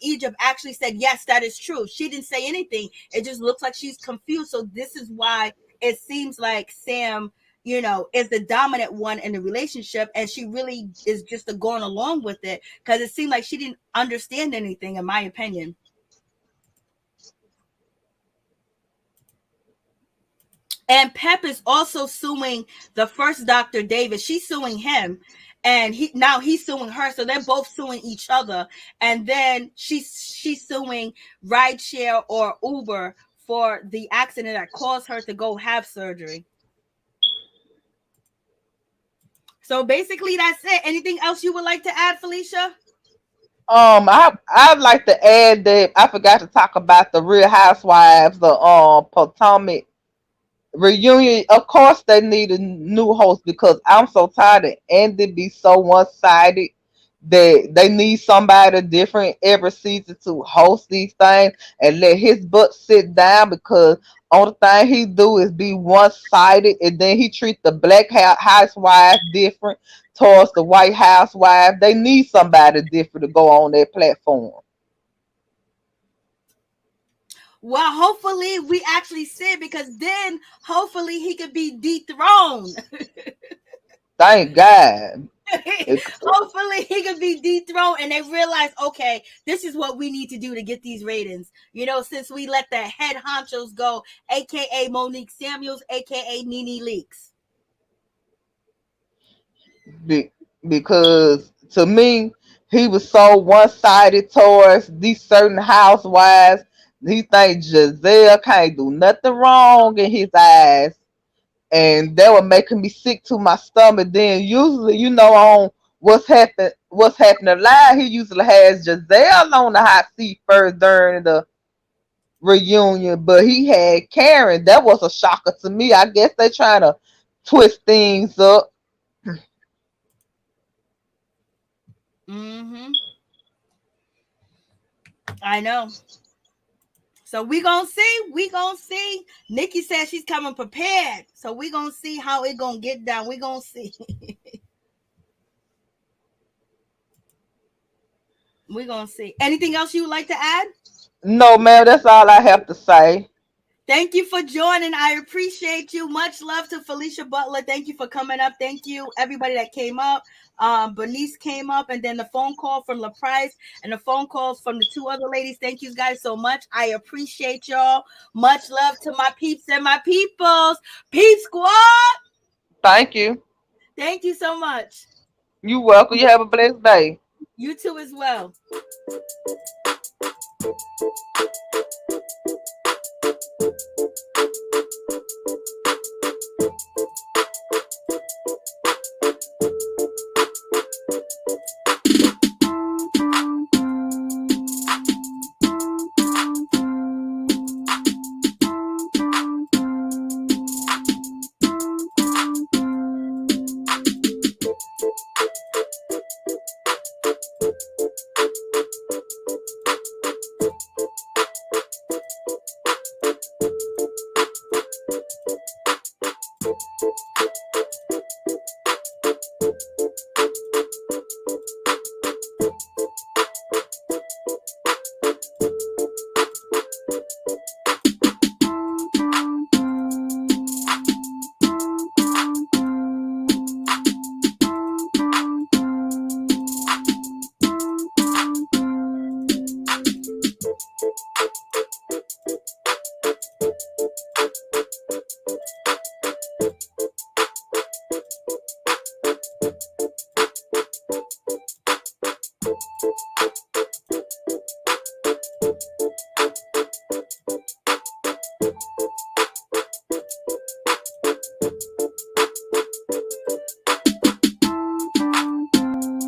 Speaker 1: Egypt actually said yes, that is true. She didn't say anything. It just looks like she's confused. So this is why it seems like Sam is the dominant one in the relationship, and she really is just going along with it, because it seemed like she didn't understand anything, in my opinion. And Pep is also suing the first Dr. David. She's suing him, and he's suing her. So they're both suing each other. And then she's suing Rideshare or Uber for the accident that caused her to go have surgery. So basically that's it. Anything else you would like to add, Felicia?
Speaker 4: I'd like to add that I forgot to talk about the Real Housewives, the Potomac reunion. Of course, they need a new host because I'm so tired of Andy be so one sided that they need somebody different every season to host these things and let his butt sit down, because only thing he do is be one sided, and then he treat the housewives different towards the white housewife. They need somebody different to go on their platform.
Speaker 1: Well, hopefully we actually see it, because then hopefully he could be dethroned.
Speaker 4: Thank God.
Speaker 1: Hopefully he could be dethroned, and they realize, okay, this is what we need to do to get these ratings. Since we let the head honchos go, aka Monique Samuels, aka NeNe Leakes.
Speaker 4: Because to me, he was so one sided towards these certain housewives. He think Giselle can't do nothing wrong in his eyes, and that was making me sick to my stomach. Then usually, on what's happening live, he usually has Giselle on the hot seat first during the reunion, but he had Karen. That was a shocker to me. I guess they trying to twist things up.
Speaker 1: Mm-hmm. I know. So we gonna see. Nicki says she's coming prepared. So we gonna see how it gonna get down. We gonna see. We gonna see. Anything else you would like to add?
Speaker 4: No, ma'am, that's all I have to say.
Speaker 1: Thank you for joining. I appreciate you. Much love to Felicia Butler. Thank you for coming up. Thank you, everybody that came up. Bernice came up, and then the phone call from La Price and the phone calls from the two other ladies. Thank you guys so much. I appreciate y'all. Much love to my peeps and my peoples. Peep Squad.
Speaker 4: Thank you.
Speaker 1: Thank you so much.
Speaker 4: You welcome. You have a blessed day.
Speaker 1: You too as well.